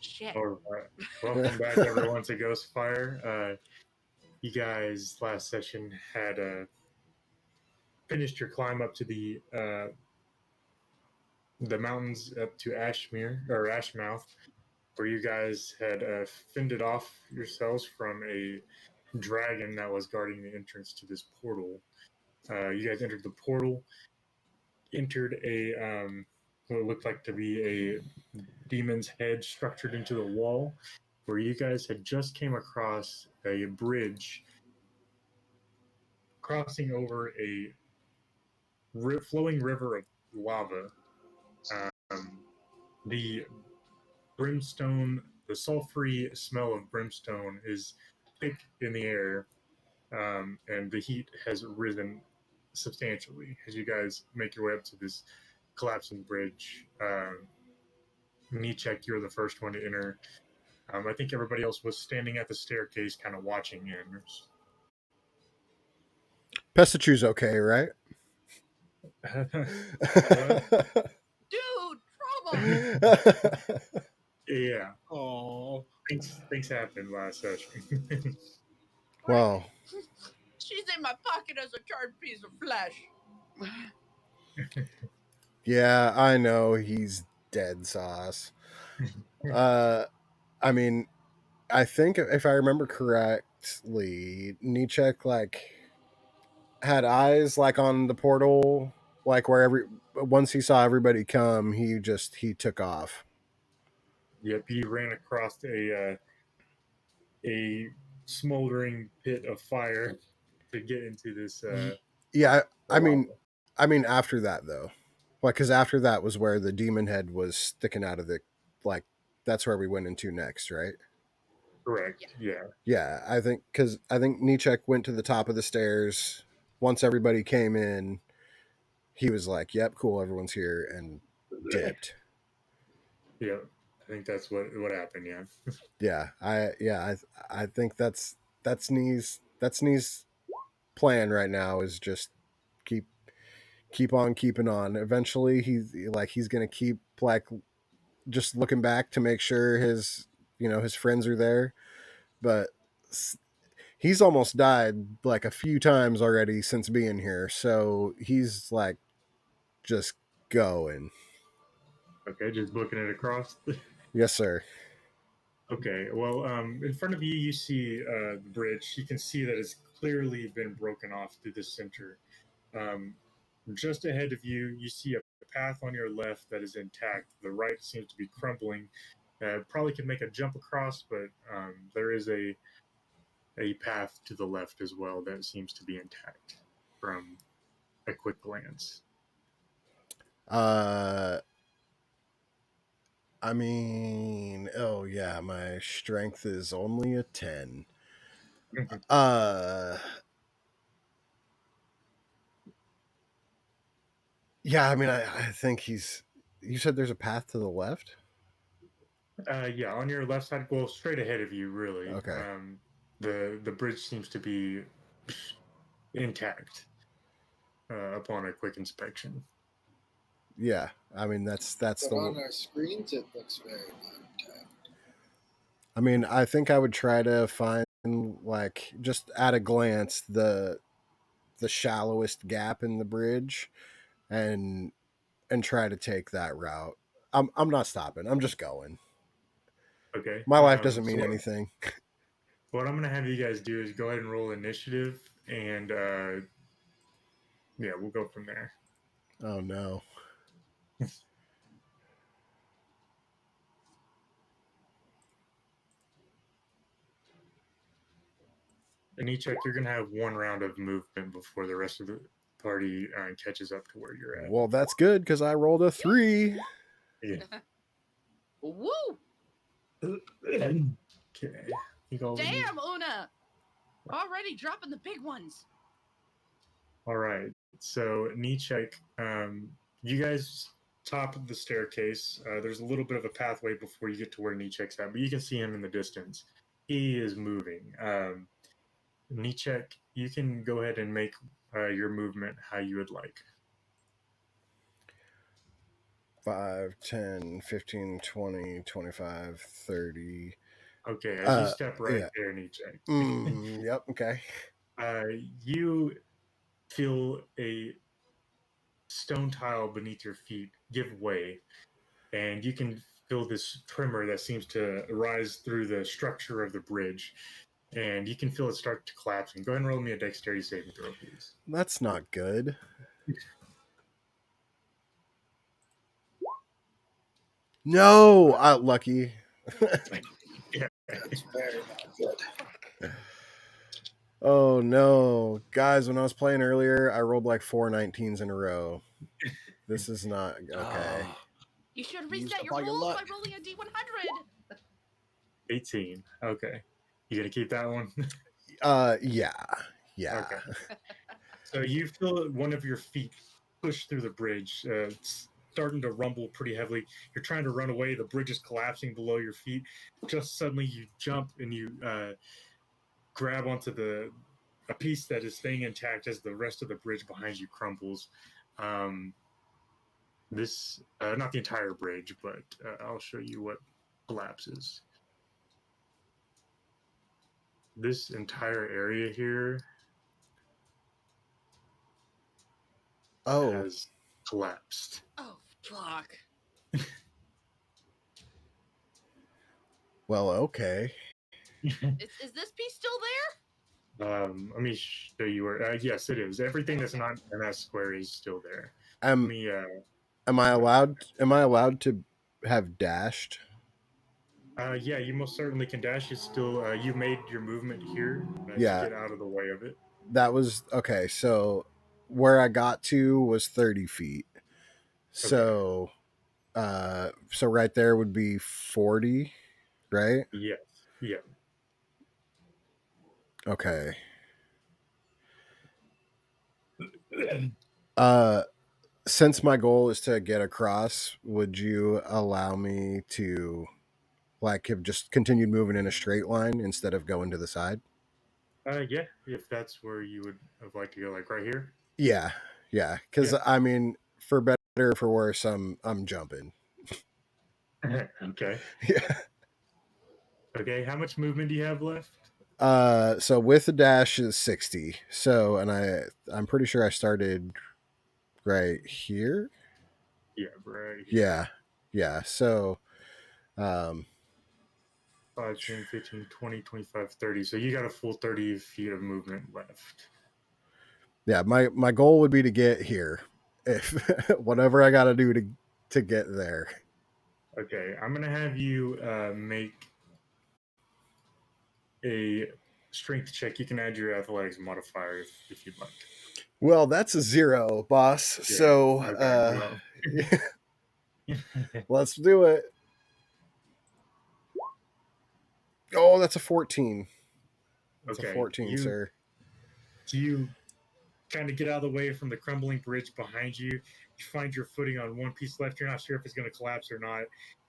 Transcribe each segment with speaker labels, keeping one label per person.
Speaker 1: Shit.
Speaker 2: All right. Welcome back, everyone, to Ghostfire. You guys last session had finished your climb up to the mountains up to Ashmouth, where you guys had fended off yourselves from a dragon that was guarding the entrance to this portal. You guys entered the portal, entered what looked like to be a demon's head structured into the wall, where you guys had just came across a bridge crossing over a flowing river of lava. Um, the brimstone, the sulfury smell of brimstone is thick in the air, and the heat has risen substantially as you guys make your way up to this collapsing bridge. Nichek, you're the first one to enter. I think everybody else was standing at the staircase, kind of watching in.
Speaker 3: Pesachu's okay, right?
Speaker 1: Dude, trouble.
Speaker 2: Yeah,
Speaker 4: Oh,
Speaker 2: things happened last session.
Speaker 3: Well,
Speaker 1: She's in my pocket as a charred piece of flesh.
Speaker 3: yeah, I know he's dead sauce. I mean, I think if I remember correctly, Nichek had eyes on the portal, where once he saw everybody come, he took off.
Speaker 2: Yep, he ran across a smoldering pit of fire to get into this.
Speaker 3: Yeah, I
Speaker 2: Lava.
Speaker 3: mean after that though, because after that was where the demon head was sticking out of the like. That's where we went into next, right?
Speaker 2: Correct. Yeah.
Speaker 3: Yeah, I think Nichek went to the top of the stairs. Once everybody came in, he was like, "Yep, cool, everyone's here," and dipped.
Speaker 2: Yeah. I think that's what happened. Yeah.
Speaker 3: I think that's Snee's plan right now is just keep keep on keeping on. Eventually, he's gonna keep just looking back to make sure his friends are there, but he's almost died a few times already since being here, so he's just going.
Speaker 2: Okay. Just booking it across.
Speaker 3: Yes, sir.
Speaker 2: Okay. Well, in front of you, you see the bridge. You can see that it's clearly been broken off through the center. Um, just ahead of you, you see a path on your left that is intact. The right seems to be crumbling. Probably could make a jump across, but there is a path to the left as well that seems to be intact from a quick glance.
Speaker 3: uh I mean, oh yeah, my strength is only a 10. uh yeah, I mean, I think he's you said there's a path to the left.
Speaker 2: Yeah, on your left side, well, straight ahead of you, really.
Speaker 3: Okay.
Speaker 2: The bridge seems to be intact upon a quick inspection.
Speaker 3: Yeah, I mean that's
Speaker 4: but
Speaker 3: the
Speaker 4: on our screens it looks very intact.
Speaker 3: I mean, I think I would try to find just at a glance the shallowest gap in the bridge and try to take that route. I'm not stopping. I'm just going.
Speaker 2: Okay.
Speaker 3: My life doesn't
Speaker 2: So
Speaker 3: mean anything.
Speaker 2: what I'm going to have you guys do is go ahead and roll initiative, and yeah, we'll go from there.
Speaker 3: Oh no.
Speaker 2: And each check, you're going to have one round of movement before the rest of the party catches up to where you're at.
Speaker 3: Well, that's good because I rolled a 3.
Speaker 2: Yeah.
Speaker 1: Woo!
Speaker 2: Okay.
Speaker 1: Damn, Una! Already dropping the big ones.
Speaker 2: All right. So, Nichek, you guys top of the staircase. There's a little bit of a pathway before you get to where Nichek's at, but you can see him in the distance. He is moving. Nichek, you can go ahead and make your movement how you would like.
Speaker 3: 5, 10, 15, 20, 25, 30.
Speaker 2: Okay, as you step right
Speaker 3: Yeah.
Speaker 2: there and eject,
Speaker 3: Yep. Okay.
Speaker 2: you feel a stone tile beneath your feet give way, and you can feel this tremor that seems to rise through the structure of the bridge, and you can feel it start to collapse. And go ahead and roll me a dexterity saving throw, please.
Speaker 3: That's not good. No, lucky.
Speaker 2: Yeah.
Speaker 4: That's very not good.
Speaker 3: Oh no, guys! When I was playing earlier, I rolled like 4 19s in a row. This is not okay.
Speaker 1: You should
Speaker 4: Used
Speaker 1: reset
Speaker 4: up
Speaker 1: your
Speaker 4: all your
Speaker 1: rolls by
Speaker 4: luck.
Speaker 1: rolling a D100.
Speaker 2: 18. Okay. You gonna keep that one?
Speaker 3: Yeah.
Speaker 2: Okay. So you feel one of your feet push through the bridge. It's starting to rumble pretty heavily. You're trying to run away. The bridge is collapsing below your feet. Just suddenly, you jump and you grab onto a piece that is staying intact as the rest of the bridge behind you crumbles. This not the entire bridge, but I'll show you what collapses. This entire area here
Speaker 3: Oh,
Speaker 2: has collapsed.
Speaker 1: Oh, fuck.
Speaker 3: well, okay.
Speaker 1: Is this piece still there?
Speaker 2: Let me show you where. Yes, it is. Everything that's not an S square is still there. Let
Speaker 3: Am
Speaker 2: me.
Speaker 3: am I allowed? Am I allowed to have dashed?
Speaker 2: Yeah, you most certainly can dash. It's still. You made your movement here to
Speaker 3: Yeah,
Speaker 2: get out of the way of it.
Speaker 3: that was okay. So where I got to was 30 feet. So, so right there would be 40, right?
Speaker 2: Yes. Yeah.
Speaker 3: Okay. Uh, since my goal is to get across, would you allow me to like have just continued moving in a straight line instead of going to the side?
Speaker 2: Yeah. If that's where you would have liked to go, like right here.
Speaker 3: Yeah, yeah. Because
Speaker 2: Yeah.
Speaker 3: I mean, for better or for worse, I'm jumping.
Speaker 2: Okay.
Speaker 3: Yeah.
Speaker 2: Okay. How much movement do you have left?
Speaker 3: So with the dash is 60. So, and I'm pretty sure I started right here.
Speaker 2: Yeah, right here.
Speaker 3: Yeah, yeah. So, um,
Speaker 2: 5, 10, 15, 20, 25, 30. So you got a full 30 feet of movement left.
Speaker 3: yeah. My goal would be to get here, if whatever I got to do to get there.
Speaker 2: Okay, I'm gonna have you make a strength check. You can add your athletics modifier if you'd like.
Speaker 3: Well, that's a 0, boss.
Speaker 2: Yeah.
Speaker 3: So,
Speaker 2: Okay.
Speaker 3: let's do it. Oh, that's a 14. That's a
Speaker 2: Okay.
Speaker 3: 14, sir.
Speaker 2: You kind of get out of the way from the crumbling bridge behind you. You find your footing on one piece left. You're not sure if it's going to collapse or not.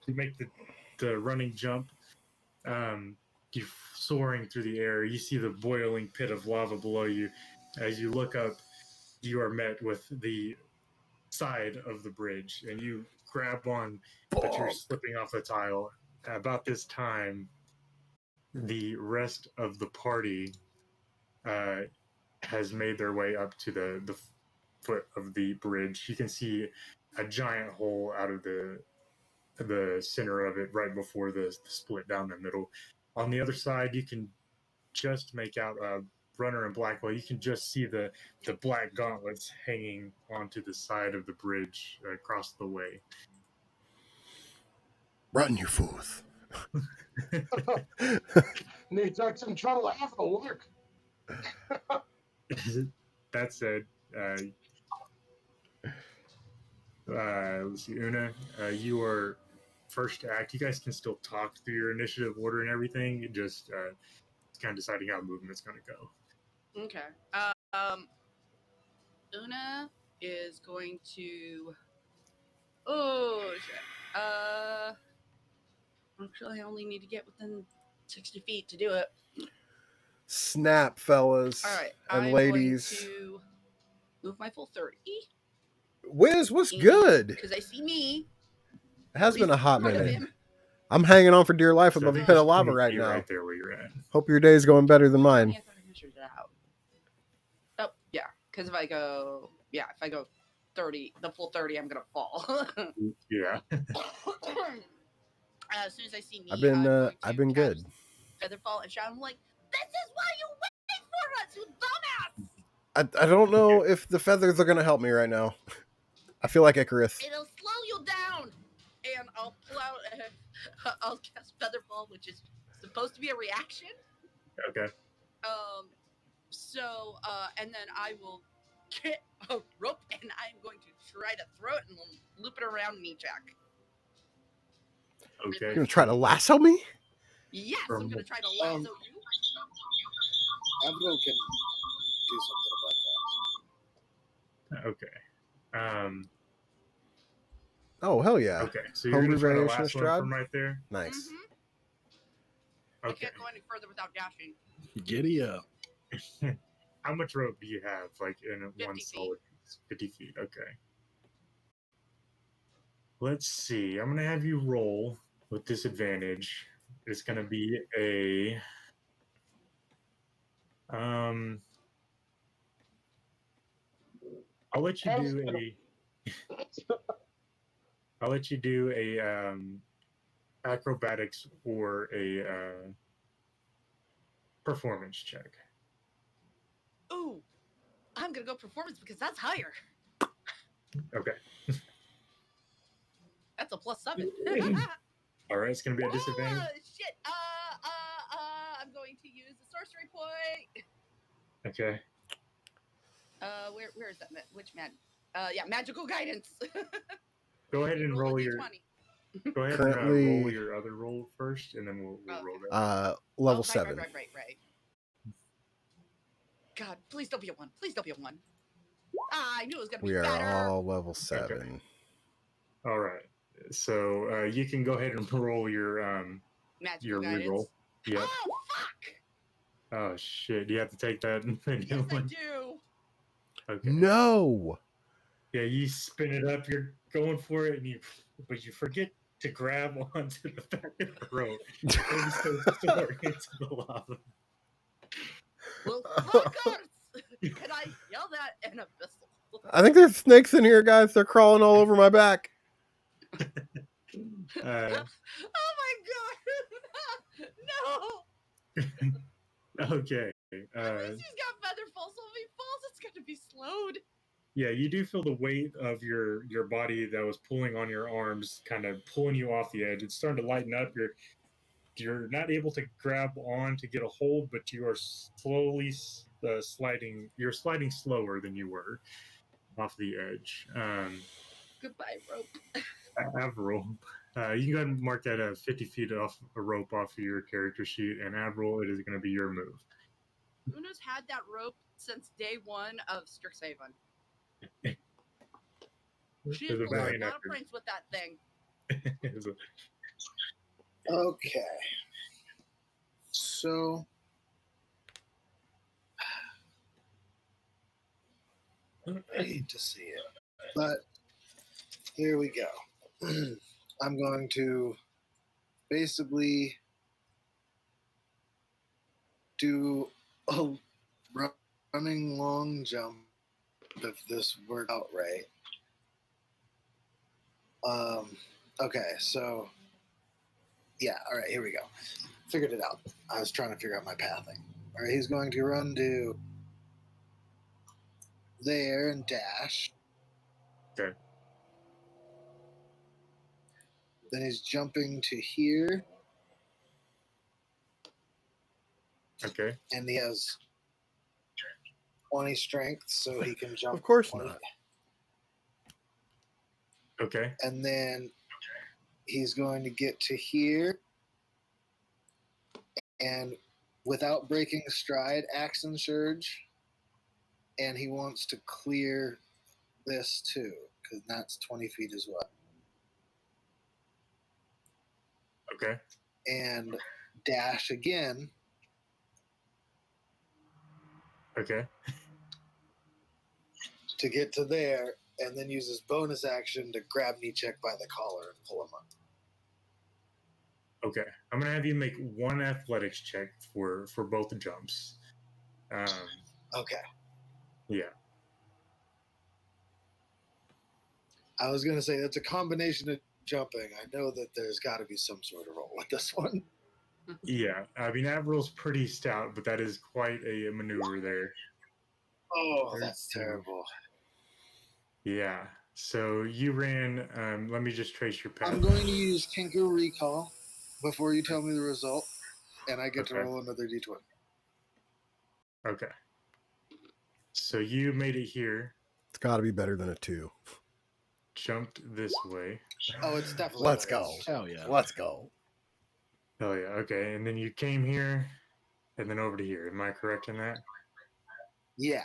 Speaker 2: You make the running jump. You soaring through the air. You see the boiling pit of lava below you. As you look up, you are met with the side of the bridge, and you grab on, but you're slipping off the tile. About this time, the rest of the party uh, has made their way up to the foot of the bridge. You can see a giant hole out of the center of it right before the split down the middle. On the other side, you can just make out Runner and Blackwell. You can just see the black gauntlets hanging onto the side of the bridge across the way.
Speaker 3: Run, you fools.
Speaker 5: Need some trouble after work.
Speaker 2: That said, let's see, Una, you are first to act. You guys can still talk through your initiative order and everything. Just kind of deciding how movement's going to go.
Speaker 1: Okay. Una is going to. Oh shit. Actually, I only need to get within 60 feet to do it.
Speaker 3: Snap, fellas.
Speaker 1: All right.
Speaker 3: And
Speaker 1: I'm
Speaker 3: ladies.
Speaker 1: going to move my full 30.
Speaker 3: Wiz, what's good?
Speaker 1: Because they see me.
Speaker 3: It has been a hot
Speaker 1: Rid of
Speaker 3: minute.
Speaker 1: him.
Speaker 3: I'm hanging on for dear life
Speaker 2: So I
Speaker 3: above a
Speaker 2: think
Speaker 3: pit
Speaker 2: there's
Speaker 3: of lava
Speaker 2: 20
Speaker 3: right
Speaker 2: feet
Speaker 3: now.
Speaker 2: right there where you're at.
Speaker 3: Hope your day's going better than mine.
Speaker 1: Yeah, I thought I measured it out. Oh, yeah. Because if I go 30, the full 30, I'm going to fall.
Speaker 2: Yeah.
Speaker 1: As soon as I see me,
Speaker 3: I've been
Speaker 1: catch
Speaker 3: good.
Speaker 1: Featherfall and shout. I'm like, this is why you wait for us, you dumbass!
Speaker 3: I don't know if the feathers are gonna help me right now. I feel like Icarus.
Speaker 1: It'll slow you down! And I'll pull out, I'll cast Featherfall, which is supposed to be a reaction.
Speaker 2: Okay.
Speaker 1: And then I will get a rope and I'm going to try to throw it and loop it around me, Jack.
Speaker 2: Okay.
Speaker 3: You're gonna try to lasso me?
Speaker 1: Yes, I'm going to try to lasso you.
Speaker 4: Avril can do something about that.
Speaker 2: Okay.
Speaker 3: Oh hell yeah!
Speaker 2: Okay. So you're
Speaker 3: Homebrew
Speaker 2: gonna try to
Speaker 3: variation of
Speaker 2: lasso him
Speaker 3: Strahd?
Speaker 2: from right there.
Speaker 3: Nice.
Speaker 1: Mm-hmm. I
Speaker 2: Okay.
Speaker 1: can't go any further without dashing.
Speaker 6: Giddy up.
Speaker 2: How much rope do you have? Like in
Speaker 1: 50
Speaker 2: one
Speaker 1: feet.
Speaker 2: solid piece? 50 feet. Okay. Let's see. I'm gonna have you roll with disadvantage. It's gonna be a I'll let you do a acrobatics or a performance check.
Speaker 1: Ooh, I'm going to go performance because that's higher.
Speaker 2: Okay.
Speaker 1: That's a +7.
Speaker 2: All right, it's gonna be a disadvantage.
Speaker 1: Oh, shit. I'm going to use the sorcery point.
Speaker 2: Okay.
Speaker 1: Where is that? Which man? Yeah, magical guidance.
Speaker 2: Go ahead and roll your.
Speaker 1: D20.
Speaker 2: Go ahead
Speaker 3: Currently-
Speaker 2: and roll your other roll first, and then we'll roll that.
Speaker 3: Level
Speaker 1: Oh,
Speaker 3: 7.
Speaker 1: Right. God, please don't be a 1. Please don't be a 1. I knew it was gonna
Speaker 3: We
Speaker 1: be
Speaker 3: are
Speaker 1: better.
Speaker 3: all level 7.
Speaker 2: All right. So you can go ahead and roll your
Speaker 1: Magical guidance.
Speaker 2: reroll. Yep.
Speaker 1: Oh fuck!
Speaker 2: Oh shit! Do you have to take that?
Speaker 1: Yes, I do.
Speaker 2: Okay.
Speaker 3: No.
Speaker 2: Yeah, you spin it up. You're going for it, but you forget to grab onto the back of the rope. And you start soaring into the lava.
Speaker 1: Well, fuckers! Can I yell that in abyssal?
Speaker 3: I think there's snakes in here, guys. They're crawling all over my back.
Speaker 1: Oh my god! No!
Speaker 2: Okay.
Speaker 1: At least he's got Featherfall, so if he falls, it's gonna be slowed.
Speaker 2: Yeah, you do feel the weight of your body that was pulling on your arms, kind of pulling you off the edge. It's starting to lighten up. You're not able to grab on to get a hold, but you are slowly sliding. You're sliding slower than you were off the edge.
Speaker 1: Goodbye, rope.
Speaker 2: Avril, you can go ahead and mark that 50 feet off a rope off of your character sheet, and Avril, it is going to be your move.
Speaker 1: Una's had that rope since day 1 of Strixhaven. She's
Speaker 2: There's a
Speaker 1: pulled a
Speaker 2: valiant
Speaker 1: lot of
Speaker 2: effort.
Speaker 1: pranks with that thing.
Speaker 4: Okay. So I hate to see it, but here we go. I'm going to basically do a running long jump if this worked out right. Okay, so yeah, all right, here we go. Figured it out. I was trying to figure out my pathing. All right, he's going to run to there and dash.
Speaker 2: Okay.
Speaker 4: Then he's jumping to here,
Speaker 2: Okay.
Speaker 4: and he has 20 strength, so he can jump.
Speaker 3: Of course
Speaker 4: 20.
Speaker 3: not.
Speaker 2: Okay.
Speaker 4: And then he's going to get to here, and without breaking stride, action surge, and he wants to clear this too, because that's 20 feet as well.
Speaker 2: Okay.
Speaker 4: And dash again,
Speaker 2: Okay.
Speaker 4: to get to there, and then use his bonus action to grab Nietzsche by the collar and pull him up.
Speaker 2: Okay, I'm gonna have you make one athletics check for both jumps.
Speaker 4: Okay.
Speaker 2: Yeah.
Speaker 4: I was going to say that's a combination of jumping. I know that there's got to be some sort of roll with this one.
Speaker 2: Yeah, I mean Avril's pretty stout, but that is quite a maneuver there.
Speaker 4: Oh, that's terrible.
Speaker 2: Yeah. So you ran. Let me just trace your path.
Speaker 4: I'm going to use Kenku Recall before you tell me the result, and I get to
Speaker 2: Okay.
Speaker 4: roll another d20.
Speaker 2: Okay. So you made it here.
Speaker 3: It's got to be better than a 2.
Speaker 2: Jumped this way.
Speaker 4: Oh, it's definitely.
Speaker 3: Let's
Speaker 4: better.
Speaker 3: go.
Speaker 6: Hell yeah.
Speaker 3: Let's go.
Speaker 2: Oh yeah. Okay. And then you came here, and then over to here. Am I correct in that?
Speaker 4: Yeah.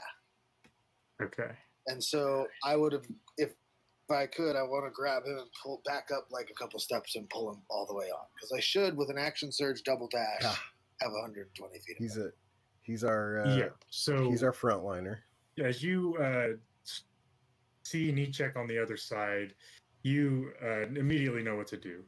Speaker 2: Okay.
Speaker 4: And so I would have, if I could, I want to grab him and pull back up like a couple steps and pull him all the way on. Because I should, with an action surge double dash, have 120 feet.
Speaker 3: He's our
Speaker 2: yeah. So
Speaker 3: he's our frontliner.
Speaker 2: as you see Nietzsche on the other side, you immediately know what to do.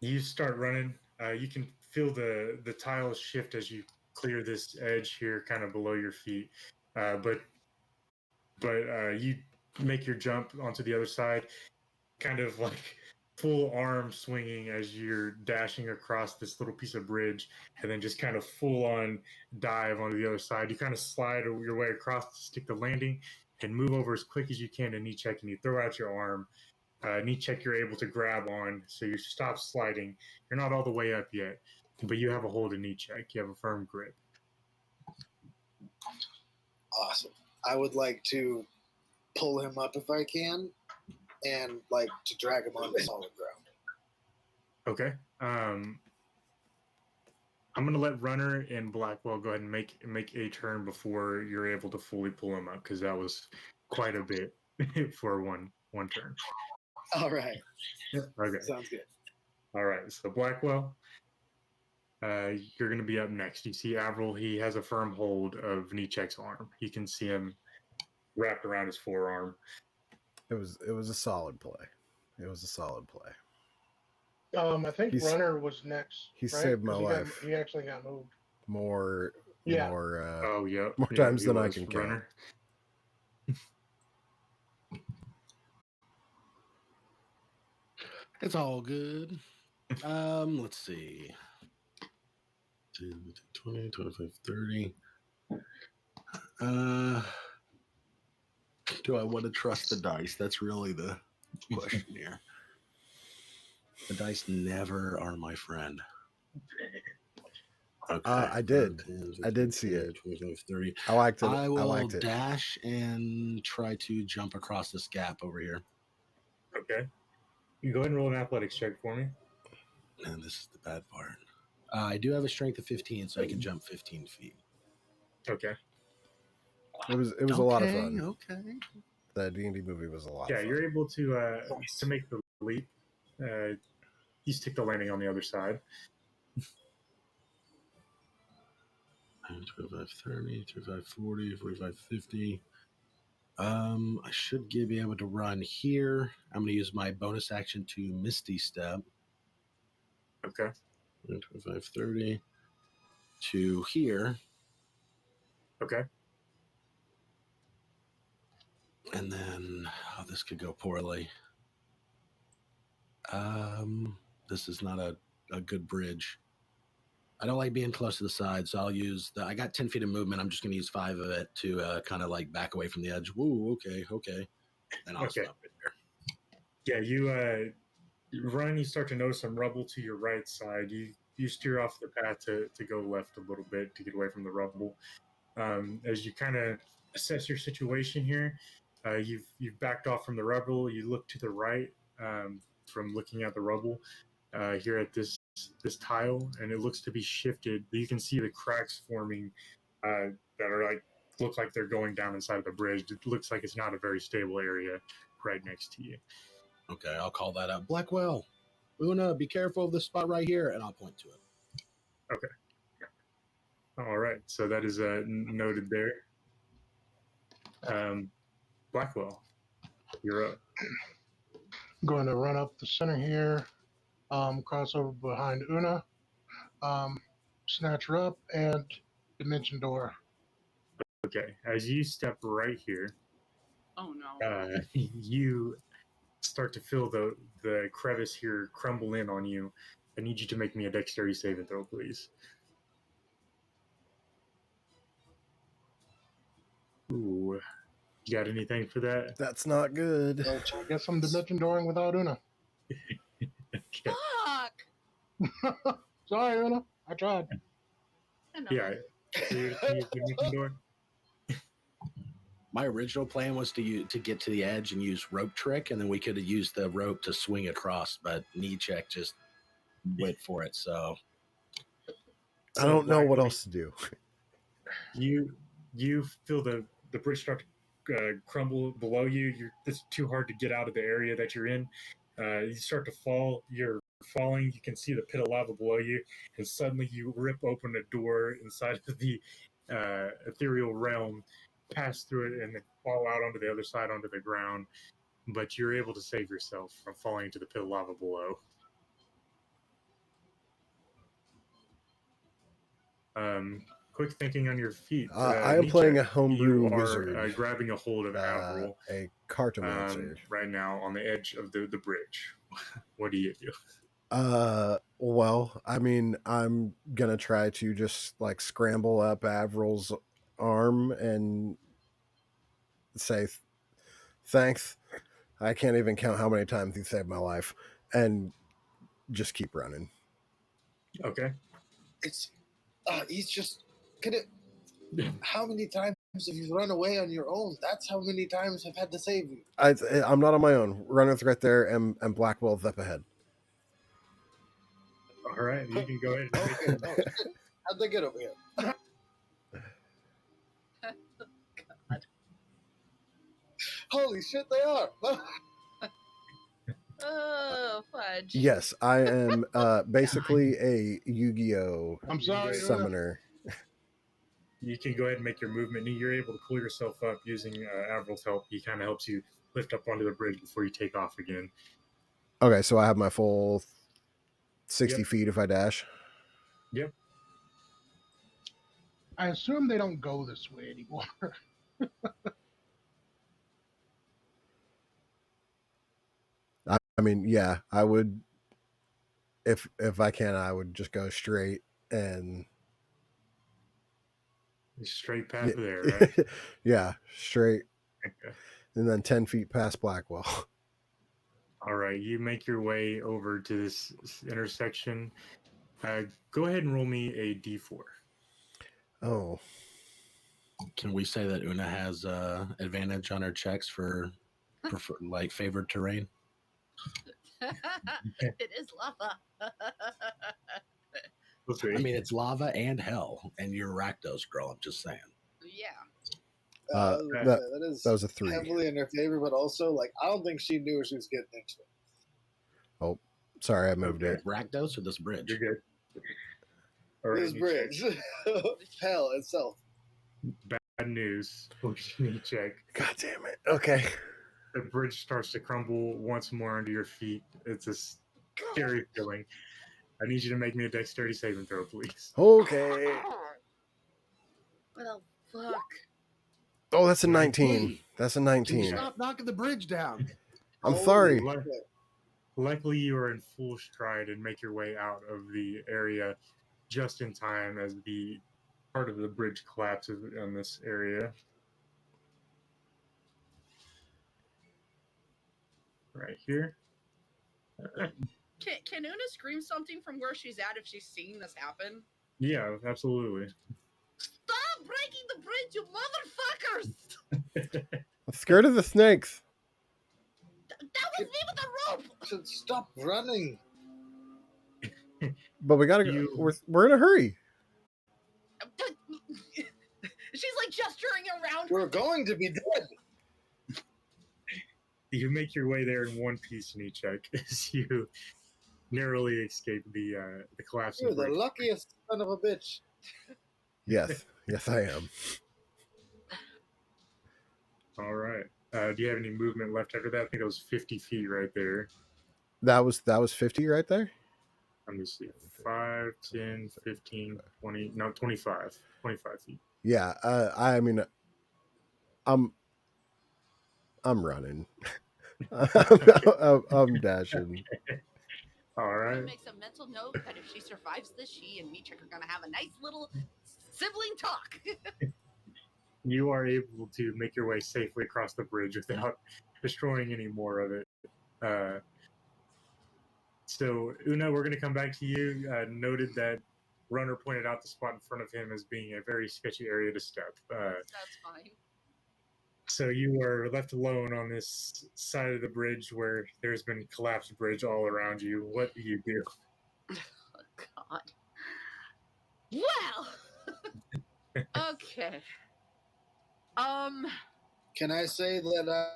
Speaker 2: You start running. You can feel the tiles shift as you clear this edge here, kind of below your feet. But you make your jump onto the other side, kind of like full arm swinging as you're dashing across this little piece of bridge, and then just kind of full on dive onto the other side. You kind of slide your way across to stick the landing and move over as quick as you can to knee check, and you throw out your arm. Knee check, you're able to grab on, so you stop sliding. You're not all the way up yet, but you have a hold of knee check. You have a firm grip.
Speaker 4: Awesome. I would like to pull him up if I can, and like to drag him onto solid ground.
Speaker 2: Okay. I'm gonna let Runner and Blackwell go ahead and make a turn before you're able to fully pull him up, because that was quite a bit for one turn.
Speaker 4: All right.
Speaker 2: Okay.
Speaker 4: Sounds good.
Speaker 2: All right. So Blackwell, you're gonna be up next. You see Avril. He has a firm hold of Nietzsche's arm. You can see him wrapped around his forearm.
Speaker 3: It was a solid play. It was a solid play.
Speaker 5: I think Runner was next.
Speaker 3: He
Speaker 5: right?
Speaker 3: saved my
Speaker 5: 'Cause
Speaker 3: life.
Speaker 5: He actually got moved.
Speaker 3: More
Speaker 2: Oh yeah.
Speaker 3: more
Speaker 2: Yeah,
Speaker 3: times
Speaker 2: he
Speaker 3: than I
Speaker 2: was
Speaker 3: can count.
Speaker 2: Runner.
Speaker 6: It's all good. Let's see. 10, 20, 25, 30. Do I want to trust the dice? That's really the question here. The dice never are my friend. Okay.
Speaker 3: I did.
Speaker 6: 10,
Speaker 3: I did see it.
Speaker 6: 25, 30.
Speaker 3: I liked it.
Speaker 6: I will
Speaker 3: I liked it.
Speaker 6: dash and try to jump across this gap over here.
Speaker 2: Okay. You go ahead and roll an athletics check for me.
Speaker 6: And this is the bad part. I do have a strength of 15, so I can jump 15 feet.
Speaker 2: Okay.
Speaker 3: It was a lot of fun.
Speaker 6: Okay.
Speaker 3: That D&D movie was a lot of
Speaker 2: Yeah,
Speaker 3: fun.
Speaker 2: you're able to make the leap. You stick the landing on the other side.
Speaker 6: 25, 30, 35, 40, 45, 50. I should be able to run here. I'm going to use my bonus action to Misty Step.
Speaker 2: Okay.
Speaker 6: 25, 30 to here.
Speaker 2: Okay.
Speaker 6: And then, this could go poorly. This is not a good bridge. I don't like being close to the side, so I'll use I got 10 feet of movement. I'm just going to use 5 of it to kind of like back away from the edge. Woo, okay. And I'll stop it there.
Speaker 2: Yeah, you run, you start to notice some rubble to your right side. You steer off the path to go left a little bit to get away from the rubble. As you kind of assess your situation here, you've backed off from the rubble. You look to the right from looking at the rubble here at this tile, and it looks to be shifted. You can see the cracks forming that are look like they're going down inside of the bridge. It looks like it's not a very stable area right next to you.
Speaker 6: Okay, I'll call that out. Blackwell, Una, be careful of this spot right here, and I'll point to it.
Speaker 2: Okay. All right. So that is noted there. Blackwell. You're up.
Speaker 5: I'm going to run up the center here, cross over behind Una, snatch her up, and dimension door.
Speaker 2: Okay, as you step right here,
Speaker 1: Oh no.
Speaker 2: you start to feel the crevice here crumble in on you. I need you to make me a dexterity saving throw, please. Ooh, you got anything for that?
Speaker 3: That's not good.
Speaker 4: No
Speaker 5: I
Speaker 4: chance.
Speaker 5: guess I'm dimension dooring without Una.
Speaker 2: Okay.
Speaker 1: Fuck.
Speaker 5: Sorry, Una. I tried.
Speaker 1: I know.
Speaker 2: Yeah. So you're the dimension door?
Speaker 6: My original plan was to get to the edge and use rope trick, and then we could have used the rope to swing across, but knee check just went for it. So
Speaker 3: I don't know what
Speaker 2: Blackley,
Speaker 3: else to do.
Speaker 2: You feel the bridge start to crumble below you. It's too hard to get out of the area that you're in. You start to fall. You're falling. You can see the pit of lava below you, and suddenly you rip open a door inside of the ethereal realm, pass through it, and then fall out onto the other side onto the ground. But you're able to save yourself from falling into the pit of lava below. Quick thinking on your feet.
Speaker 3: I am playing a
Speaker 2: Nietzsche,
Speaker 3: homebrew
Speaker 2: you are
Speaker 3: wizard,
Speaker 2: grabbing a hold of Avril
Speaker 3: a cartomancer.
Speaker 2: right now on the edge of the bridge. What do you do?
Speaker 3: Well, I mean, I'm gonna try to just like scramble up Avril's arm and say thanks. I can't even count how many times he saved my life, and just keep running.
Speaker 2: Okay.
Speaker 4: It's he's just gonna. How many times have you run away on your own? That's how many times I've had to save you.
Speaker 3: I'm not on my own. Runner's right there, and Blackwell's up ahead.
Speaker 2: All right. You can go ahead and make
Speaker 4: Okay, no shit. How'd they get over here?
Speaker 1: God.
Speaker 4: Holy shit, they are.
Speaker 1: Oh, fudge.
Speaker 3: Yes, I am basically a Yu-Gi-Oh!
Speaker 5: I'm sorry, Una.
Speaker 3: Summoner.
Speaker 2: You can go ahead and make your movement. And you're able to pull yourself up using Avril's help. He kind of helps you lift up onto the bridge before you take off again.
Speaker 3: Okay, so I have my full 60
Speaker 2: Yep.
Speaker 3: feet if I dash.
Speaker 2: Yep.
Speaker 5: I assume they don't go this way anymore.
Speaker 3: I mean, yeah, I would. If I can, I would just go straight and
Speaker 2: Straight path there, right?
Speaker 3: yeah, straight,
Speaker 2: Okay.
Speaker 3: and then 10 feet past Blackwell.
Speaker 2: All right. You make your way over to this intersection. Go ahead and roll me a d4.
Speaker 3: Oh,
Speaker 6: can we say that Una has advantage on her checks for like favored terrain?
Speaker 1: It is lava.
Speaker 2: Let's see.
Speaker 6: I mean, it's lava and hell, and you're Rakdos, girl. I'm just saying.
Speaker 1: Yeah.
Speaker 3: that
Speaker 4: is
Speaker 3: was a 3.
Speaker 4: heavily in her favor, but also like I don't think she knew what she was getting into.
Speaker 3: Oh, sorry, I moved
Speaker 2: Okay.
Speaker 3: it.
Speaker 6: Rakdos or this bridge?
Speaker 2: You're good. All right,
Speaker 4: This bridge, hell itself.
Speaker 2: Bad news. You check.
Speaker 3: God damn it. Okay.
Speaker 2: The bridge starts to crumble once more under your feet. It's a scary feeling. I need you to make me a dexterity saving throw, please.
Speaker 3: Okay.
Speaker 1: Well, fuck.
Speaker 3: Oh, that's a 19.
Speaker 6: 19.
Speaker 3: That's a
Speaker 6: Can
Speaker 3: 19.
Speaker 6: you stop knocking the bridge down?
Speaker 3: I'm
Speaker 4: Holy
Speaker 3: sorry.
Speaker 4: shit.
Speaker 2: Luckily, you are in full stride and make your way out of the area just in time as the part of the bridge collapses on this area. Right here.
Speaker 1: Can Una scream something from where she's at if she's seeing this happen?
Speaker 2: Yeah, absolutely.
Speaker 1: Stop breaking the bridge, you motherfuckers!
Speaker 3: I'm scared of the snakes.
Speaker 1: That was me with the rope!
Speaker 4: Should stop running.
Speaker 3: But we gotta go. We're in a hurry.
Speaker 1: She's like gesturing around.
Speaker 4: We're going to be dead.
Speaker 2: You make your way there in one piece in each check as you narrowly escape the collapsing
Speaker 4: You're the
Speaker 2: bridge.
Speaker 4: luckiest son of a bitch.
Speaker 3: Yes. Yes, I am.
Speaker 2: All right. Do you have any movement left after that? I think it was 50 feet right there.
Speaker 3: That was 50 right there.
Speaker 2: Let me see. 5, 10, 15, 20. No, 25. 25 feet.
Speaker 3: Yeah. I mean, I'm running. I'm dashing.
Speaker 2: All
Speaker 1: I'm
Speaker 2: right.
Speaker 1: gonna make some mental note that if she survives this, she and Meechik are gonna have a nice little sibling talk.
Speaker 2: You are able to make your way safely across the bridge without destroying any more of it. So, Una, we're going to come back to you. Noted that Runner pointed out the spot in front of him as being a very sketchy area to step.
Speaker 1: That's fine.
Speaker 2: So you are left alone on this side of the bridge where there's been collapsed bridge all around you. What do you do?
Speaker 1: Oh, God. Well. Okay.
Speaker 4: Can I say that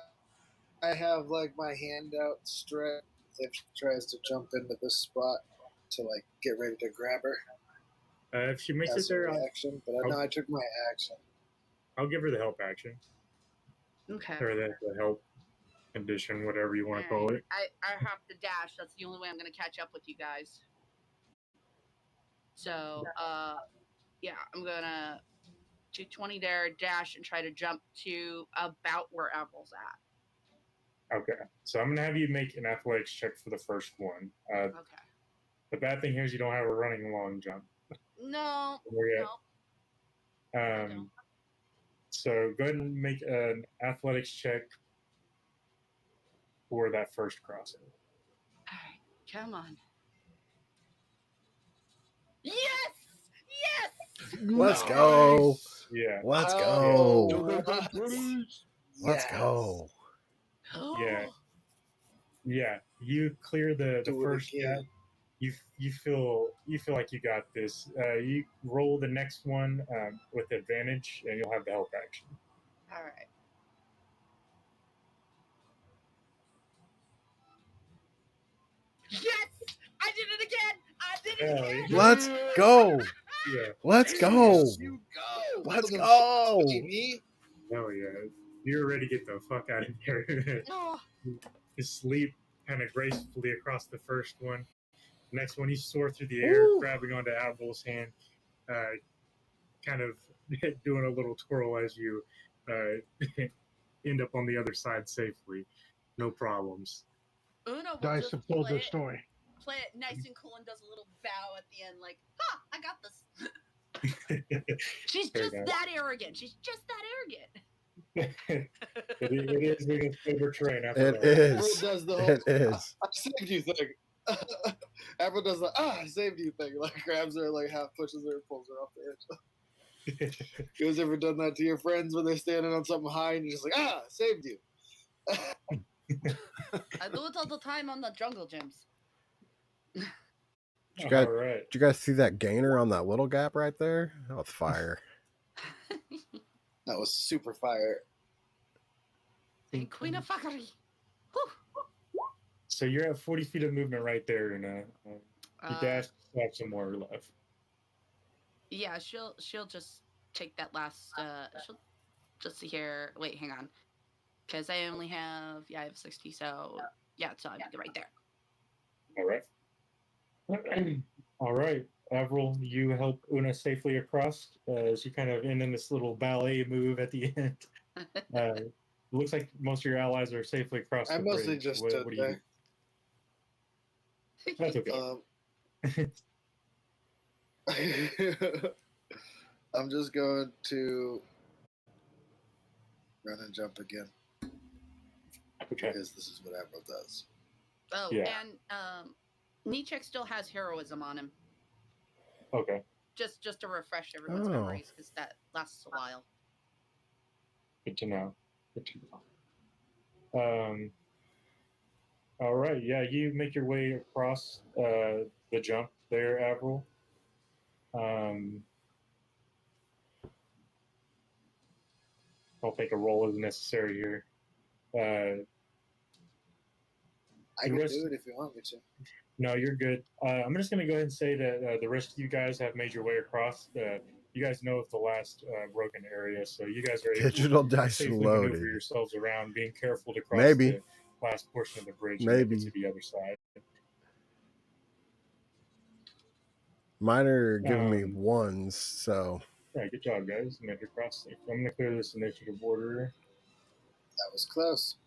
Speaker 4: I have like my hand outstretched if she tries to jump into this spot to like get ready to grab her
Speaker 2: If she makes
Speaker 4: as
Speaker 2: it
Speaker 4: a
Speaker 2: there,
Speaker 4: reaction? But I know I took my action.
Speaker 2: I'll give her the help action.
Speaker 1: Okay.
Speaker 2: Or the help condition, whatever you want to call it.
Speaker 1: I have to dash. That's the only way I'm gonna catch up with you guys. So, yeah, I'm gonna do 20 there, dash, and try to jump to about where Avril's at.
Speaker 2: Okay. So I'm going to have you make an athletics check for the first one.
Speaker 1: Okay.
Speaker 2: The bad thing here is you don't have a running long jump.
Speaker 1: No.
Speaker 2: Where
Speaker 1: No.
Speaker 2: yet. So go ahead and make an athletics check for that first crossing.
Speaker 1: All right. Come on. Yes! Yes!
Speaker 3: Let's go.
Speaker 2: Yeah.
Speaker 3: Let's
Speaker 4: Oh,
Speaker 3: go. Let's
Speaker 4: yes.
Speaker 3: go.
Speaker 2: Yeah. Yeah. You clear the
Speaker 4: Do it
Speaker 2: first
Speaker 4: again.
Speaker 2: gap. You feel like you got this. You roll the next one with advantage, and you'll have the help action.
Speaker 1: All right. Yes! I did it again! I did it again!
Speaker 3: Let's go.
Speaker 2: Yeah.
Speaker 3: Let's go.
Speaker 4: You go.
Speaker 3: Let's
Speaker 4: Them
Speaker 3: go.
Speaker 4: shots, baby.
Speaker 2: Hell yeah. You're ready to get the fuck out of here.
Speaker 1: Oh,
Speaker 2: Just leap kind of gracefully across the first one. Next one, you soar through the air,
Speaker 3: Ooh.
Speaker 2: grabbing onto Avril's hand, kind of doing a little twirl as you end up on the other side safely. No problems.
Speaker 1: Una will
Speaker 5: Dice
Speaker 1: just
Speaker 5: have told
Speaker 1: play
Speaker 5: their
Speaker 1: it,
Speaker 5: story.
Speaker 1: play it nice and cool and does a little bow at the end like, ha, I got this. She's
Speaker 2: Fair
Speaker 1: just
Speaker 2: enough.
Speaker 1: that arrogant. She's just that arrogant.
Speaker 2: It is being a favorite train after
Speaker 3: It
Speaker 2: all.
Speaker 4: Avril
Speaker 3: is.
Speaker 4: does the whole
Speaker 3: It is.
Speaker 4: I saved you thing. Avril does the I saved you thing. Like grabs her, like half pushes her, and pulls her off the edge. You guys ever done that to your friends when they're standing on something high and you're just like, saved you?
Speaker 1: I do it all the time on the jungle gyms.
Speaker 3: Did you guys,
Speaker 2: All right.
Speaker 3: did you guys see that gainer on that little gap right there? That was fire.
Speaker 4: That was super fire.
Speaker 1: Hey, Queen of Fuckery. Whew.
Speaker 2: So you're at 40 feet of movement right there, and you dash, have some more left.
Speaker 1: Yeah, she'll just take that last. She'll just see here. Wait, hang on, because I only have I have 60. So yeah, so I'll be right there.
Speaker 2: All right. All right. Avril, you help Una safely across as you kind of end in this little ballet move at the end. It looks like most of your allies are safely across
Speaker 4: I
Speaker 2: the
Speaker 4: mostly
Speaker 2: bridge.
Speaker 4: just
Speaker 2: What
Speaker 4: stood
Speaker 2: do you do? That's okay.
Speaker 4: I'm just going to run and jump again
Speaker 2: Okay.
Speaker 4: because this is what Avril does.
Speaker 1: Oh,
Speaker 2: Yeah.
Speaker 1: and Nietzsche still has heroism on him.
Speaker 2: Okay.
Speaker 1: Just to refresh everyone's
Speaker 3: Oh.
Speaker 1: memories, because that lasts a while.
Speaker 2: Good to know. Good to know. All right. Yeah, you make your way across the jump there, Avril. I don't think a roll is necessary here.
Speaker 4: I can do it if you want me to.
Speaker 2: No, you're good. I'm just going to go ahead and say that the rest of you guys have made your way across. you guys know of the last broken area, so you guys are able
Speaker 3: Digital
Speaker 2: to
Speaker 3: dice
Speaker 2: safely maneuver
Speaker 3: loaded.
Speaker 2: yourselves around, being careful to cross
Speaker 3: Maybe.
Speaker 2: the last portion of the bridge and make it to the other side.
Speaker 3: Mine are giving me ones, so.
Speaker 2: Yeah, good job, guys. Made it across safe. I'm gonna clear this initiative order.
Speaker 4: That was close.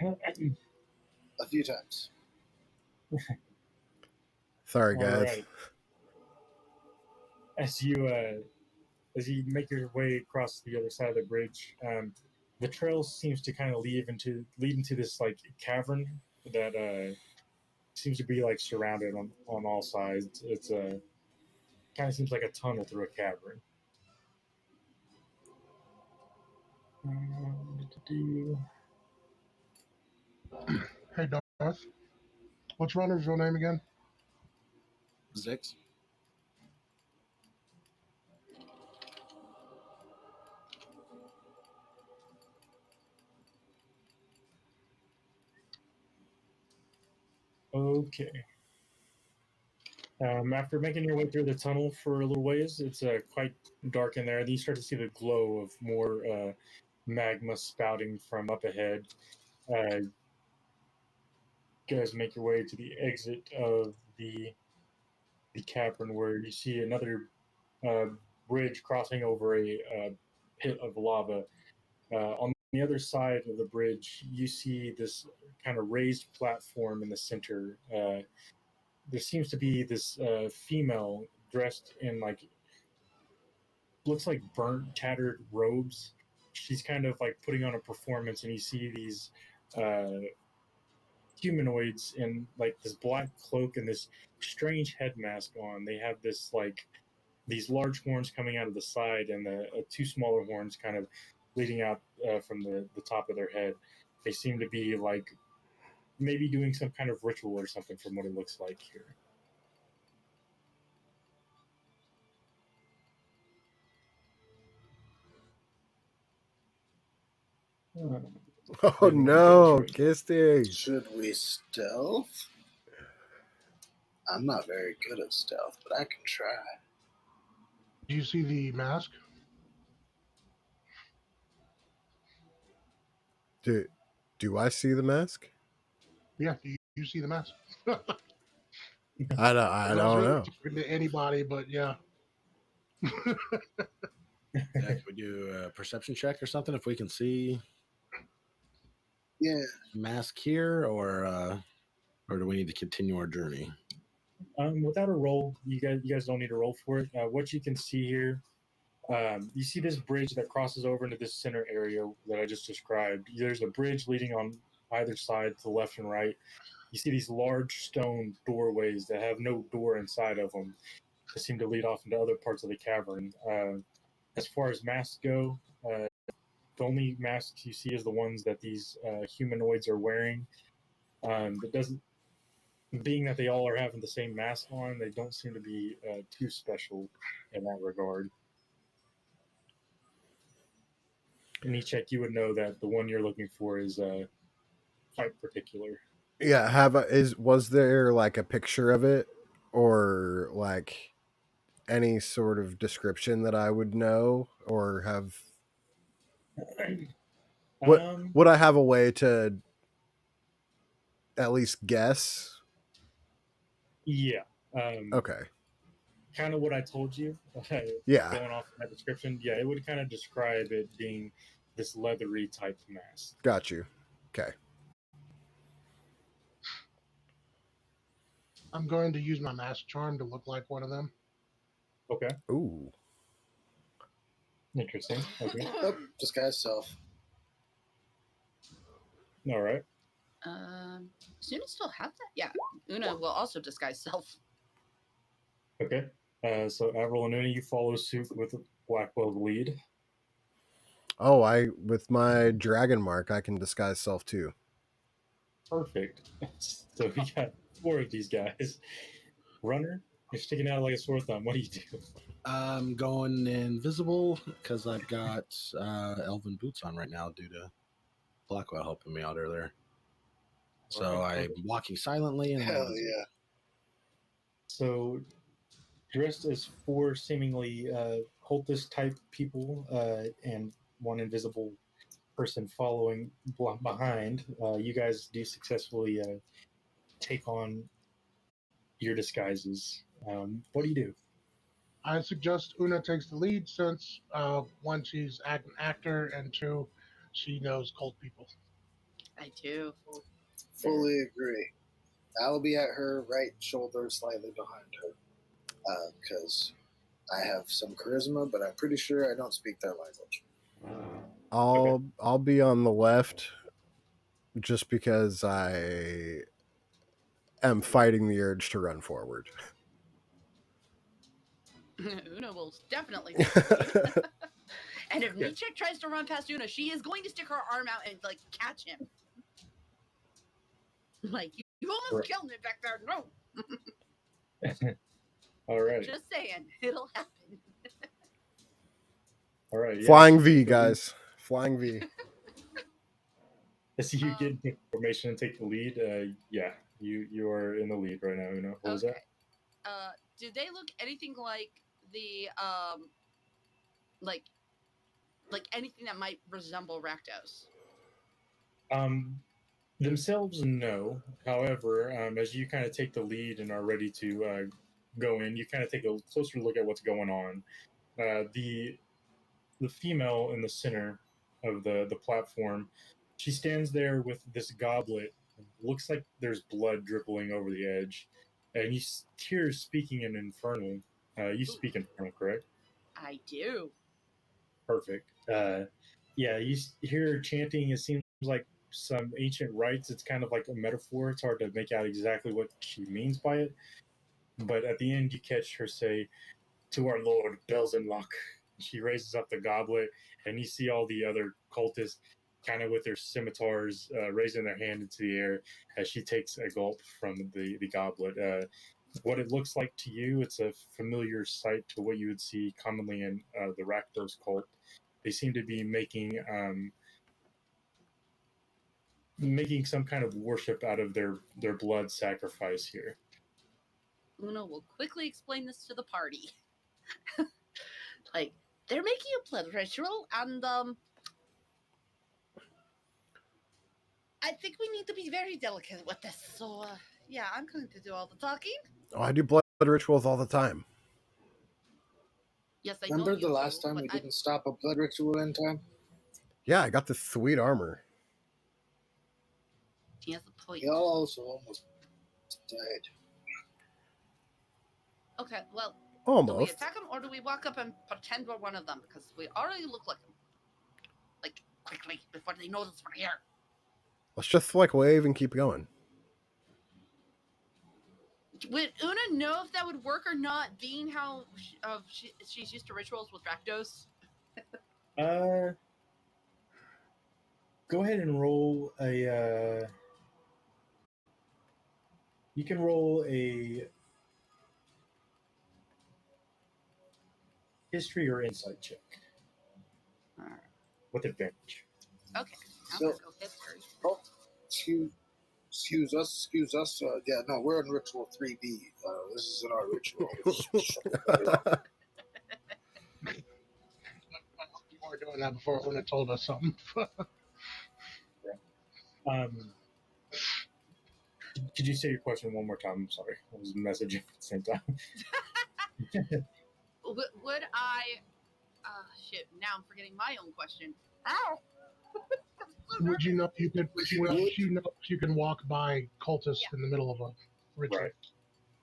Speaker 4: A few times.
Speaker 3: Sorry,
Speaker 2: All
Speaker 3: guys.
Speaker 2: right. As you make your way across the other side of the bridge, the trail seems to kind of lead into this like cavern that seems to be like surrounded on all sides. It's kind of seems like a tunnel through a cavern.
Speaker 5: Hey, Darth. What's Runner's real name again?
Speaker 6: Zix.
Speaker 2: Okay. After making your way through the tunnel for a little ways, it's quite dark in there. Then you start to see the glow of more magma spouting from up ahead. You guys make your way to the exit of the cavern, where you see another uh, bridge crossing over a pit of lava. On the other side of the bridge, you see this kind of raised platform in the center. There seems to be this female dressed in like looks like burnt, tattered robes. She's kind of like putting on a performance, and you see these uh, humanoids in like this black cloak and this strange head mask on. They have this like these large horns coming out of the side, and the two smaller horns kind of leading out from the top of their head. They seem to be like maybe doing some kind of ritual or something, from what it looks like here.
Speaker 3: Oh no, Kisty.
Speaker 4: Should we stealth? I'm not very good at stealth, but I can try.
Speaker 5: Do you see the mask?
Speaker 3: Do I see the mask?
Speaker 5: Yeah, do you see the mask?
Speaker 3: I
Speaker 5: I was
Speaker 3: don't
Speaker 5: really
Speaker 3: know.
Speaker 5: talking to anybody, but yeah.
Speaker 6: Yeah, can we do a perception check or something if we can see
Speaker 4: Yeah.
Speaker 6: mask here, or do we need to continue our journey?
Speaker 2: Without a roll, you guys don't need a roll for it. What you can see here, you see this bridge that crosses over into this center area that I just described. There's a bridge leading on either side to the left and right. You see these large stone doorways that have no door inside of them that seem to lead off into other parts of the cavern. As far as masks go, the only masks you see is the ones that these humanoids are wearing. That doesn't, being that they all are having the same mask on, they don't seem to be too special in that regard. Any check, you would know that the one you're looking for is quite particular.
Speaker 3: Yeah, was there like a picture of it or like any sort of description that I would know or have would I have a way to at least guess?
Speaker 2: Yeah.
Speaker 3: Okay.
Speaker 2: Kind of what I told you.
Speaker 3: Yeah.
Speaker 2: Going off that description, yeah, it would kind of describe it being this leathery type mask.
Speaker 3: Got you. Okay.
Speaker 5: I'm going to use my mask charm to look like one of them.
Speaker 2: Okay.
Speaker 3: Ooh.
Speaker 2: Interesting. Okay.
Speaker 4: Oh, disguise self.
Speaker 2: All right.
Speaker 1: Does Una still have that? Yeah. Una will also disguise self.
Speaker 2: Okay. So Avril and Una, you follow suit with Blackwell's lead.
Speaker 3: Oh, with my dragon mark, I can disguise self too.
Speaker 2: Perfect. So we got 4 of these guys. Runner, you're sticking out like a sore thumb. What do you do?
Speaker 6: I'm going invisible because I've got elven boots on right now due to Blackwell helping me out earlier. So I'm walking silently. And
Speaker 4: Hell yeah.
Speaker 2: So dressed as four seemingly cultist type people and one invisible person following behind. You guys do successfully take on your disguises. What do you do?
Speaker 5: I suggest Una takes the lead since one, she's an actor, and two, she knows cult people.
Speaker 1: I do.
Speaker 4: Fully agree. I'll be at her right shoulder, slightly behind her, because I have some charisma, but I'm pretty sure I don't speak their language.
Speaker 3: I'll be on the left just because I am fighting the urge to run forward.
Speaker 1: Una will definitely take the lead. And if Nietzsche tries to run past Una, she is going to stick her arm out and like catch him. Like, you almost killed me back there. No.
Speaker 2: All right.
Speaker 1: Just saying, it'll happen.
Speaker 2: All right.
Speaker 3: Flying V, guys. Flying V.
Speaker 2: As you get information and take the lead, yeah, you are in the lead right now. Una, what was that?
Speaker 1: Do they look anything like the like anything that might resemble Rakdos?
Speaker 2: Themselves, no. However, as you kind of take the lead and are ready to go in, you kind of take a closer look at what's going on. The female in the center of the platform, she stands there with this goblet. Looks like there's blood dribbling over the edge, and you hear her speaking in Infernal. You speak Infernal, correct?
Speaker 1: I do.
Speaker 2: Perfect. Yeah, you hear her chanting. It seems like some ancient rites. It's kind of like a metaphor. It's hard to make out exactly what she means by it. But at the end, you catch her say, "To our Lord Belzenlock." She raises up the goblet, and you see all the other cultists kind of with their scimitars raising their hand into the air as she takes a gulp from the goblet. What it looks like to you, it's a familiar sight to what you would see commonly in the Rakdos cult. They seem to be making some kind of worship out of their blood sacrifice here.
Speaker 1: Una will quickly explain this to the party. Like, they're making a blood ritual, and I think we need to be very delicate with this. So, yeah, I'm going to do all the talking.
Speaker 3: Oh, I do blood rituals all the time.
Speaker 1: Yes, I
Speaker 4: Remember
Speaker 1: know
Speaker 4: the last time we didn't stop a blood ritual in time?
Speaker 3: Yeah, I got this sweet armor.
Speaker 1: He has a point.
Speaker 4: Y'all also almost died.
Speaker 1: Okay, well,
Speaker 3: Almost.
Speaker 1: do we attack him or do we walk up and pretend we're one of them? Because we already look like them. Like, quickly, before they notice we're here.
Speaker 3: Let's just like wave and keep going.
Speaker 1: Would Una know if that would work or not, being how she's used to rituals with Rakdos?
Speaker 2: Go ahead and roll a. You can roll a history or insight check with advantage.
Speaker 1: Okay, I'm
Speaker 4: So-
Speaker 1: gonna go history.
Speaker 4: Oh, excuse us. Yeah, no, we're in ritual 3B. This isn't our ritual.
Speaker 5: We were doing that before Una told us something.
Speaker 2: Could you say your question one more time? I'm sorry, I was messaging at the same time.
Speaker 1: Would I? Shit! Now I'm forgetting my own question. Ow!
Speaker 5: Would you know you could? Would you know if you can walk by cultists in the middle of a ritual?
Speaker 2: Right.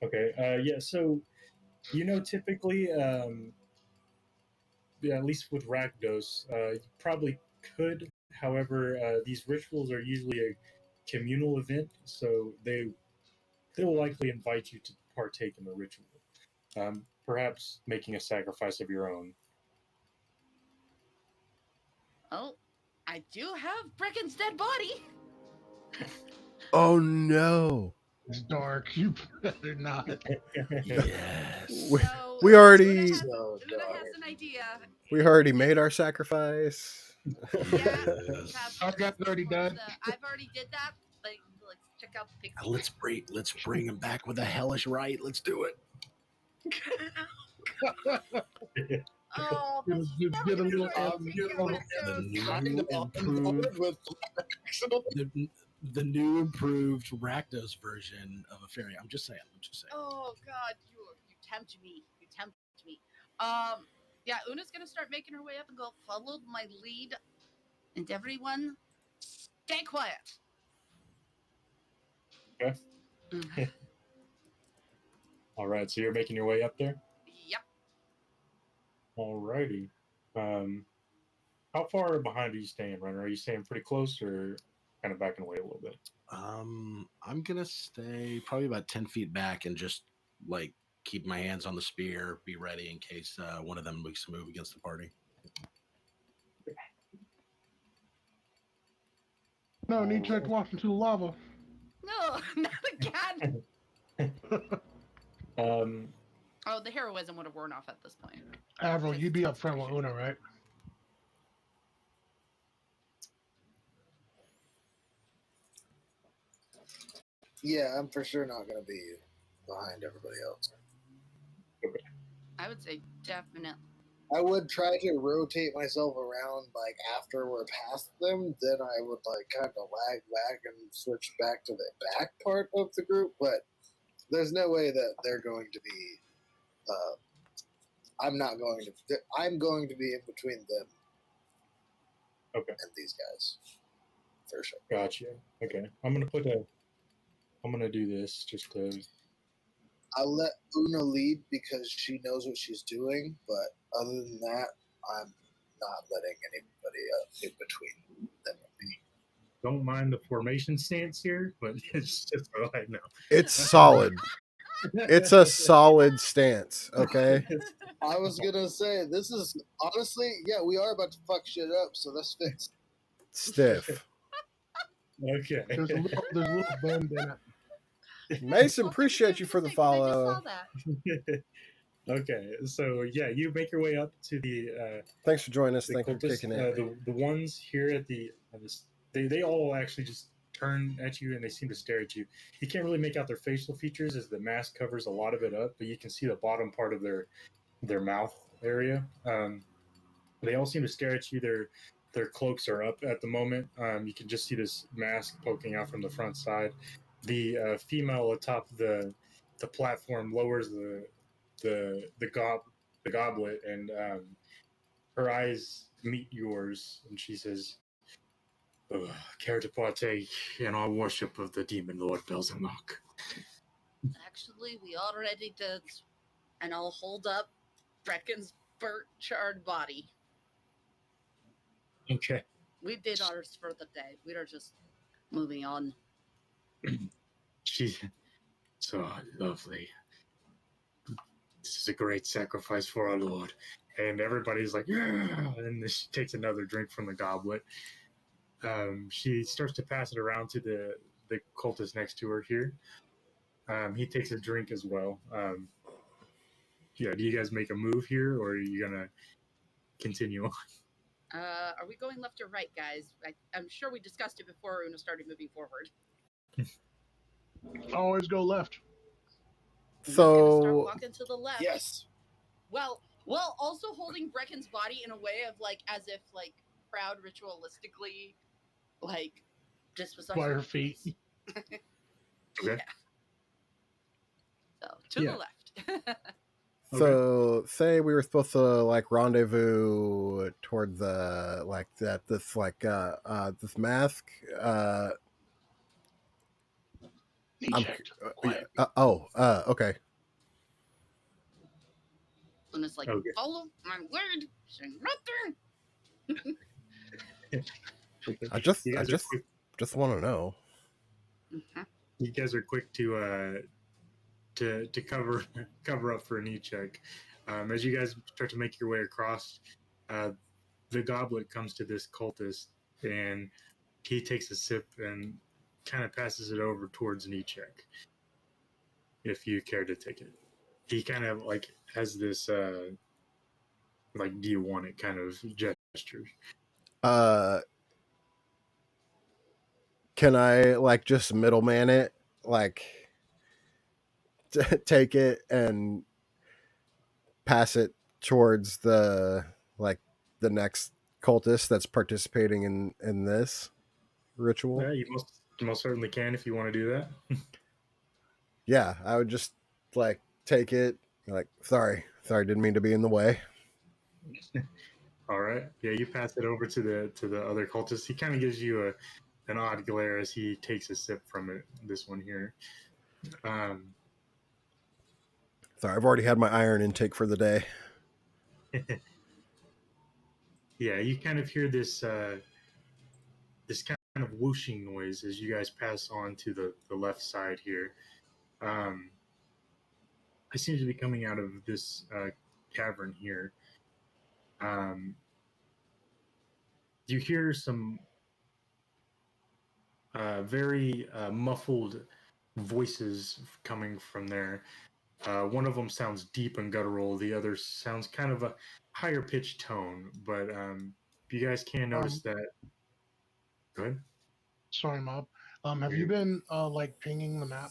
Speaker 2: Okay. Yeah. So, typically, yeah, at least with Rakdos, you probably could. However, these rituals are usually a communal event, so they will likely invite you to partake in the ritual. Perhaps making a sacrifice of your own.
Speaker 1: Oh, I do have Brecken's dead body.
Speaker 3: Oh no!
Speaker 5: It's dark. You better not.
Speaker 6: Yes.
Speaker 3: We already
Speaker 1: Una has an idea.
Speaker 3: we already made our sacrifice.
Speaker 6: Yes.
Speaker 5: Our guy's already dead.
Speaker 1: I've already did that. Like, let's check out the pixie.
Speaker 6: Let's bring him back with a hellish rite. Let's do it.
Speaker 1: Oh,
Speaker 5: Just get a little
Speaker 6: The new improved, the new improved Rakdos version of a fairy. I'm just saying.
Speaker 1: Oh God, you tempt me. You tempt me. Yeah, Una's gonna start making her way up and go follow my lead. And everyone, stay quiet.
Speaker 2: Okay.
Speaker 1: Mhm.
Speaker 2: All right, so you're making your way up there.
Speaker 1: Yep.
Speaker 2: Alrighty. How far behind are you staying, Runner? Are you staying pretty close or kind of backing away a little bit?
Speaker 6: I'm gonna stay probably about 10 feet back and just like keep my hands on the spear, be ready in case one of them makes a move against the party.
Speaker 5: No, Nietzsche walked into the lava.
Speaker 1: No, not again.
Speaker 2: Um,
Speaker 1: Oh, the heroism would have worn off at this point.
Speaker 5: Avril, you'd be up front with Una, right?
Speaker 4: Yeah, I'm for sure not going to be behind everybody else.
Speaker 1: I would say definitely.
Speaker 4: I would try to rotate myself around like after we're past them. Then I would like kind of lag back and switch back to the back part of the group. But there's no way that they're going to be. I'm not going to. I'm going to be in between them.
Speaker 2: Okay.
Speaker 4: And these guys, for sure.
Speaker 2: Gotcha. Okay, I'm gonna do this just to.
Speaker 4: I'll let Una lead because she knows what she's doing. But other than that, I'm not letting anybody in between them and me.
Speaker 2: Don't mind the formation stance here, but it's just so I know.
Speaker 3: It's solid. It's a solid stance, okay?
Speaker 4: I was gonna say this is honestly, yeah, we are about to fuck shit up, so that's fixed.
Speaker 3: Stiff.
Speaker 2: Okay.
Speaker 5: There's a little bend in it.
Speaker 3: Mason,
Speaker 1: Well,
Speaker 3: appreciate you for the
Speaker 1: I just saw
Speaker 3: follow.
Speaker 1: that.
Speaker 2: Okay, so yeah, you make your way up to the
Speaker 3: Thanks for joining us.
Speaker 2: the
Speaker 3: Thank you for
Speaker 2: cultists.
Speaker 3: kicking it.
Speaker 2: The ones here at the they all actually just turn at you and they seem to stare at you. You can't really make out their facial features as the mask covers a lot of it up, but you can see the bottom part of their mouth area. They all seem to stare at you. Their cloaks are up at the moment. You can just see this mask poking out from the front side. The female atop the platform lowers the goblet, and her eyes meet yours, and she says, "Care to partake in our worship of the demon lord Belzamok?"
Speaker 1: Actually, we already did. And I'll hold up Brecken's burnt, charred body.
Speaker 2: Okay.
Speaker 1: We did ours for the day. We are just moving on.
Speaker 2: She's so lovely. This is a great sacrifice for our Lord. And everybody's like, yeah. And she takes another drink from the goblet. She starts to pass it around to the cultist next to her here. He takes a drink as well. Yeah, do you guys make a move here, or are you gonna continue on?
Speaker 1: Are we going left or right, guys? I'm sure we discussed it before Una started moving forward.
Speaker 5: Always go left.
Speaker 1: Una's gonna start
Speaker 3: So
Speaker 1: walking to the left.
Speaker 4: Yes.
Speaker 1: Well, also holding Brecken's body in a way of like as if like proud ritualistically, like just was
Speaker 5: By her feet.
Speaker 2: Okay.
Speaker 1: Yeah. So to
Speaker 2: Yeah.
Speaker 1: the left.
Speaker 3: So say we were supposed to like rendezvous toward the like that this like this mask I'm
Speaker 5: Eject. Quiet.
Speaker 3: okay.
Speaker 1: Una's like,
Speaker 2: Okay.
Speaker 1: follow my word, say nothing.
Speaker 3: I just
Speaker 2: You guys are quick.
Speaker 3: just want to know.
Speaker 1: Mhm.
Speaker 2: You guys are quick to cover up for a knee check. As you guys start to make your way across, the goblet comes to this cultist, and he takes a sip and kind of passes it over towards knee check. If you care to take it, he kind of like has this like, do you want it kind of gesture.
Speaker 3: Can I like just middleman it, like take it and pass it towards the next cultist that's participating in this ritual.
Speaker 2: Yeah, you most certainly can if you want to do that.
Speaker 3: Yeah, I would just like take it. Like, sorry, didn't mean to be in the way.
Speaker 2: All right. Yeah, you pass it over to the other cultist. He kind of gives you an odd glare as he takes a sip from it. This one here.
Speaker 3: Sorry, I've already had my iron intake for the day.
Speaker 2: Yeah, you kind of hear this this kind of whooshing noise as you guys pass on to the left side here. It seems to be coming out of this cavern here. You hear some very muffled voices coming from there. One of them sounds deep and guttural. The other sounds kind of a higher pitched tone. But you guys can notice that. Go ahead.
Speaker 5: Sorry, Mob. Have you been like pinging the map?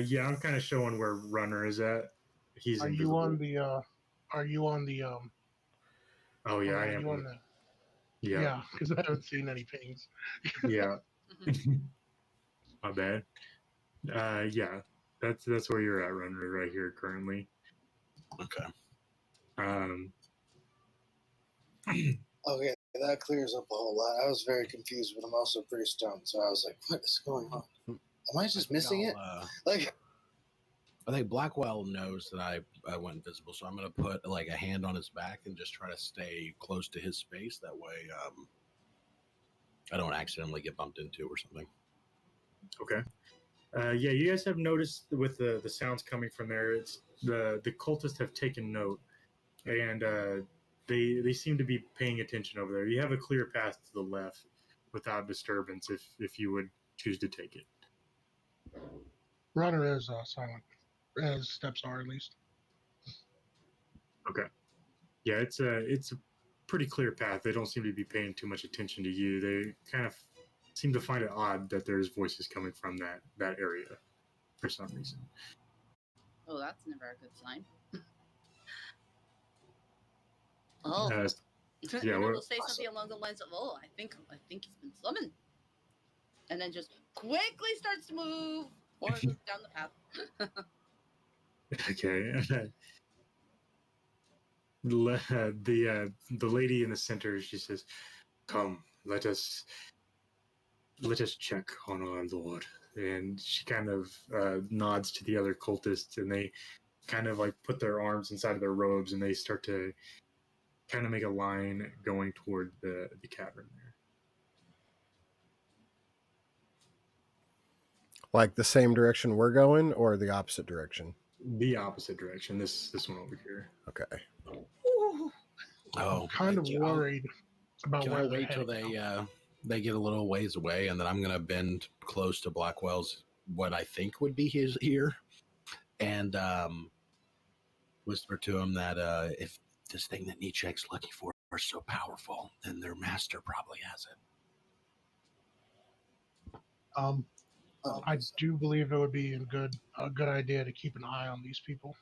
Speaker 2: Yeah, I'm kind of showing where Runner is at. He's
Speaker 5: Are
Speaker 2: invisible.
Speaker 5: you on the? Are you on the?
Speaker 2: Oh yeah, I
Speaker 5: Are you on
Speaker 2: am.
Speaker 5: the?
Speaker 2: Yeah,
Speaker 5: Yeah, because I haven't seen any pings.
Speaker 2: yeah. My bad. Yeah, that's where you're at, Runner, right here currently.
Speaker 6: Okay.
Speaker 2: Um,
Speaker 4: Okay, that clears up a whole lot. I was very confused, but I'm also pretty stoned, so I was like, "What is going on? Am I just missing it?" Like,
Speaker 6: I think Blackwell knows that I went invisible, so I'm gonna put like a hand on his back and just try to stay close to his space. That way, I don't accidentally get bumped into or something.
Speaker 2: okay. Yeah, you guys have noticed with the sounds coming from there, it's the cultists have taken note, and they seem to be paying attention over there. You have a clear path to the left without disturbance if you would choose to take it.
Speaker 5: Runner is silent, as steps are at least.
Speaker 2: Okay. Yeah, it's a pretty clear path. They don't seem to be paying too much attention to you. They kind of seem to find it odd that there's voices coming from that area for some reason.
Speaker 1: Oh, that's never a good sign. Oh,
Speaker 2: Yeah,
Speaker 1: Una will say something along the lines of, "Oh, I think he's been summoned," and then just quickly starts to move or down the path.
Speaker 2: okay. The lady in the center, she says, "Come, let us check on our lord." And she kind of nods to the other cultists, and they kind of like put their arms inside of their robes, and they start to kind of make a line going toward the cavern there.
Speaker 3: Like the same direction we're going, or the opposite direction?
Speaker 2: The opposite direction. This one over here.
Speaker 3: Okay.
Speaker 6: Oh,
Speaker 5: Kind of worried about
Speaker 6: Can
Speaker 5: where
Speaker 6: I
Speaker 5: they're
Speaker 6: wait till
Speaker 5: heading.
Speaker 6: they get a little ways away, and then I'm gonna bend close to Blackwell's what I think would be his ear, and whisper to him that if this thing that Nietzsche's looking for is so powerful, then their master probably has it.
Speaker 5: I do believe it would be a good idea to keep an eye on these people.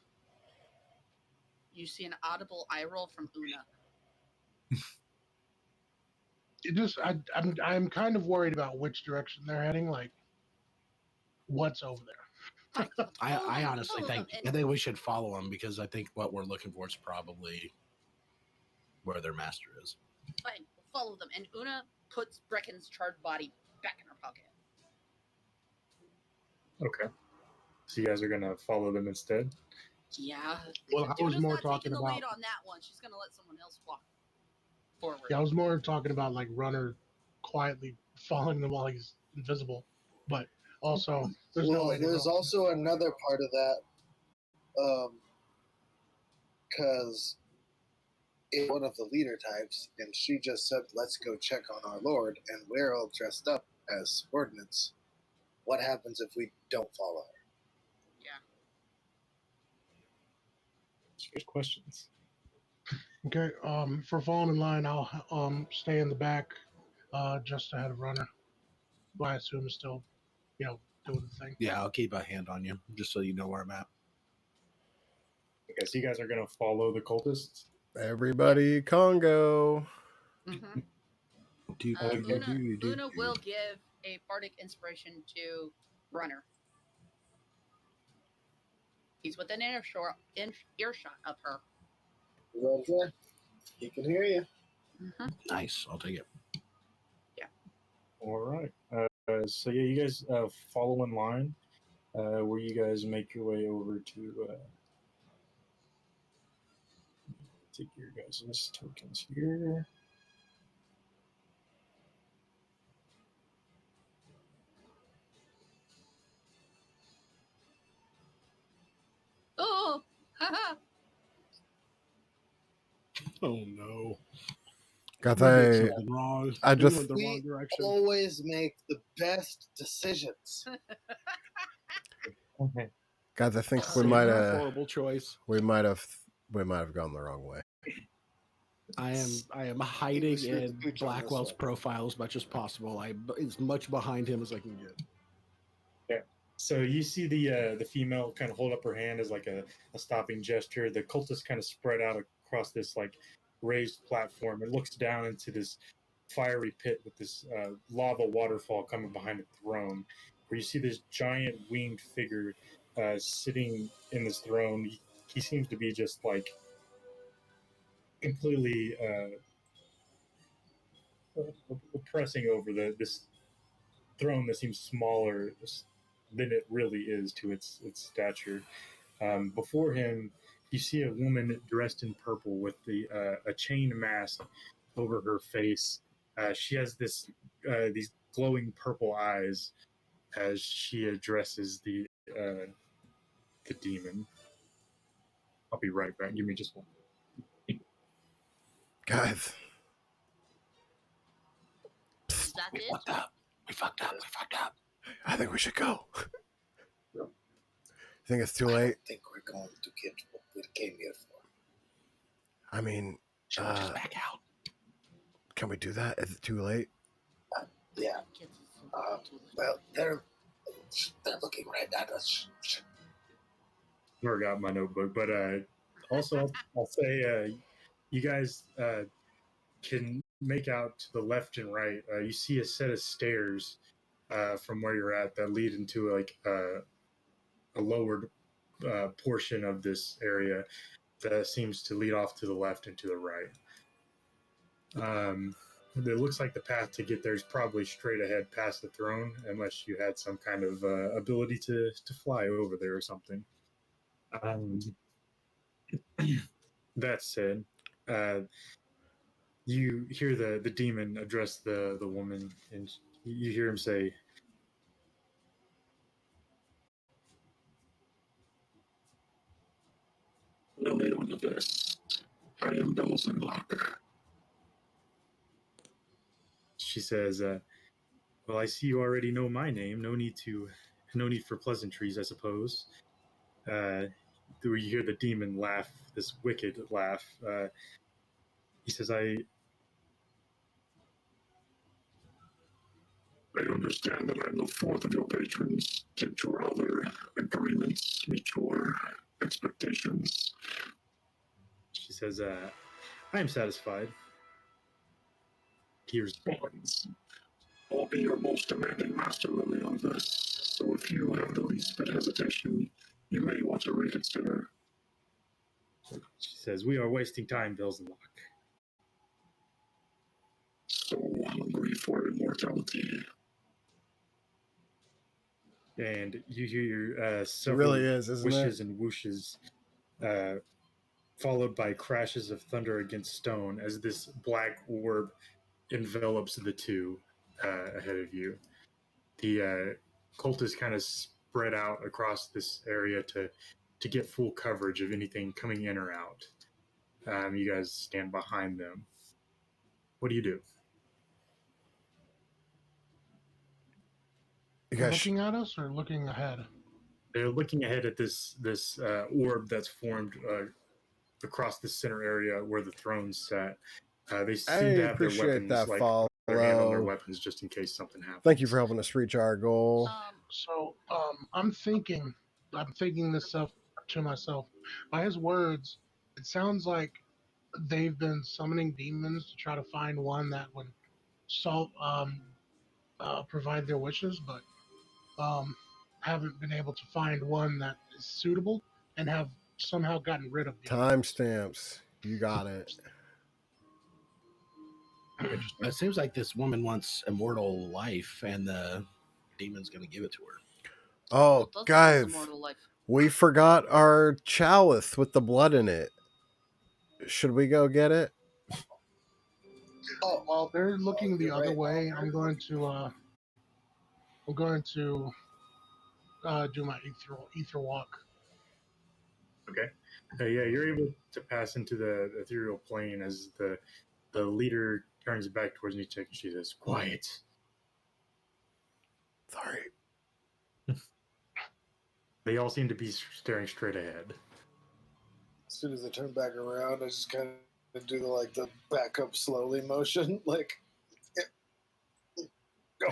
Speaker 1: You see an audible eye roll from Una.
Speaker 5: I'm kind of worried about which direction they're heading. Like, what's over there?
Speaker 6: I honestly think we should follow them because I think what we're looking for is probably where their master is.
Speaker 1: Fine, we'll follow them. And Una puts Brecken's charred body back in her pocket.
Speaker 2: Okay. So you guys are gonna follow them instead?
Speaker 1: Yeah.
Speaker 5: Well, I was
Speaker 1: Una's
Speaker 5: more
Speaker 1: not
Speaker 5: talking
Speaker 1: taking the
Speaker 5: about.
Speaker 1: lead on that one. She's gonna let someone else walk forward.
Speaker 5: Yeah, I was more talking about like Runner quietly following them while he's invisible, but also there's no way.
Speaker 4: There's also another part of that, because it's one of the leader types, and she just said, "Let's go check on our lord," and we're all dressed up as subordinates. What happens if we don't follow her?
Speaker 1: Yeah.
Speaker 2: Here's questions.
Speaker 5: Okay. For falling in line, I'll stay in the back, just ahead of Runner, who I assume is still, doing the thing.
Speaker 6: Yeah, I'll keep a hand on you just so you know where I'm at.
Speaker 2: Okay, so you guys are going to follow the cultists?
Speaker 3: Everybody, Congo.
Speaker 1: Mm-hmm.
Speaker 6: Do,
Speaker 1: Una will give a bardic inspiration to Runner. He's within earshot of her.
Speaker 4: Okay. He can hear you.
Speaker 1: Mm-hmm.
Speaker 6: Nice. I'll take it.
Speaker 2: All right. So yeah, you guys follow in line where you guys make your way over to take your guys' tokens here.
Speaker 1: Oh, haha.
Speaker 6: Oh no.
Speaker 3: Got
Speaker 6: We did
Speaker 3: that.
Speaker 6: something wrong.
Speaker 3: I
Speaker 6: We
Speaker 3: just
Speaker 6: went the wrong
Speaker 4: We
Speaker 6: direction.
Speaker 4: always make the best decisions.
Speaker 2: Okay.
Speaker 3: Guys, I think we
Speaker 6: Same
Speaker 3: might
Speaker 6: horrible choice.
Speaker 3: we might have gone the wrong way.
Speaker 6: I am hiding
Speaker 4: screwed the
Speaker 6: in
Speaker 4: pooch on this
Speaker 6: Blackwell's
Speaker 4: one.
Speaker 6: profile as much as possible. As much behind him as I can get.
Speaker 2: Yeah. So you see the female kind of hold up her hand as like a stopping gesture. The cultists kind of spread out across this like raised platform. It looks down into this fiery pit with this lava waterfall coming behind the throne, where you see this giant winged figure sitting in this throne. He seems to be just like completely oppressing over this throne that seems smaller than it really is to its stature. Before him, you see a woman dressed in purple with a chain mask over her face. She has these glowing purple eyes as she addresses the demon. I'll be right back. Give me just one.
Speaker 3: Guys,
Speaker 1: Is that
Speaker 6: We
Speaker 1: it?
Speaker 6: fucked up. We fucked up. We fucked up.
Speaker 3: I think we should go.
Speaker 2: Yep.
Speaker 3: Think it's too
Speaker 4: I
Speaker 3: late?
Speaker 4: don't think we're going to get what we came here for.
Speaker 3: I mean,
Speaker 6: Should we just back out?
Speaker 3: can we do that? Is it too late?
Speaker 4: Yeah. Well, they're looking right at us.
Speaker 2: Never got my notebook, but also I'll say you guys can make out to the left and right. You see a set of stairs from where you're at that lead into like a lowered portion of this area that seems to lead off to the left and to the right. It looks like the path to get there is probably straight ahead past the throne, unless you had some kind of ability to fly over there or something. That said, you hear the demon address the woman, and you hear him say, "Lily on the best. I am Belson Locker." She says, "Well, I see you already know my name. No need for pleasantries, I suppose." You hear the demon laugh, this wicked laugh. He says, I understand that I'm the fourth of your patrons. Did your other agreements meet your expectations?" She says, I am satisfied. He responds, "I'll be your most demanding master, Lily, on this. So if you have the least bit hesitation, you may want to reconsider." She says, "We are wasting time, Belzenlock. So hungry for immortality." And you hear several
Speaker 3: really is, isn't
Speaker 2: wishes
Speaker 3: it?
Speaker 2: and whooshes, followed by crashes of thunder against stone as this black orb envelops the two ahead of you. The cultists kind of spread out across this area to get full coverage of anything coming in or out. You guys stand behind them. What do you do?
Speaker 3: You guys,
Speaker 5: Looking at us or looking ahead?
Speaker 2: They're looking ahead at this orb that's formed across the center area where the throne's sat. They
Speaker 3: I
Speaker 2: seem to have their
Speaker 3: appreciate
Speaker 2: weapons,
Speaker 3: that
Speaker 2: like
Speaker 3: follow.
Speaker 2: their hand on their weapons, just in case something happens.
Speaker 3: Thank you for helping us reach our goal.
Speaker 5: So I'm thinking this stuff to myself, by his words, it sounds like they've been summoning demons to try to find one that would solve, provide their wishes, but haven't been able to find one that is suitable and have somehow gotten rid of the others.
Speaker 3: Timestamps. You got it.
Speaker 6: It seems like this woman wants immortal life, and the demon's going to give it to her.
Speaker 3: Oh,
Speaker 1: Well, doesn't
Speaker 3: guys,
Speaker 1: have immortal life.
Speaker 3: we forgot our chalice with the blood in it. Should we go get it?
Speaker 5: Oh, while they're looking the
Speaker 4: you're
Speaker 5: other
Speaker 4: right.
Speaker 5: way, I'm going to do my ether walk.
Speaker 2: Okay. Yeah, you're able to pass into the ethereal plane as the leader turns back towards Nietzsche and she says, "Quiet."
Speaker 3: Sorry.
Speaker 2: They all seem to be staring straight ahead.
Speaker 4: As soon as I turn back around, I just kind of do the back up slowly motion, like, go.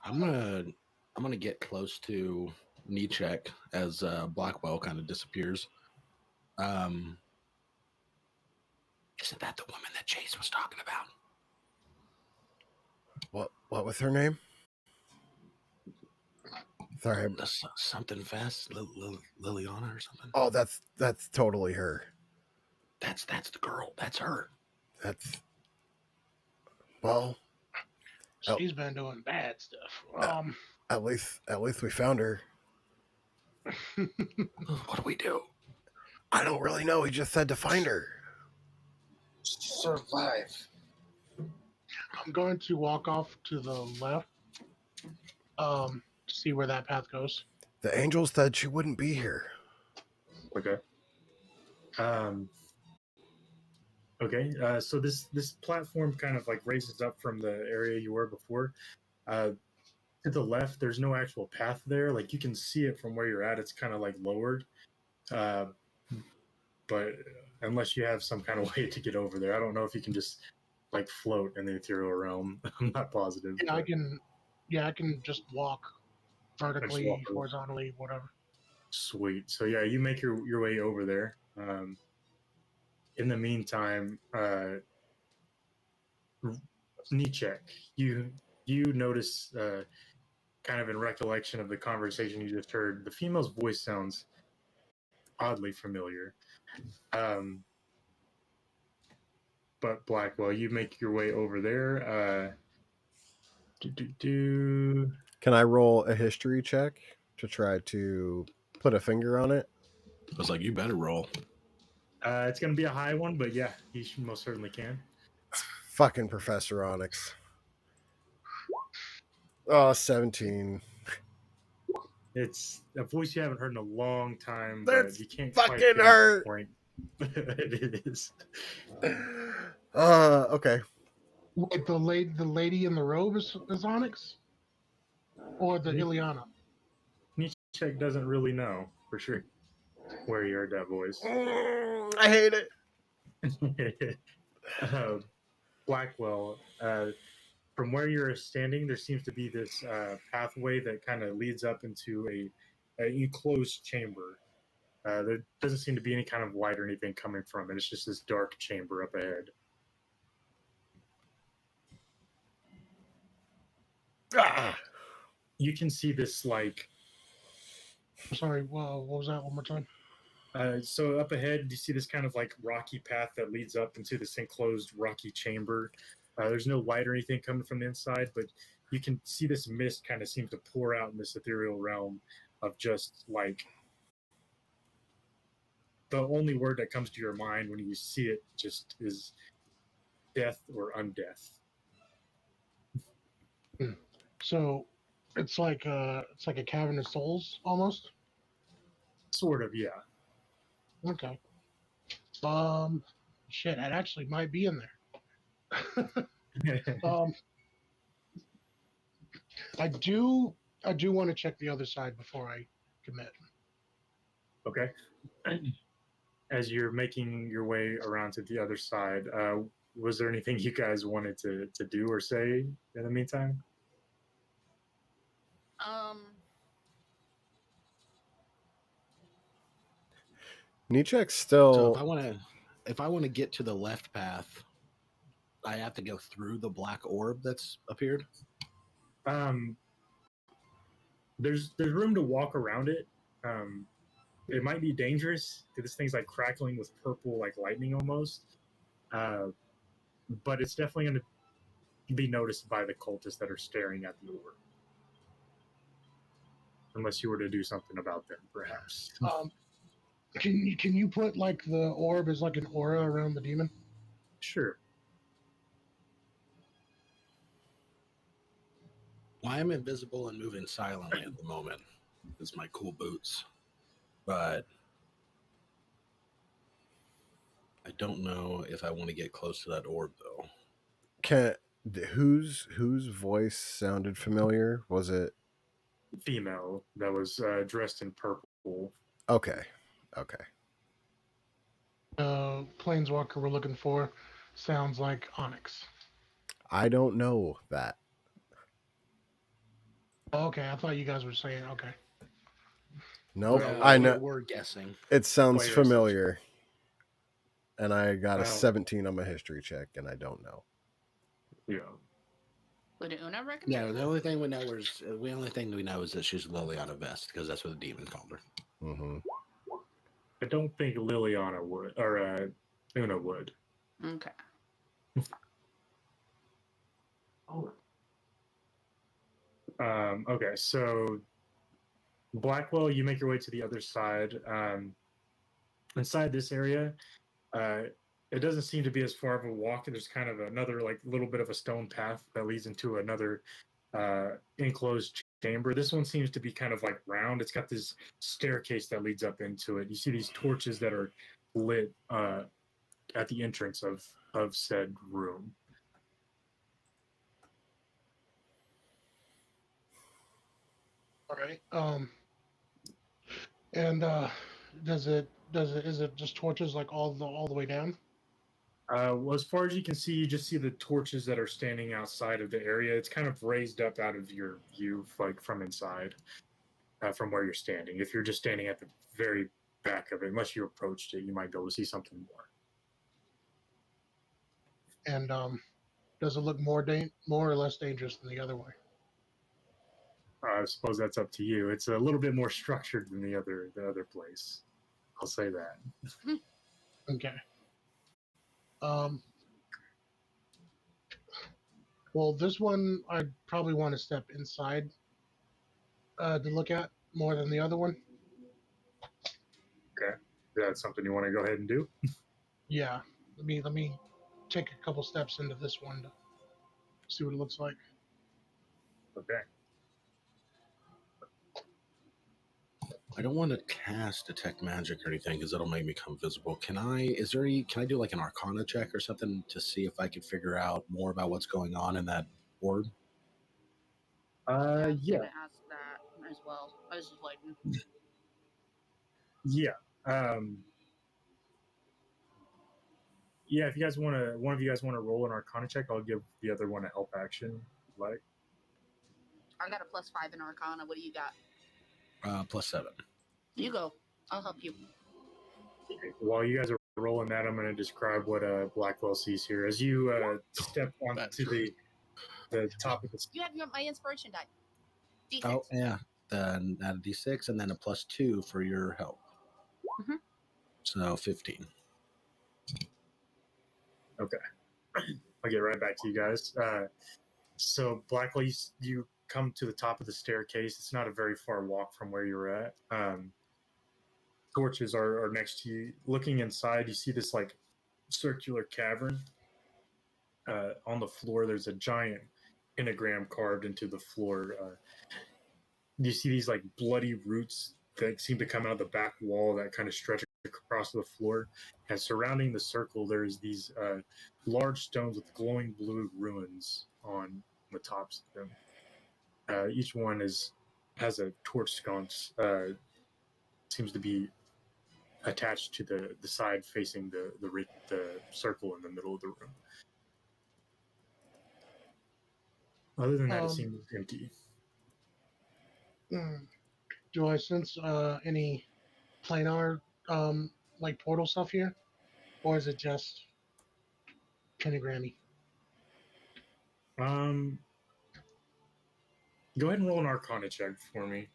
Speaker 6: I'm gonna get close to Nietzsche as Blackwell kind of disappears. Isn't that the woman that Chase was talking about?
Speaker 3: What was her name? Sorry.
Speaker 6: Something fast, Liliana or something.
Speaker 3: Oh, that's totally her.
Speaker 6: That's the girl. That's her.
Speaker 3: That's well.
Speaker 5: She's been doing bad stuff.
Speaker 3: At least we found her.
Speaker 6: What do we do?
Speaker 3: I don't really know. He just said to find her.
Speaker 4: Survive.
Speaker 5: I'm going to walk off to the left, to see where that path goes.
Speaker 3: The angel said she wouldn't be here.
Speaker 2: Okay. Okay. So this platform kind of like raises up from the area you were before. To the left, there's no actual path there. Like you can see it from where you're at. It's kind of like lowered. But unless you have some kind of way to get over there, I don't know if you can just like float in the ethereal realm. I'm not positive.
Speaker 5: Yeah, I can just walk vertically,
Speaker 2: walk over.
Speaker 5: horizontally, whatever.
Speaker 2: Sweet. So yeah, you make your way over there. In the meantime, Nietzsche, you notice kind of in recollection of the conversation you just heard, the female's voice sounds oddly familiar. But Blackwell, you make your way over there.
Speaker 3: Can I roll a history check to try to put a finger on it?
Speaker 6: I was like, you better roll.
Speaker 2: It's going to be a high one, but yeah, you most certainly can.
Speaker 3: Fucking Professor Onyx. Oh, 17.
Speaker 2: It's a voice you haven't heard in a long time,
Speaker 3: That's
Speaker 2: but you can't
Speaker 3: fucking
Speaker 2: quite get
Speaker 3: hurt.
Speaker 2: the point. It is.
Speaker 3: Okay.
Speaker 5: Wait, the lady in the robe is Onyx? Or the Ileana?
Speaker 2: Nietzsche doesn't really know for sure where you heard that voice.
Speaker 3: I hate it.
Speaker 2: Blackwell, from where you're standing, there seems to be this pathway that kind of leads up into a enclosed chamber. There doesn't seem to be any kind of light or anything coming from it. It's just this dark chamber up ahead. You can see this like.
Speaker 5: Sorry, what was that? One more time.
Speaker 2: So up ahead, you see this kind of like rocky path that leads up into this enclosed rocky chamber. There's no light or anything coming from the inside, but you can see this mist kind of seems to pour out in this ethereal realm of just like the only word that comes to your mind when you see it just is death or undeath.
Speaker 5: So it's like a cavern of souls almost.
Speaker 2: Sort of, yeah.
Speaker 5: Okay. Shit, that actually might be in there. I do want to check the other side before I commit.
Speaker 2: Okay. As you're making your way around to the other side, was there anything you guys wanted to do or say in the meantime?
Speaker 3: Nichek's
Speaker 6: So
Speaker 3: still.
Speaker 6: if I want to get to the left path, I have to go through the black orb that's appeared.
Speaker 2: There's room to walk around it. It might be dangerous because this thing's like crackling with purple, like lightning almost. But it's definitely going to be noticed by the cultists that are staring at the orb. Unless you were to do something about them, perhaps.
Speaker 5: Can you put like the orb as like an aura around the demon?
Speaker 2: Sure.
Speaker 6: Well, I'm invisible and moving silently at the moment. It's my cool boots, but I don't know if I want to get close to that orb though.
Speaker 3: Whose voice sounded familiar? Was it
Speaker 2: Female that was dressed in purple.
Speaker 3: okay?
Speaker 5: Planeswalker we're looking for sounds like Onyx.
Speaker 3: I don't know that.
Speaker 5: Oh, okay, I thought you guys were saying okay.
Speaker 3: Nope.
Speaker 6: Well,
Speaker 3: I know.
Speaker 6: We're guessing.
Speaker 3: It sounds
Speaker 2: Players.
Speaker 3: familiar. And I got a
Speaker 2: Wow.
Speaker 3: 17 on my history check, and I don't know.
Speaker 2: Yeah.
Speaker 1: Would Una recognize?
Speaker 6: Yeah, the only thing we know is that she's Liliana Vest because that's what the demon called her.
Speaker 3: Mm-hmm.
Speaker 2: I don't think Liliana would, or Una would.
Speaker 1: Okay.
Speaker 2: Okay, so Blackwell, you make your way to the other side. Inside this area, it doesn't seem to be as far of a walk. There's kind of another like little bit of a stone path that leads into another enclosed chamber. This one seems to be kind of like round. It's got this staircase that leads up into it. You see these torches that are lit at the entrance of said room.
Speaker 5: All right. And is it just torches like all the way down?
Speaker 2: Well, as far as you can see, you just see the torches that are standing outside of the area. It's kind of raised up out of your view, like from inside, from where you're standing. If you're just standing at the very back of it, unless you approached it, you might be able to see something more.
Speaker 5: And does it look more or less dangerous than the other way?
Speaker 2: I suppose that's up to you. It's a little bit more structured than the other place. I'll say that.
Speaker 5: Okay. Well, this one I'd probably want to step inside to look at more than the other one.
Speaker 2: Okay, that's something you want to go ahead and do.
Speaker 5: Yeah. Let me take a couple steps into this one to see what it looks like.
Speaker 2: Okay.
Speaker 6: I don't want to cast detect magic or anything because it'll make me come visible. Can I do like an Arcana check or something to see if I can figure out more about what's going on in that orb?
Speaker 1: I was
Speaker 2: Yeah.
Speaker 1: gonna ask that as well. I was just waiting.
Speaker 2: Yeah. Yeah, if you guys want to, one of you guys want to roll an Arcana check, I'll give the other one a help action. Like,
Speaker 1: I got a +5 in Arcana. What do you got?
Speaker 6: +7.
Speaker 1: You go. I'll help you.
Speaker 2: while you guys are rolling that, I'm going to describe what Blackwell sees here. As you step onto the top of the.
Speaker 1: You have my inspiration die. D6.
Speaker 6: Oh yeah, then add a D6 and then a +2 for your help.
Speaker 1: Mm-hmm.
Speaker 6: So 15.
Speaker 2: Okay. I'll get right back to you guys. So Blackwell, you come to the top of the staircase. It's not a very far walk from where you're at. Torches are next to you. Looking inside, you see this like circular cavern. On the floor, there's a giant pentagram carved into the floor. You see these like bloody roots that seem to come out of the back wall that kind of stretch across the floor. And surrounding the circle, there's these large stones with glowing blue ruins on the tops of them. Each one has a torch sconce. Seems to be attached to the side facing the circle in the middle of the room. Other than that, it seems empty.
Speaker 5: Do I sense any planar like portal stuff here, or is it just pentagrammy?
Speaker 2: Go ahead and roll an Arcana check for me.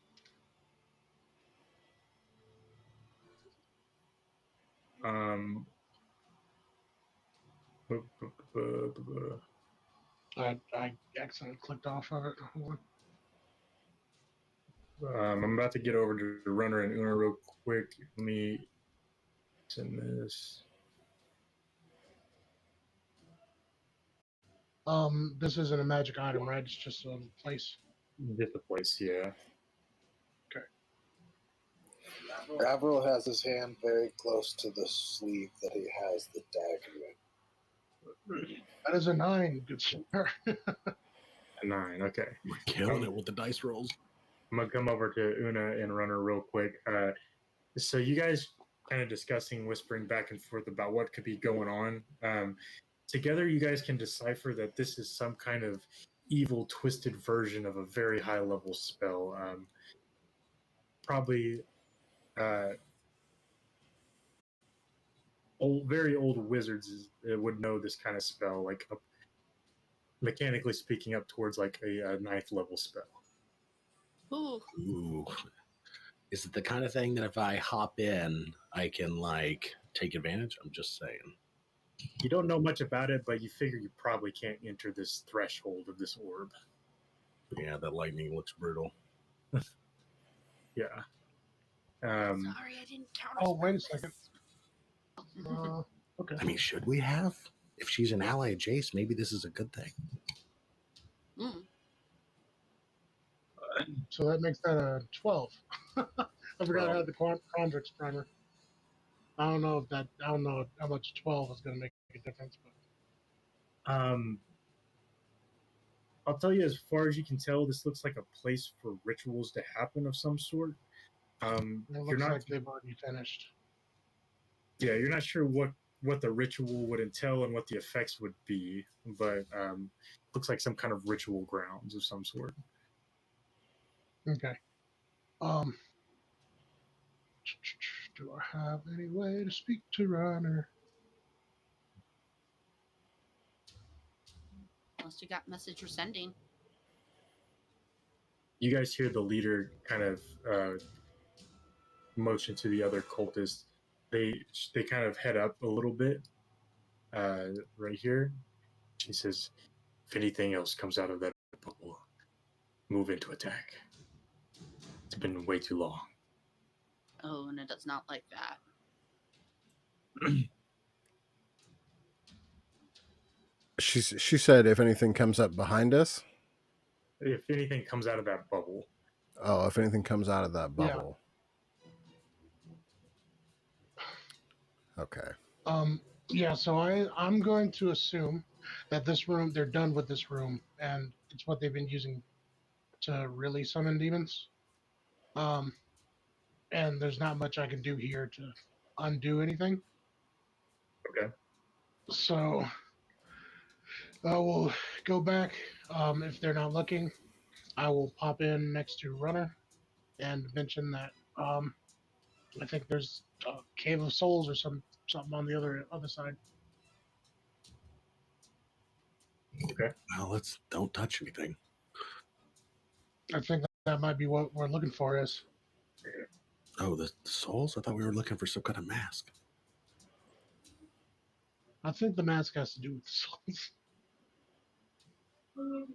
Speaker 2: Um,
Speaker 5: I accidentally clicked off of it. Hold on.
Speaker 2: I'm about to get over to Runner and Una real quick. Let me send this.
Speaker 5: This isn't a magic item, right? It's just a place.
Speaker 2: Just a place, yeah.
Speaker 4: Avril has his hand very close to the sleeve that he has the dagger in.
Speaker 5: That is a 9. Good sir.
Speaker 2: A 9, okay.
Speaker 6: We're killing it with the dice rolls.
Speaker 2: I'm gonna come over to Una and Runner real quick. So you guys kind of discussing, whispering back and forth about what could be going on. Together, you guys can decipher that this is some kind of evil, twisted version of a very high level spell. Probably very old wizards would know this kind of spell, like mechanically speaking, up towards like a 9th level spell.
Speaker 6: Ooh. Is it the kind of thing that if I hop in, I can like take advantage? I'm just saying.
Speaker 2: You don't know much about it, but you figure you probably can't enter this threshold of this orb.
Speaker 6: Yeah, that lightning looks brutal.
Speaker 2: Yeah.
Speaker 1: Sorry, I didn't count.
Speaker 5: Oh, wait a second. Okay.
Speaker 6: I mean, should we have? If she's an ally of Jace, maybe this is a good thing.
Speaker 5: So that makes that a 12. I forgot I had the Chondrix primer. I don't know how much 12 is going to make a difference. But
Speaker 2: I'll tell you, as far as you can tell, this looks like a place for rituals to happen of some sort.
Speaker 5: it looks like they've already finished.
Speaker 2: Yeah, you're not sure what the ritual would entail and what the effects would be, but looks like some kind of ritual grounds of some sort.
Speaker 5: Okay. Do I have any way to speak to Runner?
Speaker 1: Unless you got message you're sending.
Speaker 2: You guys hear the leader kind of motion to the other cultists. They kind of head up a little bit right here. She says, if anything else comes out of that bubble, move into attack. It's been way too long.
Speaker 1: Oh, and it does not like that.
Speaker 3: She said if anything comes up behind us.
Speaker 2: If anything comes out of that bubble.
Speaker 3: Oh, if anything comes out of that bubble. Yeah. Okay.
Speaker 5: Yeah, so I'm going to assume that this room, they're done with this room, and it's what they've been using to really summon demons. And there's not much I can do here to undo anything.
Speaker 2: Okay.
Speaker 5: So I will go back. If they're not looking, I will pop in next to Runner and mention that I think there's a Cave of Souls or something on the other side.
Speaker 2: Okay.
Speaker 6: Well, don't touch anything.
Speaker 5: I think that might be what we're looking for. Is
Speaker 6: Oh, the souls? I thought we were looking for some kind of mask.
Speaker 5: I think the mask has to do with the souls.
Speaker 2: All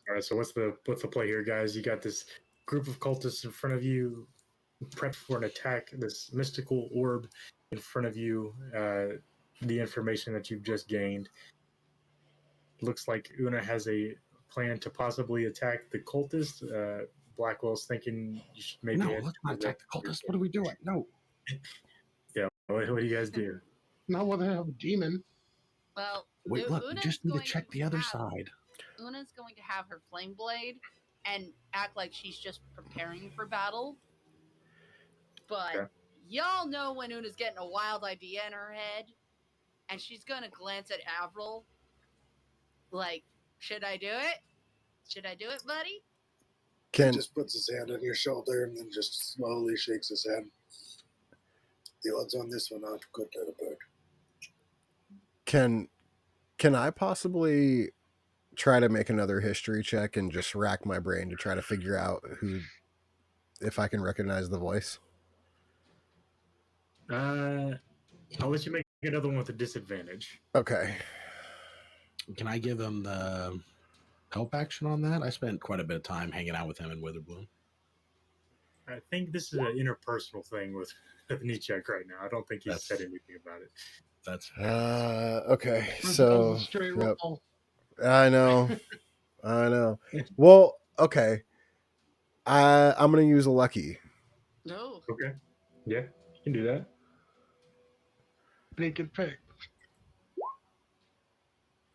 Speaker 2: right. So what's the play here, guys? You got this group of cultists in front of you, prepped for an attack. This mystical orb in front of you. The information that you've just gained. Looks like Una has a plan to possibly attack the cultist. Blackwell's thinking you should maybe.
Speaker 6: No, let's not attack the cultist. What are we doing? No.
Speaker 2: Yeah. What do you guys do?
Speaker 5: Not when they have a demon.
Speaker 1: Well,
Speaker 6: Wait, look, we just need to check the other
Speaker 1: have,
Speaker 6: side.
Speaker 1: Una's going to have her flame blade and act like she's just preparing for battle. But y'all know when Una's getting a wild idea in her head, and she's going to glance at Avril like, should I do it? Should I do it, buddy?
Speaker 4: He just puts his hand on your shoulder and then just slowly shakes his head. The odds on this one aren't good, little bird.
Speaker 3: Can I possibly try to make another history check and just rack my brain to try to figure out if I can recognize the voice?
Speaker 2: I'll let you make another one with a disadvantage.
Speaker 3: Okay.
Speaker 6: Can I give him the help action on that? I spent quite a bit of time hanging out with him in Witherbloom.
Speaker 2: I think this is an interpersonal thing with Nichek right now. I don't think he's said anything about it.
Speaker 6: That's
Speaker 3: okay.
Speaker 5: That was
Speaker 3: So
Speaker 5: a straight
Speaker 3: yep.
Speaker 5: roll.
Speaker 3: I know. Well, okay. I'm gonna use a lucky.
Speaker 1: No.
Speaker 2: Okay. Yeah, you can do that.
Speaker 5: Make it pick.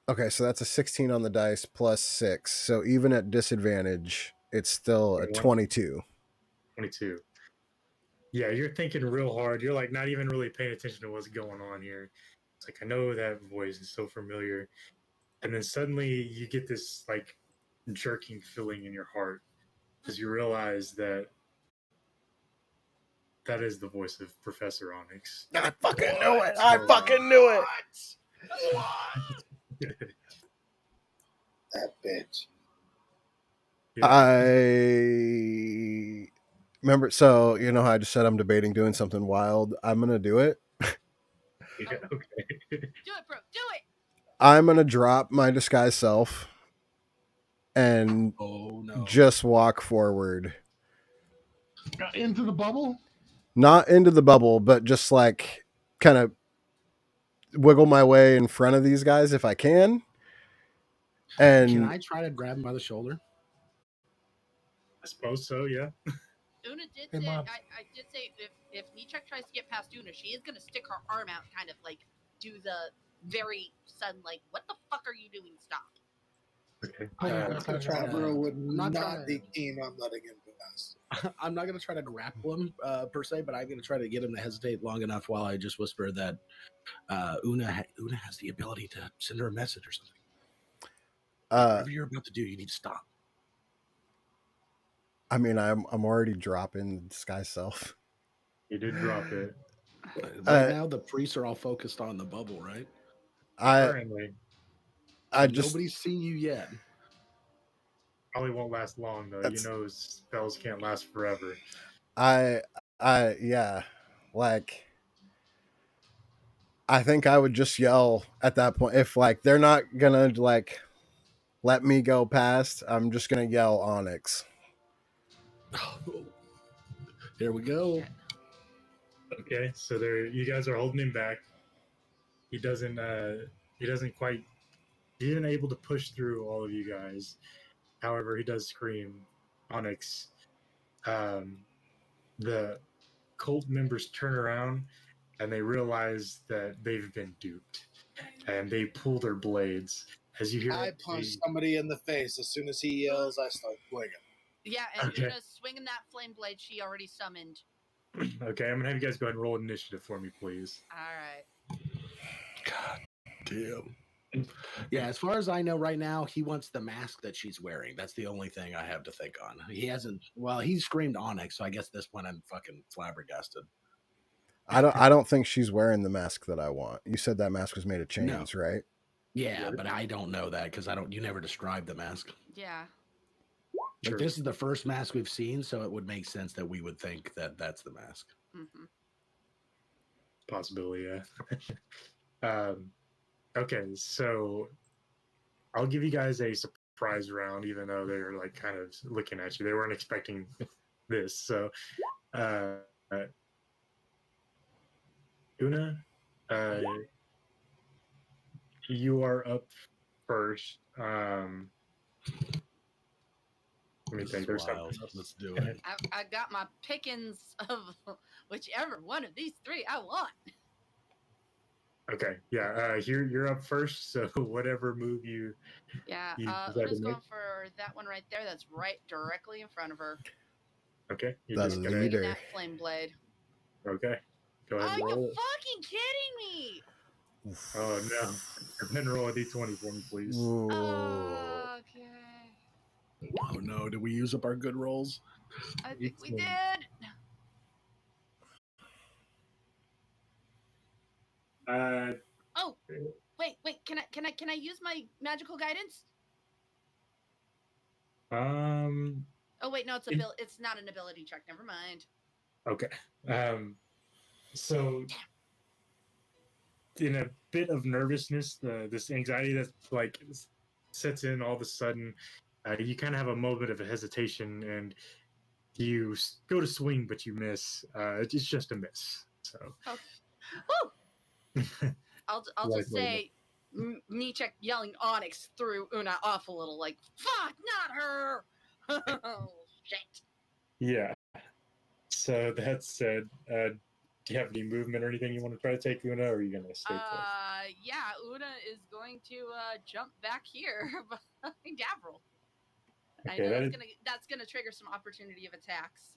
Speaker 3: Okay, so that's a 16 on the dice plus 6. So even at disadvantage, it's still a 22.
Speaker 2: 22. Yeah, you're thinking real hard. You're like not even really paying attention to what's going on here. It's like, I know that voice is so familiar. And then suddenly you get this like jerking feeling in your heart as you realize that that is the voice of Professor Onyx.
Speaker 3: I fucking knew it. I fucking knew it.
Speaker 4: That bitch.
Speaker 2: Yeah.
Speaker 3: I remember. So you know how I just said I'm debating doing something wild. I'm gonna do it.
Speaker 2: Yeah, okay.
Speaker 1: Do it, bro. Do it.
Speaker 3: I'm gonna drop my disguise self and just walk forward.
Speaker 5: Into the bubble?
Speaker 3: Not into the bubble, but just like kind of wiggle my way in front of these guys if I can. And
Speaker 6: can I try to grab him by the shoulder?
Speaker 2: I suppose so, yeah.
Speaker 1: Una did
Speaker 5: Hey,
Speaker 1: say,
Speaker 5: Mom.
Speaker 1: I did say if Nichek tries to get past Una, she is going to stick her arm out, kind of like do the very sudden, like, what the fuck are you doing? Stop.
Speaker 2: Okay.
Speaker 4: Admiral would not be keen on letting him pass.
Speaker 6: I'm not going to try to grapple him per se, but I'm going to try to get him to hesitate long enough while I just whisper that Una has the ability to send her a message or something. Whatever you're about to do, you need to stop.
Speaker 3: I mean, I'm already dropping disguise self.
Speaker 2: You did drop it.
Speaker 6: Right now, the priests are all focused on the bubble, right?
Speaker 2: Currently.
Speaker 6: Nobody's seen you yet.
Speaker 2: Probably won't last long though. You know spells can't last forever.
Speaker 3: Yeah. Like I think I would just yell at that point. If like they're not gonna like let me go past, I'm just gonna yell Onyx.
Speaker 6: Here we go.
Speaker 2: Okay, so there you guys are holding him back. He isn't able to push through all of you guys. However, he does scream Onyx. The cult members turn around and they realize that they've been duped. And they pull their blades. As you hear
Speaker 4: I punch somebody in the face. As soon as he yells, I start swinging.
Speaker 1: Yeah, and Una's swinging that flame blade she already summoned.
Speaker 2: Okay, I'm gonna have you guys go ahead and roll initiative for me, please.
Speaker 1: All right.
Speaker 6: God damn. Yeah, as far as I know right now, he wants the mask that she's wearing. That's the only thing I have to think on. He screamed Onyx, so I guess at this point I'm fucking flabbergasted.
Speaker 3: I don't think she's wearing the mask that I want. You said that mask was made of chains, right?
Speaker 6: Yeah, but I don't know that because you never described the mask.
Speaker 1: Yeah.
Speaker 6: Like, this is the first mask we've seen, so it would make sense that we would think that that's the mask.
Speaker 1: Mm-hmm.
Speaker 2: Possibility, yeah. Okay, so I'll give you guys a surprise round, even though they're like kind of looking at you. They weren't expecting this. So, Una, you are up first. Let me think. There's something else.
Speaker 6: Let's do it.
Speaker 1: I got my pickings of whichever one of these three I want.
Speaker 2: Okay, yeah. You're up first. So whatever move you.
Speaker 1: Yeah. Una's going for that one right there. That's right directly in front of her.
Speaker 2: Okay.
Speaker 3: The leader.
Speaker 1: That flame blade.
Speaker 2: Okay. Go ahead and roll.
Speaker 1: Are you fucking kidding me?
Speaker 2: Oh no! Go ahead and roll a d20 for me, please.
Speaker 1: Okay.
Speaker 6: Oh no! know. Did we use up our good rolls?
Speaker 1: I think we
Speaker 2: 18.
Speaker 1: did. Oh, wait. Can I use my magical guidance? Oh wait, no, it's not an ability check. Never mind.
Speaker 2: Okay. So in a bit of nervousness, this anxiety that like sets in all of a sudden, you kind of have a moment of a hesitation, and you go to swing, but you miss. It's just a miss. So.
Speaker 1: Woo! I'll just say, Michek yelling Onyx threw Una off a little, like, fuck, not her! Oh, shit.
Speaker 2: Yeah. So that said, do you have any movement or anything you want to try to take, Una, or are you going to stay put?
Speaker 1: Yeah, Una is going to jump back here behind Avril.
Speaker 2: Okay,
Speaker 1: I know that's gonna trigger some opportunity of attacks.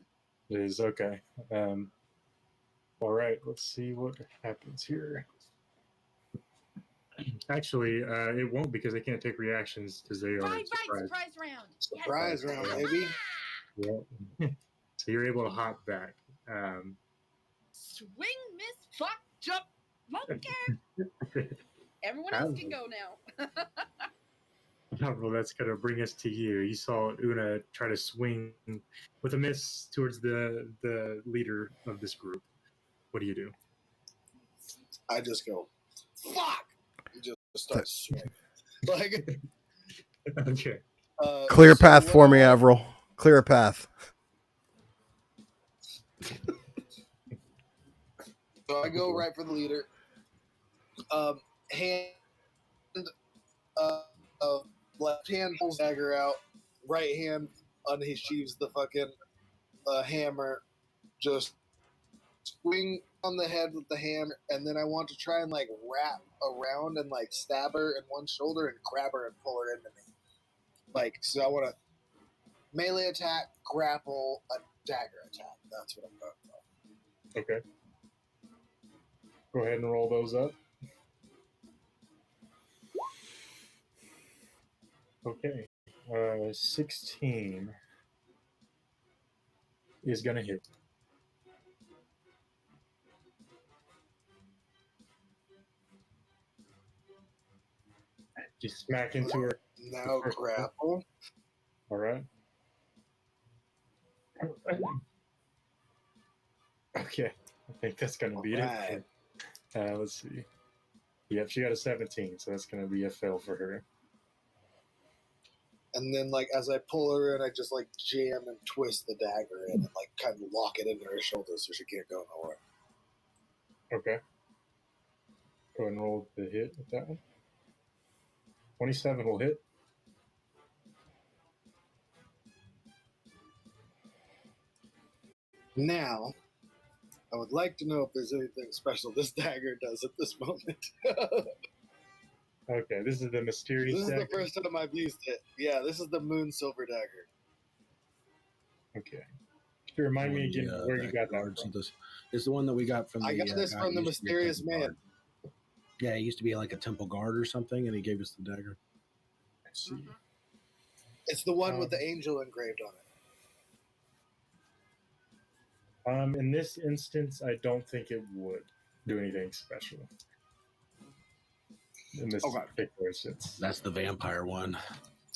Speaker 2: It is okay. All right, let's see what happens here. Actually, it won't because they can't take reactions because they are
Speaker 1: surprise round.
Speaker 4: Surprise
Speaker 1: Yes.
Speaker 4: round, baby.
Speaker 2: Yeah. So you're able to hop back.
Speaker 1: Swing, miss, fuck, jump, monkey. Everyone else can go now.
Speaker 2: Well, that's going to bring us to you. You saw Una try to swing with a miss towards the leader of this group. What do you do?
Speaker 4: I just go, fuck! And just start swinging. Like,
Speaker 2: Okay.
Speaker 3: Clear path for me, Avril. Clear a path.
Speaker 4: So I go right for the leader. Left hand pulls dagger out. Right hand unsheaves the fucking hammer. Just swing on the head with the hammer, and then I want to try and like wrap around and like stab her in one shoulder and grab her and pull her into me. Like, so I want to melee attack, grapple, a dagger attack. That's what I'm going for.
Speaker 2: Okay. Go ahead and roll those up. Okay. 16 is going to hit. Just smack into her.
Speaker 4: Now grapple.
Speaker 2: All right. Okay. I think that's going to beat it. Let's see. Yep, she got a 17, so that's going to be a fail for her.
Speaker 4: And then, like, as I pull her in, I just, like, jam and twist the dagger in and, like, kind of lock it into her shoulder so she can't go nowhere.
Speaker 2: Okay. Go ahead and roll the hit with that one. 27 will hit.
Speaker 4: Now, I would like to know if there's anything special this dagger does at this moment.
Speaker 2: Okay, this is the mysterious
Speaker 4: This is
Speaker 2: dagger.
Speaker 4: the first time I've used it. Yeah, this is the moon silver dagger.
Speaker 2: Okay. To remind me again where you got that from.
Speaker 6: It's the one that we got from
Speaker 4: I got this from the mysterious man.
Speaker 6: Yeah, he used to be like a temple guard or something, and he gave us the dagger.
Speaker 2: Let's see.
Speaker 4: It's the one with the angel engraved on it.
Speaker 2: In this instance, I don't think it would do anything special. In this particular instance.
Speaker 6: That's the vampire one.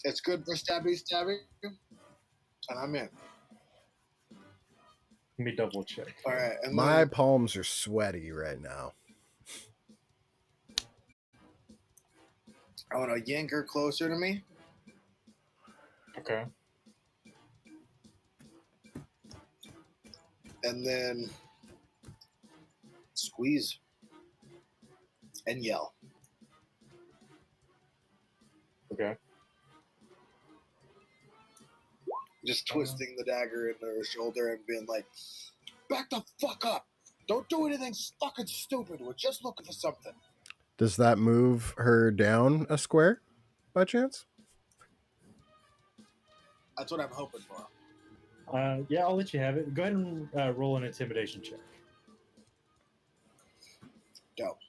Speaker 4: It's good for stabbing, and I'm in.
Speaker 2: Let me double check.
Speaker 4: All right. And
Speaker 3: my palms are sweaty right now.
Speaker 4: I want to yank her closer to me.
Speaker 2: Okay.
Speaker 4: And then squeeze and yell.
Speaker 2: Okay.
Speaker 4: Just twisting the dagger into her shoulder and being like, back the fuck up. Don't do anything fucking stupid. We're just looking for something.
Speaker 3: Does that move her down a square by chance?
Speaker 4: That's what I'm hoping for.
Speaker 2: Yeah, I'll let you have it. Go ahead and roll an intimidation check.
Speaker 4: Dope.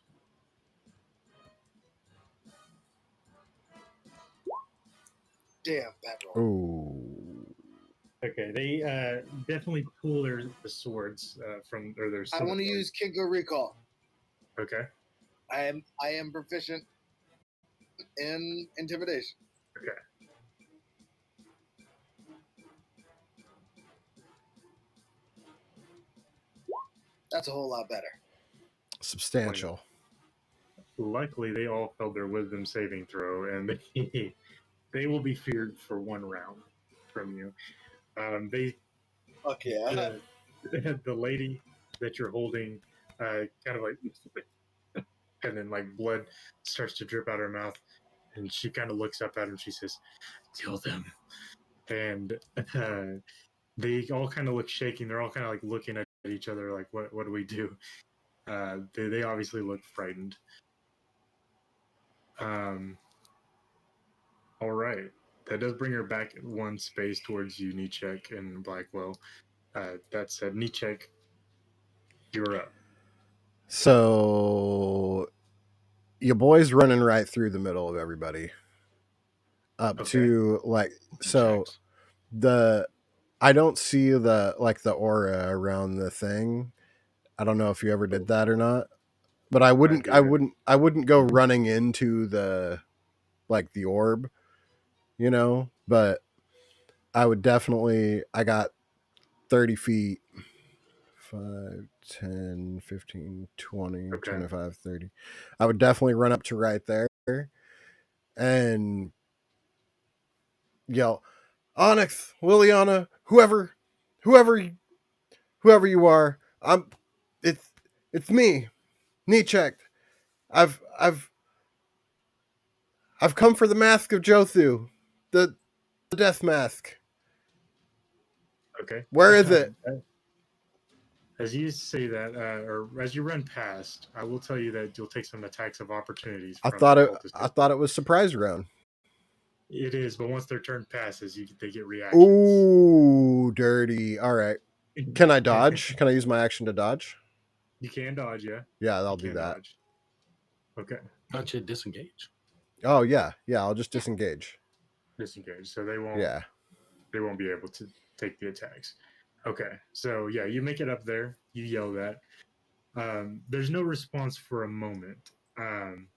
Speaker 4: Damn, bad roll.
Speaker 3: Ooh.
Speaker 2: Okay, they definitely pull the swords from their
Speaker 4: I want to use Kinko Recall.
Speaker 2: Okay.
Speaker 4: I am proficient in intimidation.
Speaker 2: Okay.
Speaker 4: That's a whole lot better.
Speaker 3: Substantial.
Speaker 2: Luckily, they all failed their wisdom saving throw, and they will be feared for 1 round from you.
Speaker 4: Fuck yeah.
Speaker 2: The lady that you're holding, kind of like, and then like blood starts to drip out her mouth, and she kind of looks up at him. And she says, "Kill them." And they all kind of look shaking. They're all kind of like looking at each other, like, "What do we do?" They obviously look frightened. All right. That does bring her back 1 space towards you, Nichek and Blackwell. That said, Nichek, you're up.
Speaker 3: So your boy's running right through the middle of everybody. Up to like so
Speaker 6: Checks.
Speaker 3: I don't see the aura around the thing. I don't know if you ever did that or not. But I wouldn't go running into the orb, but I would definitely I got 30 feet 5, 10, 15, 20, 25, 30. I would definitely run up to right there and yell, Onyx, Liliana, whoever you are, it's me, Nichek. I've come for the mask of Jothu, the death mask.
Speaker 2: Okay.
Speaker 3: Where is it?
Speaker 2: As you say that, or as you run past, I will tell you that you'll take some attacks of opportunities.
Speaker 3: I thought it was surprise round.
Speaker 2: It is, but once their turn passes, they get reactions.
Speaker 3: Ooh, dirty. All right. Can I dodge? Can I use my action to dodge?
Speaker 2: You can dodge, yeah.
Speaker 3: Yeah, I'll do that.
Speaker 2: Dodge. Okay.
Speaker 6: Don't you disengage?
Speaker 3: Oh yeah, I'll just disengage.
Speaker 2: Disengage, so they won't.
Speaker 3: Yeah.
Speaker 2: They won't be able to take the attacks. Okay, so yeah, you make it up there. You yell that. There's no response for a moment. I'm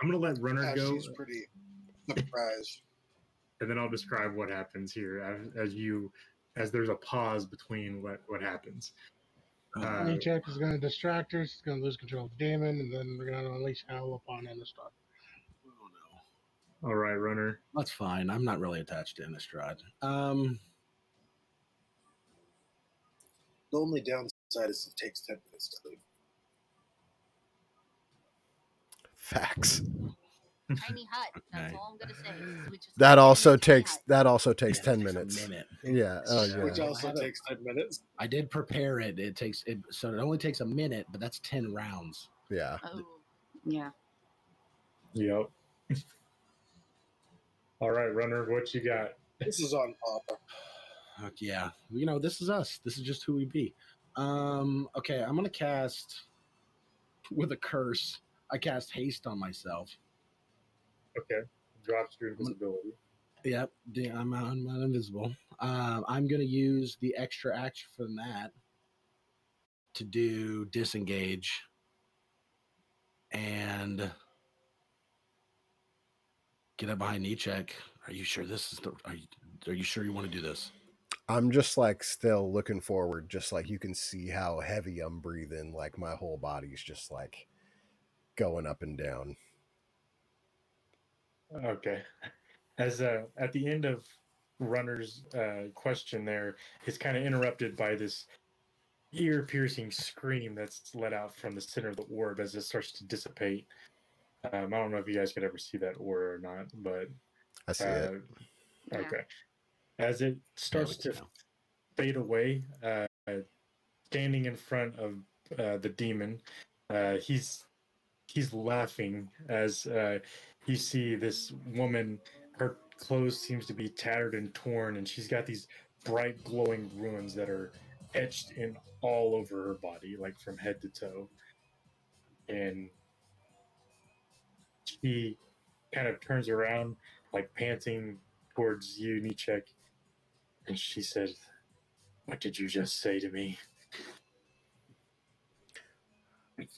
Speaker 2: gonna let Runner go.
Speaker 4: She's pretty surprised.
Speaker 2: And then I'll describe what happens here as there's a pause between what happens.
Speaker 5: Nichek is going to distract her. She's going to lose control of the demon, and then we're going to unleash hell upon Innistrad.
Speaker 6: Oh no!
Speaker 2: All right, Runner.
Speaker 6: That's fine. I'm not really attached to Innistrad.
Speaker 4: The only downside is it takes 10 minutes to leave.
Speaker 3: Facts.
Speaker 1: Tiny hut. That's all I'm gonna say.
Speaker 3: That also takes 10
Speaker 6: minutes.
Speaker 3: minutes. Yeah. Oh yeah.
Speaker 4: Which also takes 10 minutes.
Speaker 6: I did prepare it. So it only takes a minute, but that's 10 rounds.
Speaker 3: Yeah.
Speaker 1: Oh, yeah.
Speaker 2: Yep. All right, Runner, what you got?
Speaker 4: This is on Papa.
Speaker 6: Yeah. This is us. This is just who we be. Okay, I'm gonna cast with a curse. I cast haste on myself.
Speaker 2: Okay. Drops your invisibility.
Speaker 6: Yep, I'm invisible. I'm going to use the extra action from that to do disengage and get up behind Nichek. Are you sure this is are you sure you want to do this?
Speaker 3: I'm just still looking forward, just you can see how heavy I'm breathing, my whole body's just going up and down.
Speaker 2: Okay. As at the end of Runner's question there is kind of interrupted by this ear-piercing scream that's let out from the center of the orb as it starts to dissipate. I don't know if you guys could ever see that aura or not, but
Speaker 3: I see it.
Speaker 2: Okay. As it starts to fade away, standing in front of the demon, he's laughing as you see this woman. Her clothes seems to be tattered and torn, and she's got these bright glowing runes that are etched in all over her body, from head to toe. And she kind of turns around, like panting towards you, Nichek, and she said, "What did you just say to me?"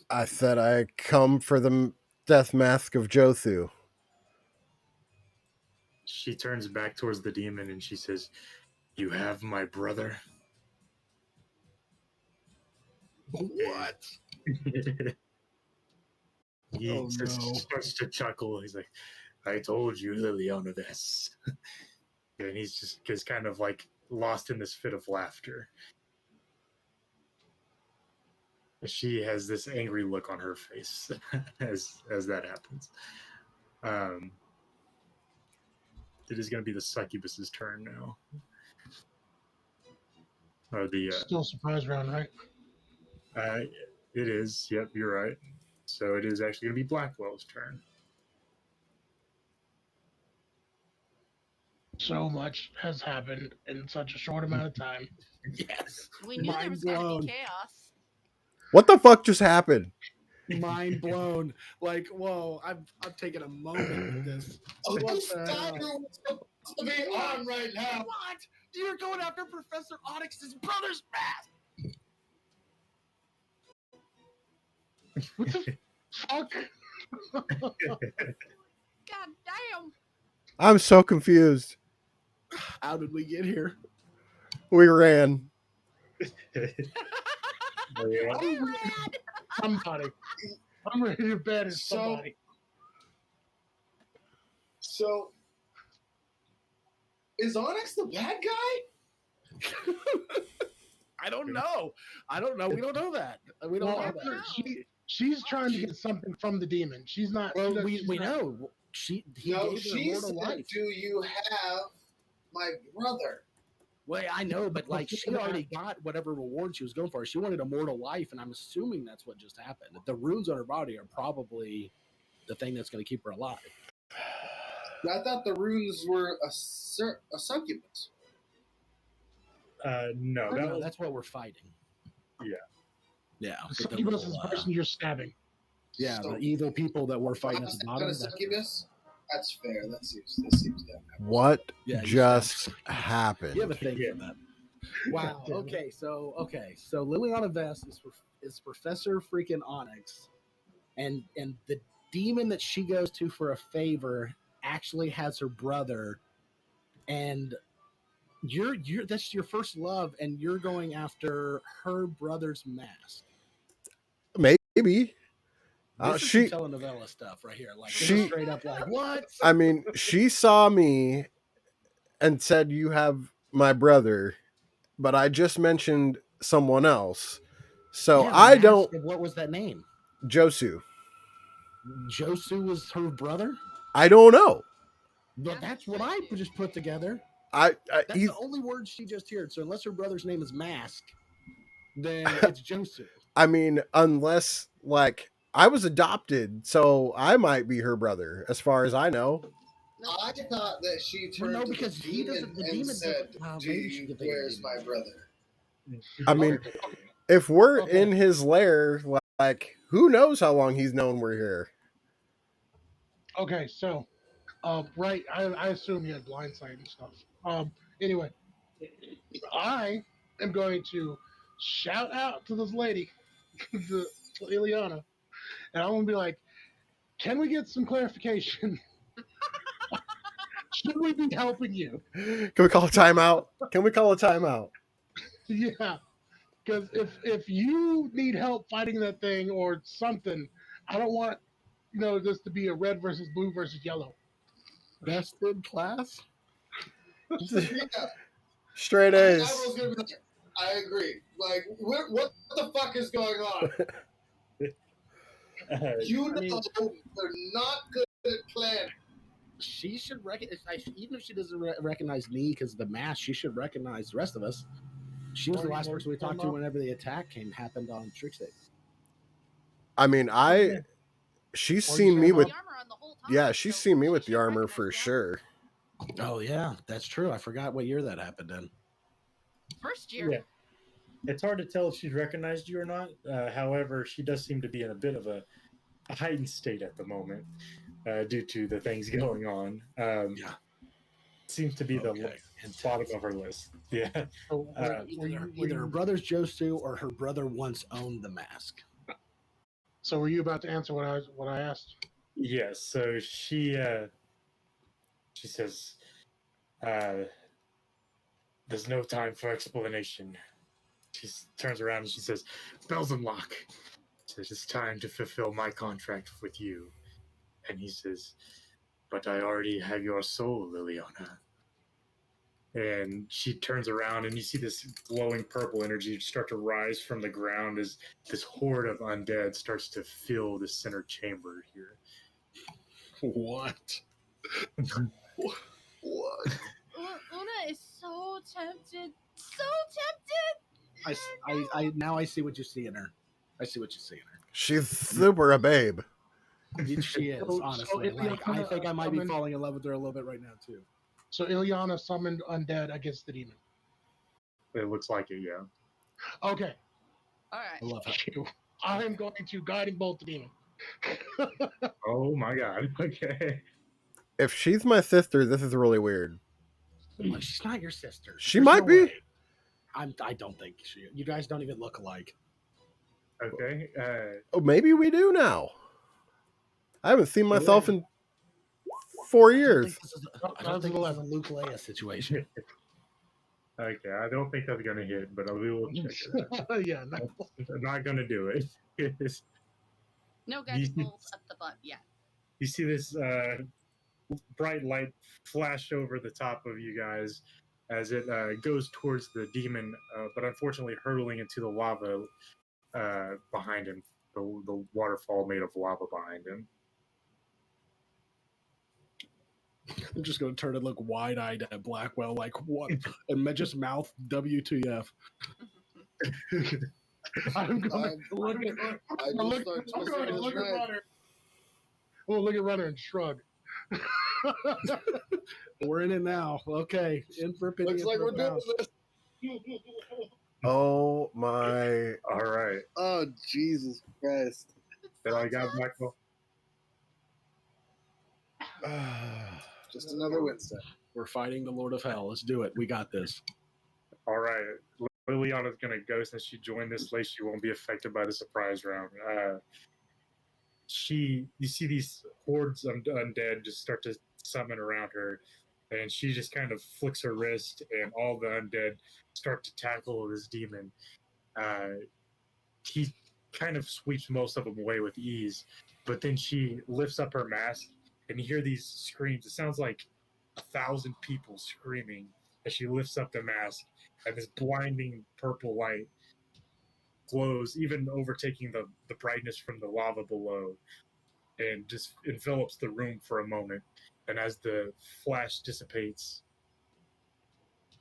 Speaker 3: I said I come for the death mask of Jothu.
Speaker 2: She turns back towards the demon and she says, "You have my brother."
Speaker 6: What?
Speaker 2: He starts to chuckle. He's like, "I told you, Liliana, this." And he's just kind of like lost in this fit of laughter. She has this angry look on her face as that happens. It is going to be the succubus's turn now. Or the
Speaker 5: Still surprise round, right?
Speaker 2: it is. Yep, you're right. So it is actually going to be Blackwell's turn.
Speaker 5: So much has happened in such a short amount of time.
Speaker 6: Yes.
Speaker 1: We knew there was going to be chaos.
Speaker 3: What the fuck just happened?
Speaker 6: Mind blown. Like, whoa, I've taken a moment with this.
Speaker 4: Who's to be on right now?
Speaker 6: What? You're going after Professor Onyx's brother's mask.
Speaker 5: What the fuck?
Speaker 1: God damn.
Speaker 3: I'm so confused.
Speaker 6: How did we get here?
Speaker 3: We ran.
Speaker 5: Somebody. I'm ready to bet it's somebody.
Speaker 4: So, is Onyx the bad guy?
Speaker 6: I don't know. We don't know that. We don't know that.
Speaker 5: She's trying to get something from the demon. She's not.
Speaker 6: Well, we know. He gave her immortal
Speaker 4: said,
Speaker 6: life.
Speaker 4: "Do you have my brother?"
Speaker 6: Well, I know, but like she already got whatever reward she was going for. She wanted immortal life, and I'm assuming that's what just happened. The runes on her body are probably the thing that's going to keep her alive.
Speaker 4: I thought the runes were a succubus.
Speaker 2: No,
Speaker 6: that's what we're fighting. Yeah.
Speaker 5: Succubus is the person you're stabbing.
Speaker 6: Yeah, the evil people that we're fighting at the bottom.
Speaker 4: Succubus? That's fair. That seems good.
Speaker 3: What just happened?
Speaker 6: You have a thing for that. Wow. Okay, so Liliana Vest is Professor freaking Onyx, and the demon that she goes to for a favor actually has her brother, and you're that's your first love, and you're going after her brother's mask.
Speaker 3: Maybe.
Speaker 6: This is some telenovela stuff right here. Like she straight up like what?
Speaker 3: I mean, she saw me and said, "You have my brother," but I just mentioned someone else. So I don't.
Speaker 6: What was that name?
Speaker 3: Josu.
Speaker 6: Josu was her brother?
Speaker 3: I don't know.
Speaker 6: But that's what I just put together.
Speaker 3: That's
Speaker 6: the only word she just heard. So unless her brother's name is Mask, then it's Josu.
Speaker 3: I mean, unless like I was adopted, so I might be her brother, as far as I know.
Speaker 4: I thought that she turned to the demon and said, "Where's my brother?"
Speaker 3: I mean, if we're in his lair, like, who knows how long he's known we're here?
Speaker 5: Okay, so, right, I assume you had blindsight and stuff. Anyway, I am going to shout out to this lady, to Ileana, and I'm going to be like, can we get some clarification? Should we be helping you?
Speaker 3: Can we call a timeout?
Speaker 5: Yeah, because if you need help fighting that thing or something, I don't want this to be a red versus blue versus yellow.
Speaker 6: Best in class.
Speaker 3: Straight A's.
Speaker 4: I agree. Like, what the fuck is going on? They're not good at planning.
Speaker 6: She should recognize, even if she doesn't recognize me because of the mask, she should recognize the rest of us. She was the last person we talked to whenever the attack happened on Trickstate.
Speaker 3: I mean, she's seen me with she's seen me with the armor for sure.
Speaker 6: Oh yeah, that's true. I forgot what year that happened in.
Speaker 1: First year.
Speaker 2: Yeah. It's hard to tell if she's recognized you or not. However, she does seem to be in a bit of a a heightened state at the moment due to the things going on. Seems to be the bottom of her list. Yeah.
Speaker 5: So,
Speaker 6: Either her brother's Josu or her brother once owned the mask.
Speaker 5: So were you about to answer what I asked?
Speaker 2: Yes. So she says, "There's no time for explanation." She turns around and she says, "Bells unlock." She says, "It's time to fulfill my contract with you." And he says, "But I already have your soul, Liliana." And she turns around and you see this glowing purple energy start to rise from the ground as this horde of undead starts to fill the center chamber here.
Speaker 6: What? What?
Speaker 1: Una is so tempted. So tempted.
Speaker 6: I now I see what you see in her. I see what you see in her.
Speaker 3: She's super a babe.
Speaker 6: She is, honestly. I think I might be falling in love with her a little bit right now, too.
Speaker 5: So Ilyana summoned undead against the demon.
Speaker 2: It looks like it, yeah.
Speaker 5: Okay.
Speaker 1: All right.
Speaker 6: I love her.
Speaker 5: I am going to guiding bolt the demon.
Speaker 2: Oh my god. Okay.
Speaker 3: If she's my sister, this is really weird.
Speaker 6: Well, she's not your sister.
Speaker 3: She might be.
Speaker 6: Way. I don't think she. You guys don't even look alike.
Speaker 2: Okay.
Speaker 3: Oh, maybe we do now. I haven't seen myself in 4 years.
Speaker 6: I don't think this is a Luke Leia situation.
Speaker 2: Okay, I don't think that's gonna hit, but we will check it.
Speaker 5: Yeah, no.
Speaker 2: I'm not gonna do it.
Speaker 1: No guiding bolts up the butt yet.
Speaker 2: You see this bright light flash over the top of you guys as it goes towards the demon, but unfortunately hurtling into the lava behind him. The waterfall made of lava behind him.
Speaker 6: I'm just going to turn and look wide-eyed at Blackwell, like, what? And just mouth WTF.
Speaker 5: I'm going to look at Runner. Oh, look at Runner and shrug.
Speaker 6: We're in it now. Okay. In for a penny.
Speaker 4: Looks like we're doing this.
Speaker 3: Oh my.
Speaker 2: All right.
Speaker 4: Oh, Jesus Christ.
Speaker 2: Then I got Blackwell.
Speaker 4: Just another Wednesday.
Speaker 6: We're fighting the Lord of Hell. Let's do it. We got this.
Speaker 2: All right. Liliana's going to go since she joined this late. She won't be affected by the surprise round. You see these hordes of undead just start to summon around her, and she just kind of flicks her wrist, and all the undead start to tackle this demon. He kind of sweeps most of them away with ease, but then she lifts up her mask, and you hear these screams. It sounds like 1,000 people screaming as she lifts up the mask, and this blinding purple light glows, even overtaking the brightness from the lava below, and just envelops the room for a moment. And as the flash dissipates,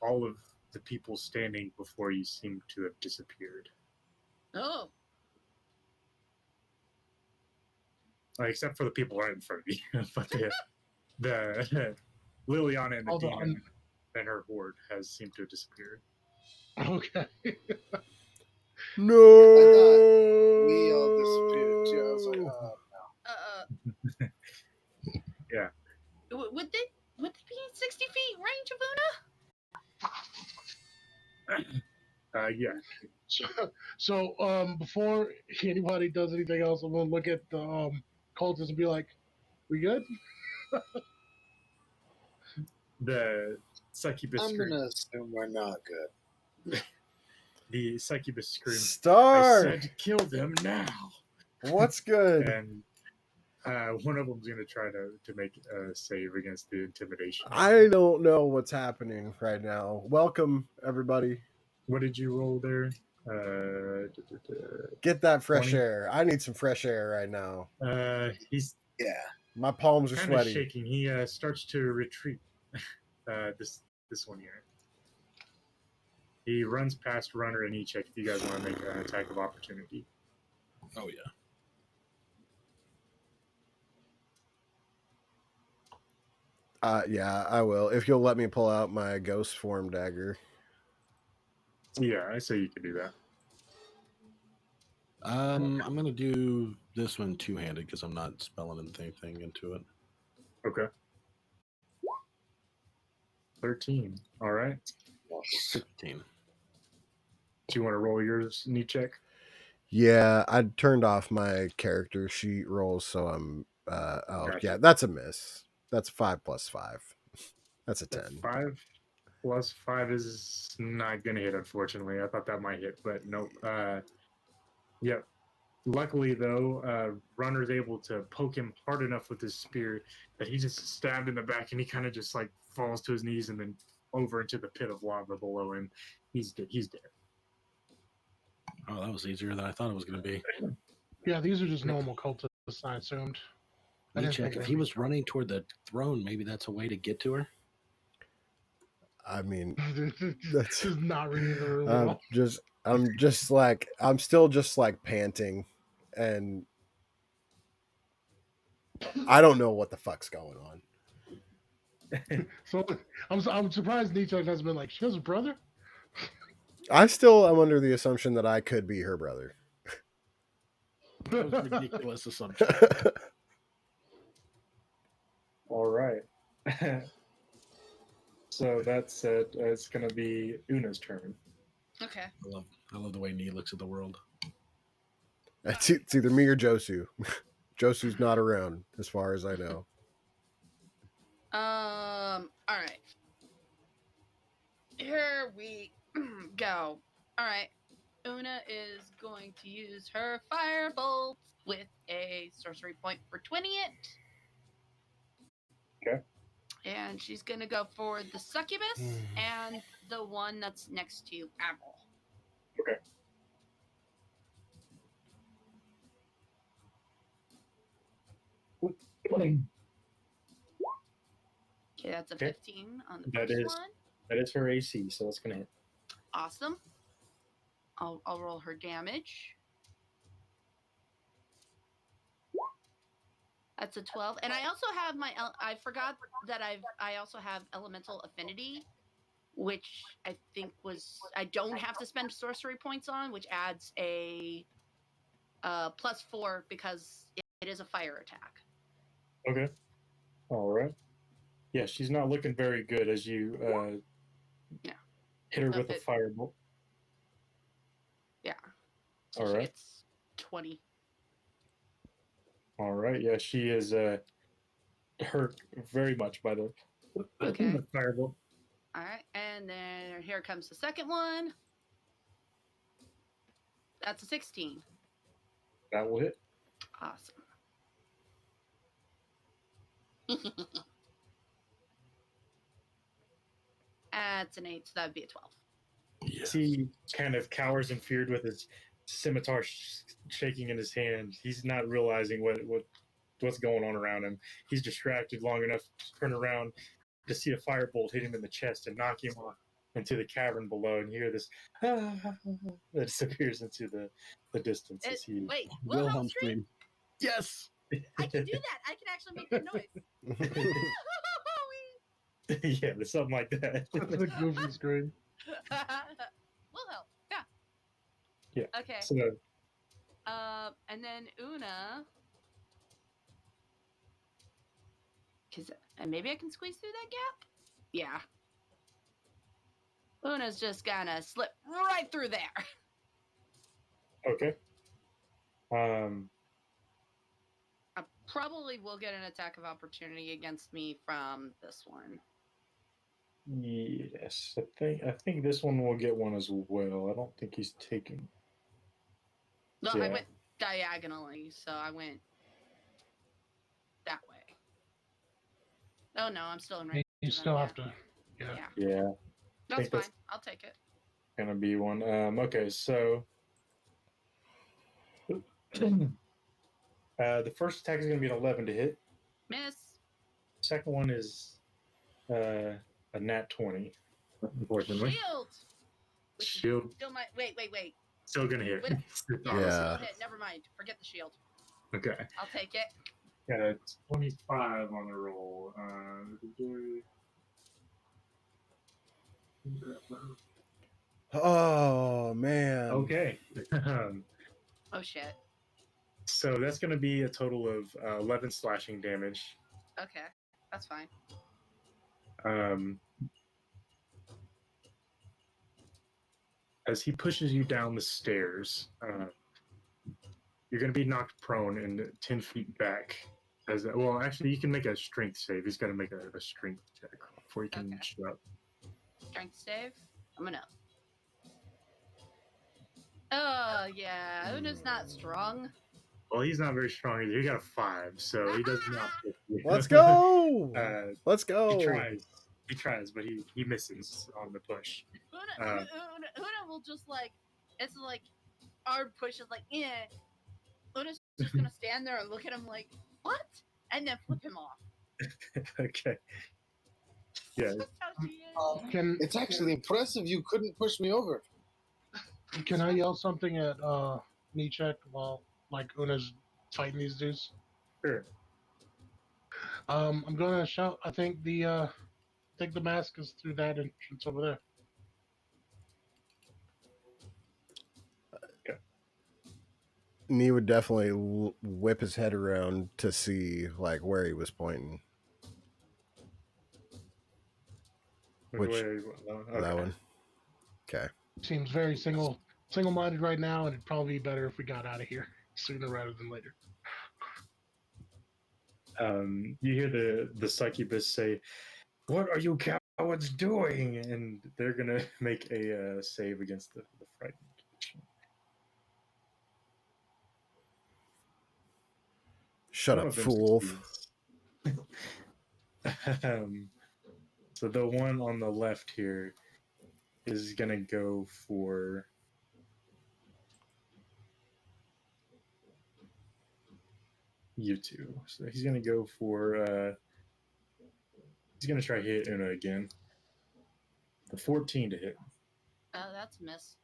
Speaker 2: all of the people standing before you seem to have disappeared.
Speaker 1: Oh.
Speaker 2: Except for the people right in front of you. But the Liliana and the demon and her horde has seemed to have disappeared.
Speaker 5: Okay.
Speaker 3: No.
Speaker 4: We all disappeared too. I was like,
Speaker 2: no. Yeah.
Speaker 1: Would they be in 60 feet range of Una?
Speaker 2: Yeah.
Speaker 5: So before anybody does anything else, I'm gonna look at the cultists and be like, "We good?"
Speaker 2: The succubus.
Speaker 4: I'm gonna assume we're not good.
Speaker 2: The succubus screams,
Speaker 3: Start!
Speaker 2: "I said kill them now!"
Speaker 3: What's good?
Speaker 2: And one of them's going to try to make a save against the intimidation.
Speaker 3: I don't know what's happening right now. Welcome, everybody.
Speaker 2: What did you roll there?
Speaker 3: Get that fresh
Speaker 2: 20?
Speaker 3: air. I need some fresh air right now.
Speaker 2: He's
Speaker 3: My palms are sweaty.
Speaker 2: shaking. He starts to retreat. This one here. He runs past Runner and E-check if you guys want to make an attack of opportunity.
Speaker 6: Oh, yeah.
Speaker 3: Yeah, I will. If you'll let me pull out my ghost form dagger.
Speaker 2: Yeah, I say you can do that.
Speaker 6: I'm going to do this one two-handed because I'm not spelling anything into it.
Speaker 2: Okay. 13. All right.
Speaker 6: 16.
Speaker 2: Do you want to roll yours, knee check?
Speaker 3: Yeah, I turned off my character sheet rolls, so I'm.
Speaker 2: Gotcha.
Speaker 3: Yeah, that's a miss. That's 5 plus 5. That's a 10.
Speaker 2: 5 plus 5 is not going to hit, unfortunately. I thought that might hit, but nope. Yep. Luckily, though, Runner's able to poke him hard enough with his spear that he just stabbed in the back, and he kind of just like falls to his knees and then over into the pit of lava below him. He's dead. He's dead.
Speaker 6: Oh, that was easier than I thought it was going to be.
Speaker 5: Yeah, these are just normal cultists, I assumed. I
Speaker 6: Knee
Speaker 5: didn't
Speaker 6: check.
Speaker 5: think
Speaker 6: If he was running toward the throne, maybe that's a way to get to her.
Speaker 3: I mean,
Speaker 5: That's just not reading the room at all.
Speaker 3: I'm still just like panting, and I don't know what the fuck's going on.
Speaker 5: So I'm surprised Nietzsche hasn't been like, she has a brother?
Speaker 3: I still am under the assumption that I could be her brother.
Speaker 6: That was a ridiculous assumption.
Speaker 2: All right. So that's it. It's going to be Una's turn.
Speaker 1: Okay.
Speaker 6: I love the way Nee looks at the world.
Speaker 3: It's either me or Josu. Josu's not around, as far as I know.
Speaker 1: All right. Here we go. All right. Una is going to use her firebolt with a sorcery point for 20 it.
Speaker 2: Okay.
Speaker 1: And she's going to go for the succubus and the one that's next to Avril.
Speaker 2: Okay.
Speaker 1: Okay, that's a 15 on the first one.
Speaker 2: That is her AC, so it's going to hit.
Speaker 1: Awesome. I'll roll her damage. That's a 12. And I also have I forgot that I also have elemental affinity, which I think I don't have to spend sorcery points on, which adds a +4 because it is a fire attack.
Speaker 2: Okay. All right. Yeah, she's not looking very good as you hit her with a firebolt.
Speaker 1: Yeah. So
Speaker 2: all
Speaker 1: she
Speaker 2: right.
Speaker 1: gets 20.
Speaker 2: All right. Yeah, she is hurt very much by the firebolt.
Speaker 1: All right. And then here comes the second one. That's a 16.
Speaker 2: That will hit.
Speaker 1: Awesome. That's an 8, so that would be a 12.
Speaker 2: Yes. He kind of cowers in fear with his scimitar shaking in his hand. He's not realizing what's going on around him. He's distracted long enough to turn around to see a firebolt hit him in the chest and knock him off into the cavern below, and hear this that disappears into the distance.
Speaker 1: Wait, Wilhelm scream?
Speaker 6: Yes!
Speaker 1: I can do that. I can actually make that noise.
Speaker 2: Yeah, there's something like that.
Speaker 5: That's a goofy scream.
Speaker 1: Wilhelm, yeah.
Speaker 2: Yeah.
Speaker 1: Okay.
Speaker 2: So,
Speaker 1: and then Una, and maybe I can squeeze through that gap. Yeah. Una's just gonna slip right through there.
Speaker 2: Okay.
Speaker 1: I probably will get an attack of opportunity against me from this one.
Speaker 2: Yes, I think this one will get one as well. I don't think he's taking.
Speaker 1: No, I went diagonally, so I went that way. Oh no, I'm still in range.
Speaker 5: You still have to.
Speaker 2: Yeah.
Speaker 1: That's fine. I'll take it.
Speaker 2: Gonna be one. Okay, so the first attack is gonna be an 11 to hit.
Speaker 1: Miss.
Speaker 2: Second one is a nat 20. Unfortunately. Shield.
Speaker 1: Still might. Wait.
Speaker 2: Still gonna hit.
Speaker 3: Yeah.
Speaker 1: Hit. Never mind. Forget the shield.
Speaker 2: Okay.
Speaker 1: I'll take it.
Speaker 2: Got a 25 on the roll.
Speaker 3: Oh man.
Speaker 2: Okay.
Speaker 1: Oh shit.
Speaker 2: So that's going to be a total of 11 slashing damage.
Speaker 1: Okay, that's fine.
Speaker 2: As he pushes you down the stairs, you're going to be knocked prone and 10 feet back. Well, actually, you can make a strength save. He's got to make a strength check before he can show up.
Speaker 1: Strength save? I'm gonna. Oh, yeah. Una's not strong.
Speaker 2: Well, he's not very strong either. He got a 5, so he does not.
Speaker 3: Let's go. Let's go.
Speaker 2: He tries, but he misses on the push.
Speaker 1: Una will just like, it's like, hard push is like, yeah. Una's just gonna stand there and look at him like, what? And then flip him off.
Speaker 2: Okay. Yeah.
Speaker 1: That's how she is.
Speaker 4: It's actually impressive you couldn't push me over.
Speaker 5: Can I yell something at Nichek while like Una's fighting these dudes?
Speaker 2: Sure.
Speaker 5: I'm gonna shout. I think the mask is through that entrance over there.
Speaker 3: Nee would definitely whip his head around to see like where he was pointing. Which that one? Okay.
Speaker 5: Seems very single-minded right now, and it'd probably be better if we got out of here sooner rather than later.
Speaker 2: You hear the succubus say, "What are you cowards doing?" And they're gonna make a save against the frightened.
Speaker 3: Shut up, fool.
Speaker 2: So the one on the left here is gonna go for you two. So he's gonna go for he's gonna try to hit Una again. The 14 to hit.
Speaker 1: Oh, that's a miss.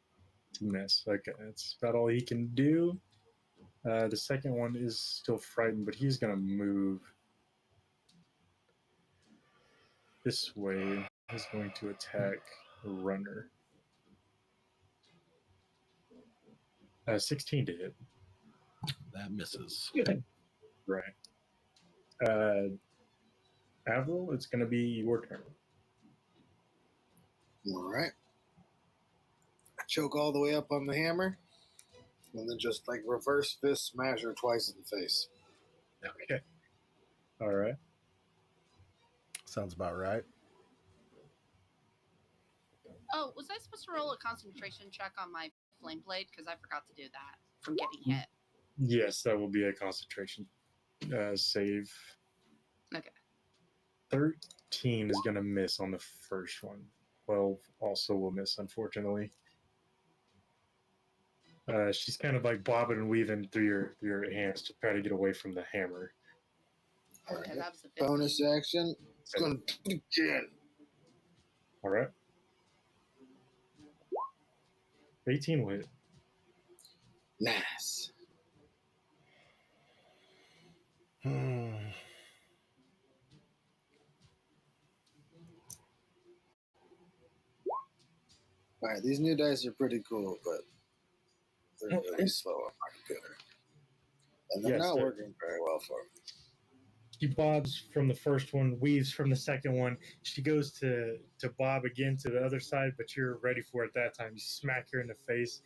Speaker 2: It's a miss. Okay, that's about all he can do. The second one is still frightened, but he's gonna move this way. He's going to attack the runner. 16 to hit.
Speaker 6: That misses.
Speaker 2: Right. Avril, it's going to be your turn.
Speaker 4: All right. I choke all the way up on the hammer, and then just like reverse fist smash her twice in the face.
Speaker 2: Okay. All right.
Speaker 3: Sounds about right.
Speaker 1: Oh, was I supposed to roll a concentration check on my flame blade? Because I forgot to do that from getting hit.
Speaker 2: Yes, that will be a concentration save.
Speaker 1: Okay.
Speaker 2: 13 is going to miss on the first one. 12 also will miss, unfortunately. She's kind of like bobbing and weaving through your hands to try to get away from the hammer.
Speaker 1: Okay, that was a
Speaker 4: bonus action. It's going to do it again.
Speaker 2: All right. 18 will hit.
Speaker 4: Nice. All right, these new dice are pretty cool, but they're really slow on my computer. And they're not working very well for me.
Speaker 2: She bobs from the first one, weaves from the second one. She goes to bob again to the other side, but you're ready for it at that time. You smack her in the face,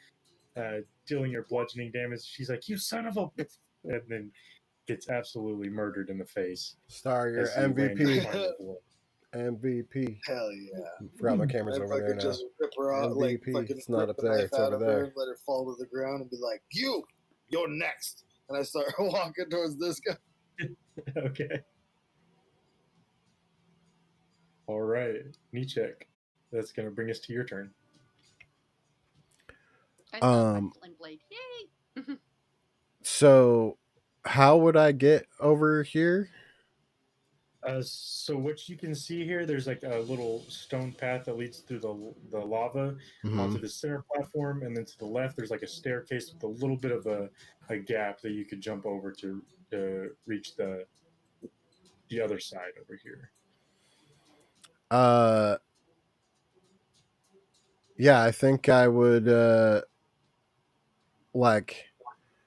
Speaker 2: dealing your bludgeoning damage. She's like, "You son of a..." And then gets absolutely murdered in the face.
Speaker 3: Star, your MVP. MVP.
Speaker 4: Hell yeah.
Speaker 3: Forgot my camera's over there now.
Speaker 4: Just rip her out, like,
Speaker 3: it's not up there, it's over there.
Speaker 4: Let her fall to the ground and be like, you're next. And I start walking towards this guy.
Speaker 2: Okay. All right. Nichek. That's going to bring us to your turn.
Speaker 1: Flame blade. Yay!
Speaker 3: So, how would I get over here?
Speaker 2: So what you can see here, there's like a little stone path that leads through the lava onto the center platform, and then to the left, there's like a staircase with a little bit of a gap that you could jump over to reach the other side over here.
Speaker 3: Yeah, I think I would like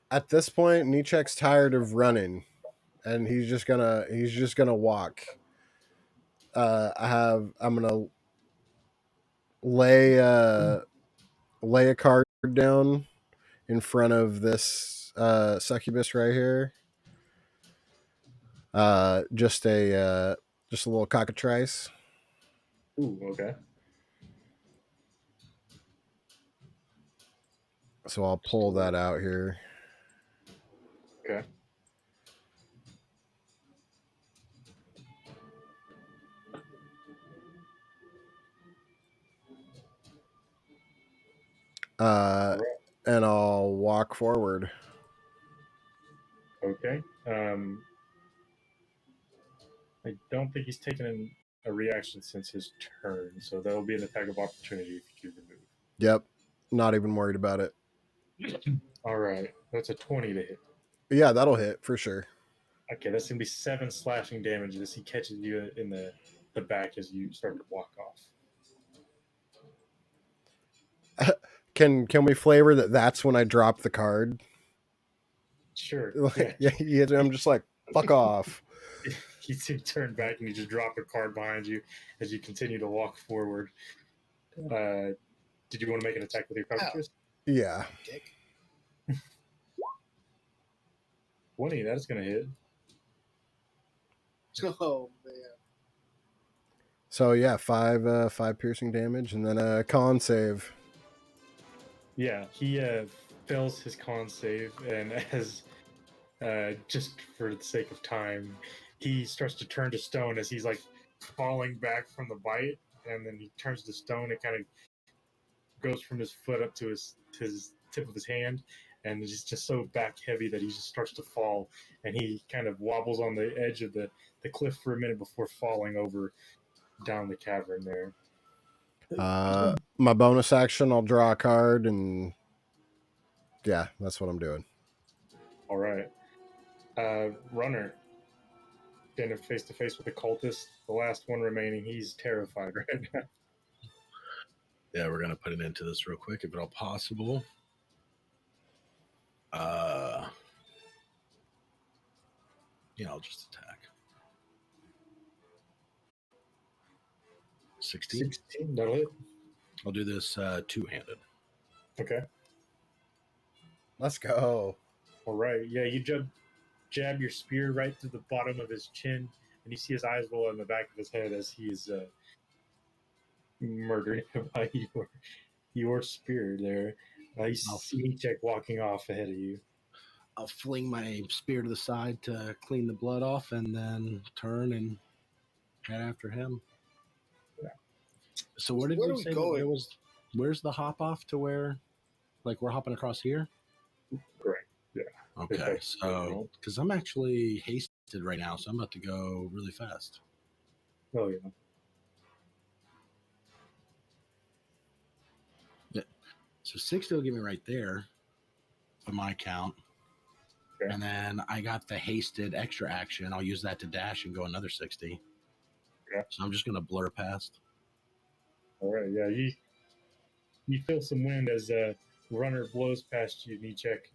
Speaker 3: At this point, Nichek's tired of running, and he's just gonna walk. I'm gonna lay a card down in front of this succubus right here. Just a little cockatrice.
Speaker 2: Ooh, okay.
Speaker 3: So I'll pull that out here.
Speaker 2: Okay.
Speaker 3: And I'll walk forward.
Speaker 2: Okay. I don't think he's taken a reaction since his turn, so that'll be an attack of opportunity if you choose to move.
Speaker 3: Yep. Not even worried about it.
Speaker 2: All right. That's a 20 to hit.
Speaker 3: Yeah, that'll hit for sure.
Speaker 2: Okay, that's going to be 7 slashing damage as he catches you in the back as you start to walk off.
Speaker 3: Can we flavor that that's when I drop the card?
Speaker 2: Sure.
Speaker 3: Yeah, I'm just like, fuck off.
Speaker 2: You turn back and you just drop a card behind you as you continue to walk forward. Did you want to make an attack with your cockatrice?
Speaker 3: Yeah.
Speaker 4: Dick.
Speaker 2: 20, that's going to hit.
Speaker 4: Oh man.
Speaker 3: So yeah, 5 piercing damage, and then a con save.
Speaker 2: Yeah, he fails his con save, and as just for the sake of time, he starts to turn to stone as he's like falling back from the bite, and then he turns to stone. It kind of goes from his foot up to his tip of his hand, and he's just so back heavy that he just starts to fall, and he kind of wobbles on the edge of the cliff for a minute before falling over down the cavern there.
Speaker 3: My bonus action, I'll draw a card, and yeah, that's what I'm doing.
Speaker 2: All right. Runner, standing face to face with the cultist, the last one remaining. He's terrified right now.
Speaker 6: Yeah, we're gonna put an end to this real quick if at all possible. Yeah, I'll just attack. 16?
Speaker 2: 16, that'll hit.
Speaker 6: I'll do this two-handed.
Speaker 2: Okay.
Speaker 3: Let's go.
Speaker 2: All right. Yeah, you jab your spear right through the bottom of his chin, and you see his eyes roll in the back of his head as he's murdering him by your spear there. You see Check walking off ahead of you.
Speaker 6: I'll fling my spear to the side to clean the blood off, and then turn and head after him.
Speaker 2: Yeah.
Speaker 6: So where did we say there was? Where's the hop off to where? Like we're hopping across here?
Speaker 2: Correct. Yeah.
Speaker 6: Okay. So because I'm actually hasted right now, so I'm about to go really fast.
Speaker 2: Oh yeah.
Speaker 6: Yeah. So 60 will get me right there for my count. Okay. And then I got the hasted extra action. I'll use that to dash and go another 60.
Speaker 2: Yeah.
Speaker 6: So I'm just gonna blur past.
Speaker 2: All right. Yeah. You feel some wind as runner blows past you, Nichek.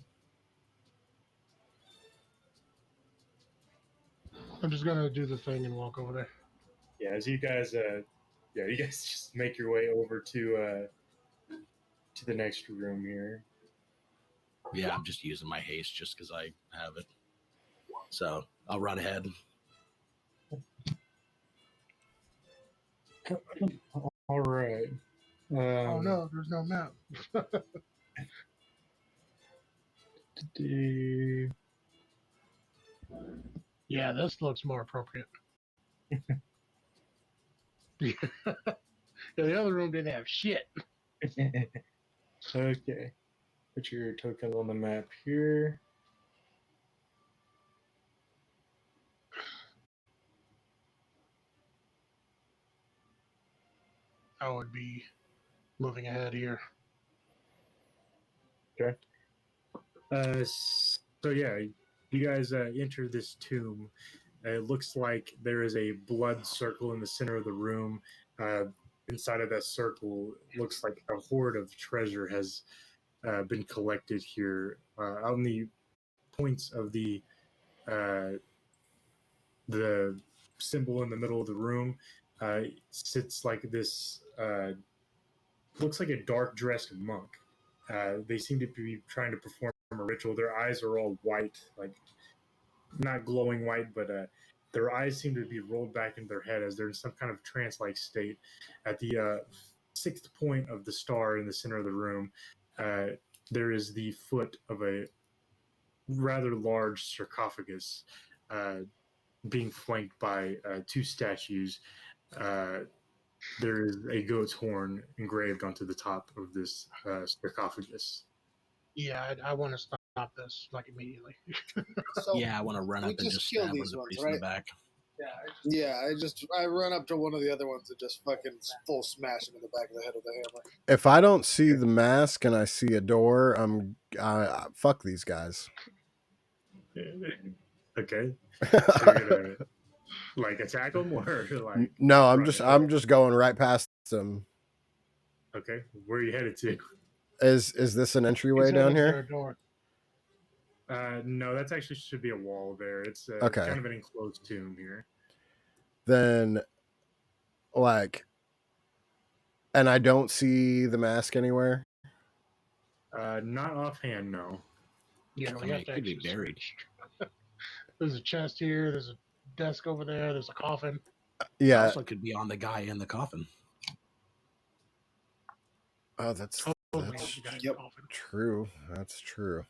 Speaker 5: I'm just gonna do the thing and walk over there.
Speaker 2: Yeah, as you guys you guys just make your way over to the next room here.
Speaker 6: Yeah, I'm just using my haste just because I have it. So I'll run ahead.
Speaker 2: All right.
Speaker 5: Oh no, there's no map. Yeah, this looks more appropriate. Yeah, the other room didn't have shit.
Speaker 2: Okay. Put your tokens on the map here.
Speaker 5: I would be moving ahead here.
Speaker 2: Okay. So yeah, you guys enter this tomb. It looks like there is a blood circle in the center of the room. Inside of that circle, looks like a hoard of treasure has been collected here. On the points of the symbol in the middle of the room sits like this. Looks like a dark dressed monk. They seem to be trying to perform a ritual. Their eyes are all white, like not glowing white, but their eyes seem to be rolled back in their head as they're in some kind of trance-like state. At the sixth point of the star in the center of the room, there is the foot of a rather large sarcophagus being flanked by two statues. There is a goat's horn engraved onto the top of this sarcophagus.
Speaker 5: Yeah, I want to stop this like immediately.
Speaker 4: So
Speaker 6: Yeah, I want to run
Speaker 4: we
Speaker 6: up and
Speaker 4: just
Speaker 6: just
Speaker 4: kill
Speaker 6: stab her in
Speaker 4: these
Speaker 6: the
Speaker 4: ones,
Speaker 6: face in the
Speaker 4: right?
Speaker 6: back.
Speaker 4: Yeah, I run up to one of the other ones and just fucking full smash him in the back of the head with a hammer.
Speaker 3: If I don't see the mask and I see a door, fuck these guys.
Speaker 2: Okay, so you're gonna like attack them or like?
Speaker 3: No,
Speaker 2: run
Speaker 3: I'm just going right past them.
Speaker 2: Okay, where are you headed to?
Speaker 3: Is this an
Speaker 5: He
Speaker 3: entryway
Speaker 5: said,
Speaker 3: down
Speaker 5: "Is there
Speaker 3: here?
Speaker 5: a door?"
Speaker 2: No, that's actually should be a wall there. It's
Speaker 3: Okay.
Speaker 2: kind of an enclosed tomb here.
Speaker 3: Then, like, and I don't see the mask anywhere.
Speaker 2: Not offhand, no.
Speaker 5: Yeah, we have to
Speaker 6: Could be
Speaker 5: actually
Speaker 6: buried.
Speaker 5: search. There's a chest here. There's a desk over there. There's a coffin.
Speaker 3: Yeah.
Speaker 6: Also, could be on the guy in the coffin.
Speaker 3: Oh, that's
Speaker 5: Totally the guy in the coffin.
Speaker 3: true. That's true.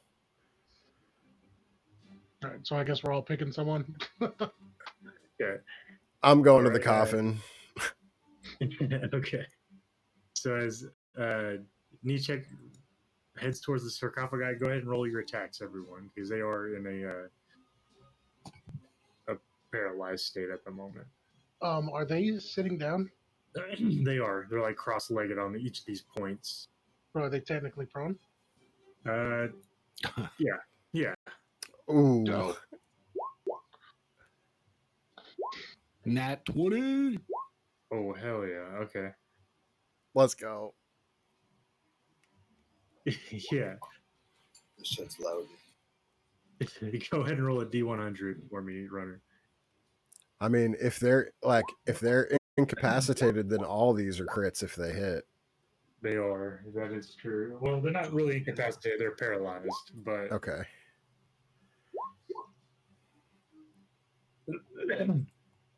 Speaker 5: All right, so I guess we're all picking someone.
Speaker 2: Yeah.
Speaker 3: I'm going to
Speaker 2: All
Speaker 3: the
Speaker 2: right,
Speaker 3: coffin.
Speaker 2: Okay. So as Nichek heads towards the sarcophagi, go ahead and roll your attacks, everyone, because they are in a paralyzed state at the moment.
Speaker 5: Are they sitting down?
Speaker 2: They are. They're like cross-legged on each of these points.
Speaker 5: Or are they technically prone?
Speaker 2: Yeah.
Speaker 3: Ooh.
Speaker 5: Dope.
Speaker 6: Nat 20.
Speaker 2: Oh, hell yeah. Okay.
Speaker 3: Let's go.
Speaker 2: Yeah.
Speaker 4: This shit's loud.
Speaker 2: Go ahead and roll a D100 for me, runner.
Speaker 3: I mean, if they're incapacitated, then all these are crits if they hit.
Speaker 2: They are. That is true. Well, they're not really incapacitated. They're paralyzed, but
Speaker 3: Okay.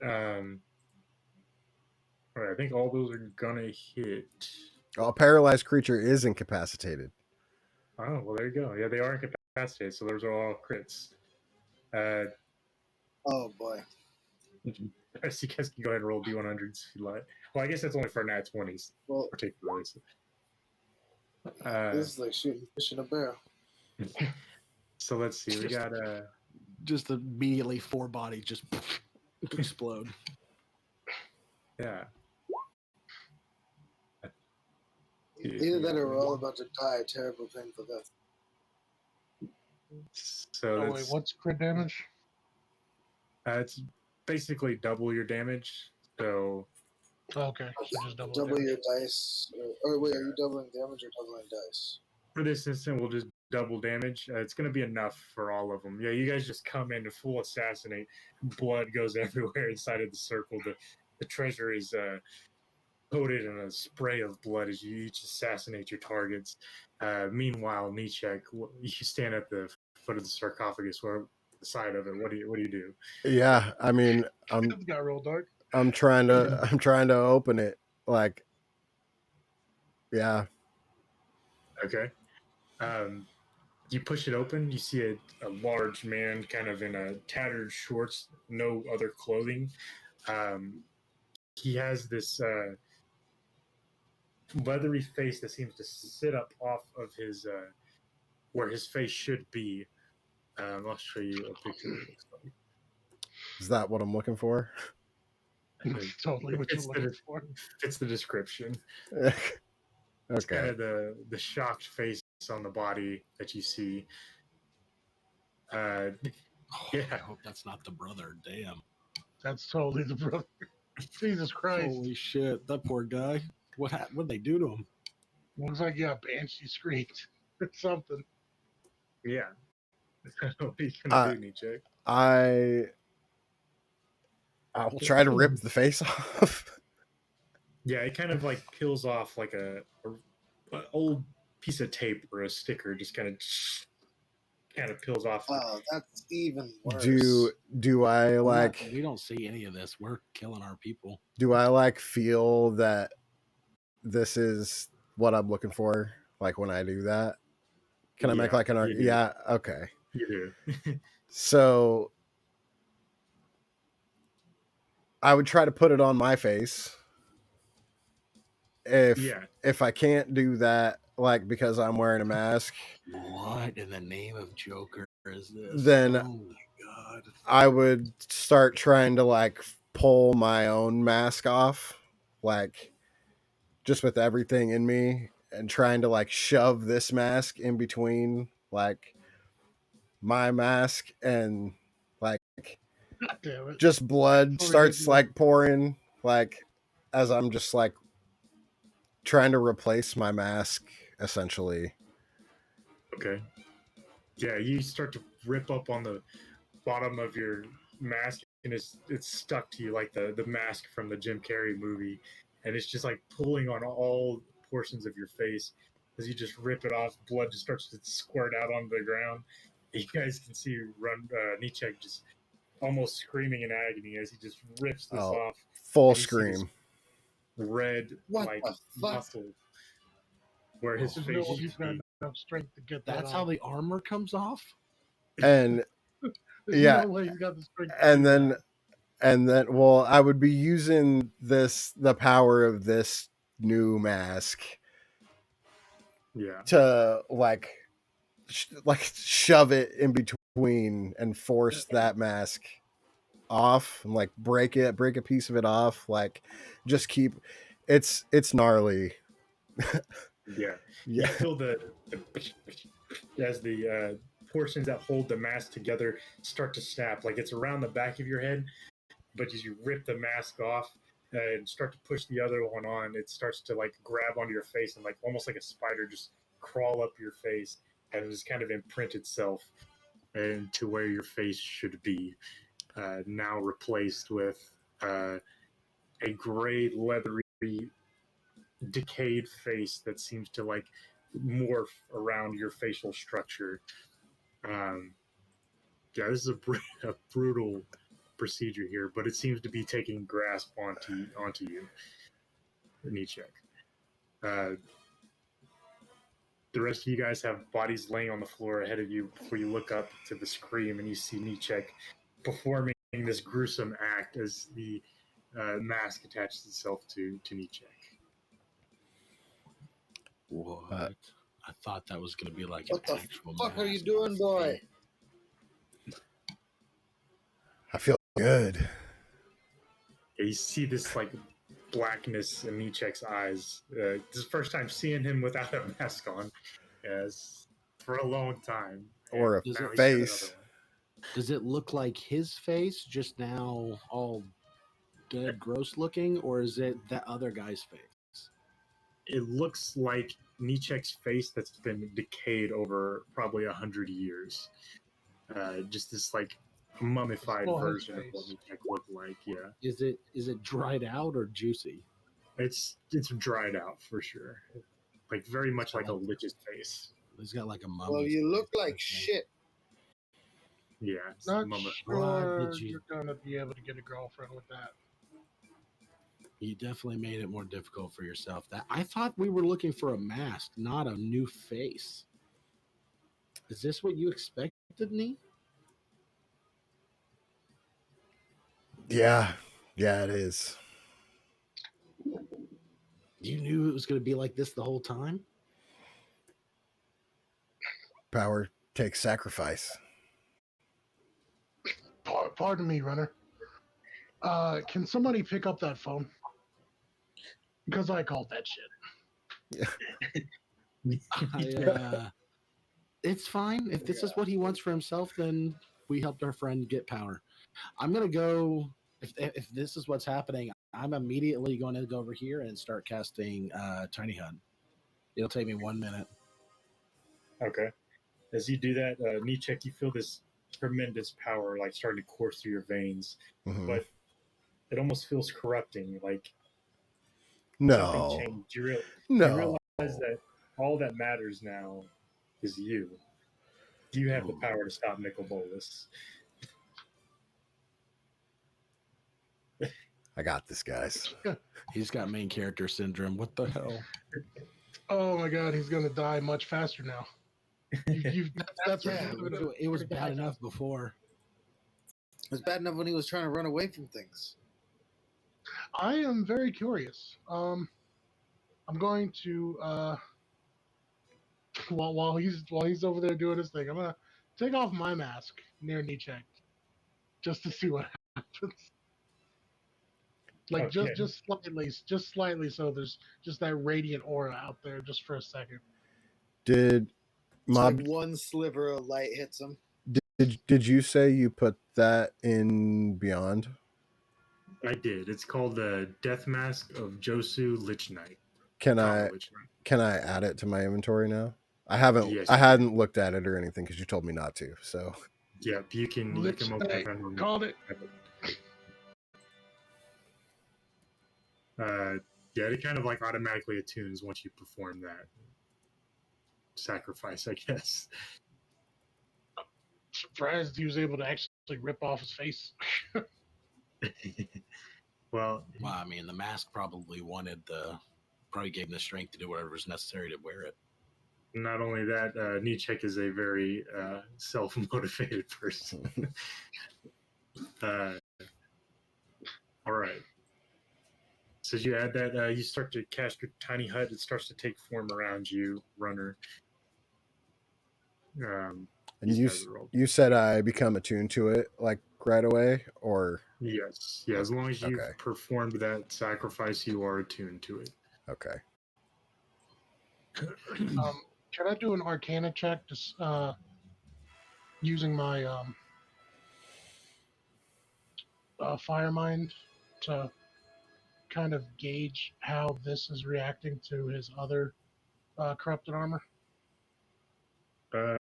Speaker 2: all right, I think all those are gonna hit.
Speaker 3: A paralyzed creature is incapacitated.
Speaker 2: Oh, well, there you go. Yeah, they are incapacitated, so those are all crits.
Speaker 4: Oh boy.
Speaker 2: You guys can go ahead and roll D100s if you like. Well, I guess that's only for nat 20s,
Speaker 4: Well,
Speaker 2: particularly. So.
Speaker 4: this is like shooting fish in a barrel.
Speaker 2: So let's see. We got
Speaker 6: Just immediately 4 bodies just explode.
Speaker 2: yeah.
Speaker 4: Either that or we're all about to die a terrible painful death.
Speaker 2: So
Speaker 5: Oh, wait, what's crit damage?
Speaker 2: it's basically double your damage. So
Speaker 5: Oh, okay, so just double
Speaker 4: Double
Speaker 5: damage.
Speaker 4: your dice. Or wait, are you doubling damage or doubling dice?
Speaker 2: for this instant, we'll just double damage. It's going to be enough for all of them. Yeah, you guys just come in to full assassinate. Blood goes everywhere inside of the circle. The treasure is coated in a spray of blood as you each assassinate your targets. Meanwhile, Nichek, you stand at the foot of the sarcophagus, or the side of it. What do you do?
Speaker 3: Yeah, I mean,
Speaker 5: It got real dark.
Speaker 3: I'm trying to open it. Like, yeah.
Speaker 2: Okay. You push it open. You see a large man, kind of in a tattered shorts, no other clothing. He has this leathery face that seems to sit up off of his where his face should be. I'll show you a picture of what it looks like.
Speaker 3: Is that what I'm looking for?
Speaker 5: Totally what you're looking for.
Speaker 2: Fits the description.
Speaker 3: Okay.
Speaker 2: It's kind of the shocked face on the body that you see. Yeah.
Speaker 6: I hope that's not the brother. Damn.
Speaker 5: That's totally the brother. Jesus Christ.
Speaker 6: Holy shit. That poor guy. What'd they do to him?
Speaker 5: Looks like you got banshee screamed or something.
Speaker 2: Yeah. What are you gonna do, Nietzsche?
Speaker 3: I will try to rip the face off.
Speaker 2: Yeah, it kind of like peels off like a old piece of tape or a sticker. Just kind of peels off.
Speaker 4: Oh, that's even worse.
Speaker 3: Do I like?
Speaker 6: We don't see any of this. We're killing our people.
Speaker 3: Do I like feel that this is what I'm looking for? Like when I do that, can I make like an?
Speaker 2: You do.
Speaker 3: Yeah. Okay.
Speaker 2: You do.
Speaker 3: So I would try to put it on my face. If I can't do that, like because I'm wearing a mask,
Speaker 6: what in the name of Joker is this?
Speaker 3: Then
Speaker 6: oh my god,
Speaker 3: I would start trying to like pull my own mask off, like just with everything in me, and trying to like shove this mask in between like my mask and like
Speaker 5: God damn it.
Speaker 3: just blood
Speaker 5: So
Speaker 3: starts
Speaker 5: ridiculous.
Speaker 3: like pouring like as I'm just like trying to replace my mask essentially.
Speaker 2: Okay. Yeah, you start to rip up on the bottom of your mask, and it's stuck to you like the mask from the Jim Carrey movie, and it's just like pulling on all portions of your face as you just rip it off. Blood just starts to squirt out onto the ground. You guys can see Nietzsche just almost screaming in agony as he just rips this off.
Speaker 3: Full
Speaker 2: And you see this
Speaker 3: scream.
Speaker 2: red
Speaker 4: What
Speaker 2: like
Speaker 4: the fuck?
Speaker 2: muscle where his
Speaker 5: There's
Speaker 2: face
Speaker 5: no way
Speaker 2: should
Speaker 5: he's got
Speaker 2: be.
Speaker 5: enough strength to get that
Speaker 6: that's
Speaker 5: off.
Speaker 6: how the armor comes off.
Speaker 3: And
Speaker 5: There's
Speaker 3: yeah,
Speaker 5: no way he's got the strength to
Speaker 3: and
Speaker 5: do
Speaker 3: then
Speaker 5: that.
Speaker 3: and then well, I would be using the power of this new mask
Speaker 2: Yeah.
Speaker 3: to like shove it in between and force that mask off and like break a piece of it off, like just keep it's gnarly.
Speaker 2: Yeah. You
Speaker 3: Yeah.
Speaker 2: feel the as the portions that hold the mask together start to snap, like it's around the back of your head, but as you rip the mask off and start to push the other one on, it starts to like grab onto your face and like almost like a spider just crawl up your face and just kind of imprint itself into where your face should be. Now replaced with a gray, leathery, decayed face that seems to like morph around your facial structure. Yeah, this is a brutal procedure here, but it seems to be taking grasp onto you, Nietzsche. The rest of you guys have bodies laying on the floor ahead of you before you look up to the scream and you see Nietzsche performing this gruesome act as the mask attaches itself to Nietzsche.
Speaker 6: What? I thought that was going to be like
Speaker 4: What
Speaker 6: an
Speaker 4: the
Speaker 6: actual
Speaker 4: fuck are you
Speaker 6: mask
Speaker 4: doing, boy?
Speaker 3: I feel good.
Speaker 2: Yeah, you see this like blackness in Nietzsche's eyes. This is the first time seeing him without a mask on, as for a long time.
Speaker 3: Or
Speaker 2: And
Speaker 3: a
Speaker 2: now he's got
Speaker 3: face.
Speaker 2: another one.
Speaker 6: Does it look like his face just now all dead, gross looking, or is it that other guy's face?
Speaker 2: It looks like Nietzsche's face that's been decayed over probably 100 years. Just this like mummified
Speaker 5: Still his
Speaker 2: version of
Speaker 5: face.
Speaker 2: what Nietzsche looked like. Yeah,
Speaker 6: Is it dried out or juicy?
Speaker 2: it's dried out for sure. Like very much like a lich's face.
Speaker 6: He's got like a mummy.
Speaker 4: Well, you look
Speaker 6: face,
Speaker 4: like
Speaker 6: I think.
Speaker 4: shit.
Speaker 2: Yeah, it's
Speaker 5: Not
Speaker 2: mummified.
Speaker 5: sure
Speaker 6: Did you-
Speaker 5: you're gonna be able to get a girlfriend with that.
Speaker 6: You definitely made it more difficult for yourself. That I thought we were looking for a mask, not a new face. Is this what you expected, me?
Speaker 3: Yeah, it is.
Speaker 6: You knew it was going to be like this the whole time?
Speaker 3: Power takes sacrifice.
Speaker 5: Pardon me, runner. Can somebody pick up that phone? Because I called that shit.
Speaker 6: It's fine. If this is what he wants for himself, then we helped our friend get power. I'm going to go. If this is what's happening, I'm immediately going to go over here and start casting Tiny Hut. It'll take me 1 minute.
Speaker 2: Okay. As you do that, Nichek, you feel this tremendous power like starting to course through your veins, but it almost feels corrupting. Like something
Speaker 3: No.
Speaker 2: changed. You
Speaker 3: No.
Speaker 2: realize that all that matters now is you. You have the power to stop Nicol Bolas.
Speaker 3: I got this, guys.
Speaker 6: He's got main character syndrome. What the hell?
Speaker 5: Oh my god, he's gonna die much faster now. That's
Speaker 6: Yeah, it was bad enough before.
Speaker 4: It was bad enough when he was trying to run away from things.
Speaker 5: I am very curious. I'm going to while he's over there doing his thing, I'm gonna take off my mask near Nichek just to see what happens. Like
Speaker 2: Okay.
Speaker 5: just slightly, so there's just that radiant aura out there just for a second.
Speaker 3: Did Mob?
Speaker 4: Like one sliver of light hits him.
Speaker 3: Did you say you put that in Beyond?
Speaker 2: I did. It's called the Death Mask of Josu Lich Knight.
Speaker 3: Can I add it to my inventory now? I haven't.
Speaker 2: Yes.
Speaker 3: I hadn't looked at it or anything because you told me not to. So.
Speaker 2: Yep, you can.
Speaker 5: Lich Knight, called it.
Speaker 2: Yeah, it kind of like automatically attunes once you perform that sacrifice, I guess.
Speaker 5: Surprised he was able to actually rip off his face.
Speaker 2: Well,
Speaker 6: I mean, the mask probably gave him the strength to do whatever was necessary to wear it.
Speaker 2: Not only that, Nichek is a very self-motivated person. All right. So as you add that, you start to cast your tiny hut. It starts to take form around you, runner.
Speaker 3: And you said I become attuned to it like right away, or
Speaker 2: yes, yeah. As long as you've performed that sacrifice, you are attuned to it.
Speaker 3: Okay.
Speaker 5: Can I do an Arcana check using my Fire Mind to kind of gauge how this is reacting to his other corrupted armor? Because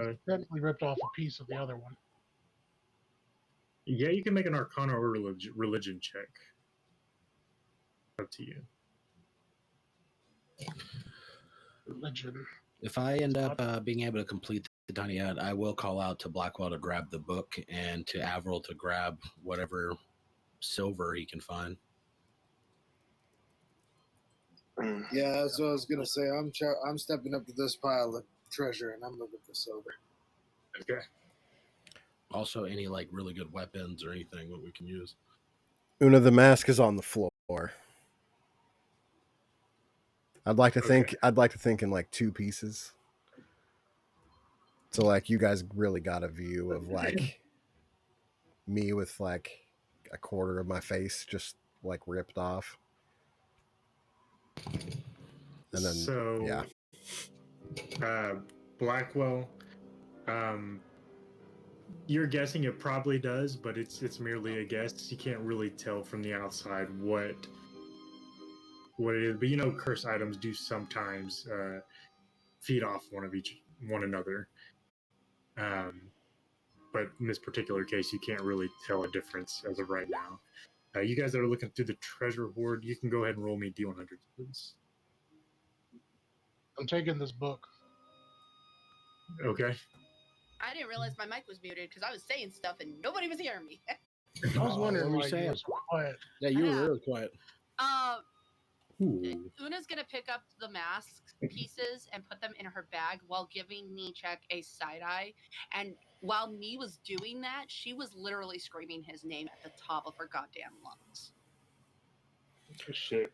Speaker 5: he's technically ripped off a piece of the other one.
Speaker 2: Yeah, you can make an Arcana or religion check. Up to you.
Speaker 5: Religion.
Speaker 6: If I end up being able to complete the tiny hut, I will call out to Blackwell to grab the book and to Avril to grab whatever silver he can find.
Speaker 4: Yeah, that's what I was gonna say. I'm stepping up to this pile of treasure and I'm looking for silver.
Speaker 2: Okay.
Speaker 6: Also, any like really good weapons or anything that we can use.
Speaker 3: Una, the mask is on the floor. I'd like to think in like two pieces. So like you guys really got a view of like me with like a quarter of my face just like ripped off. And then
Speaker 2: Blackwell, you're guessing it probably does, but it's merely a guess. You can't really tell from the outside what it is. But you know, cursed items do sometimes feed off one another. But in this particular case, you can't really tell a difference as of right now. You guys that are looking through the treasure hoard, you can go ahead and roll me D100, please.
Speaker 5: I'm taking this book.
Speaker 2: Okay.
Speaker 1: I didn't realize my mic was muted because I was saying stuff and nobody was hearing me.
Speaker 5: I was wondering
Speaker 6: what
Speaker 5: why you were so quiet.
Speaker 6: Yeah, you were really quiet.
Speaker 1: Una's gonna pick up the mask pieces and put them in her bag while giving Nichek a side eye. And while Nee was doing that, she was literally screaming his name at the top of her goddamn lungs.
Speaker 2: Shit.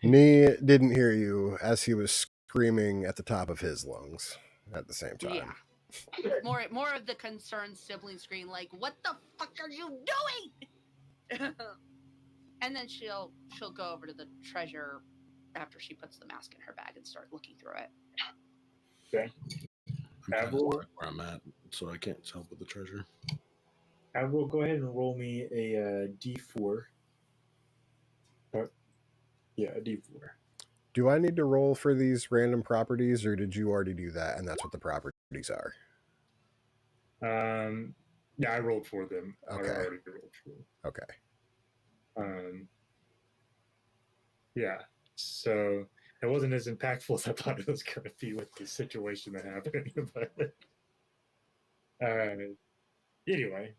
Speaker 3: Nee didn't hear you as he was screaming at the top of his lungs at the same time.
Speaker 1: Yeah. More of the concerned sibling scream, like, "What the fuck are you doing?" And then she'll go over to the treasure after she puts the mask in her bag and start looking through it.
Speaker 2: Okay.
Speaker 6: Avril, where I'm at, so I can't help with the treasure.
Speaker 2: Avril, go ahead and roll me a D4. Yeah, a D4.
Speaker 3: Do I need to roll for these random properties, or did you already do that and that's what the properties are?
Speaker 2: Yeah, I rolled for them.
Speaker 3: Okay.
Speaker 2: I already rolled for them.
Speaker 3: Okay.
Speaker 2: Yeah. So it wasn't as impactful as I thought it was going to be with the situation that happened. But anyway,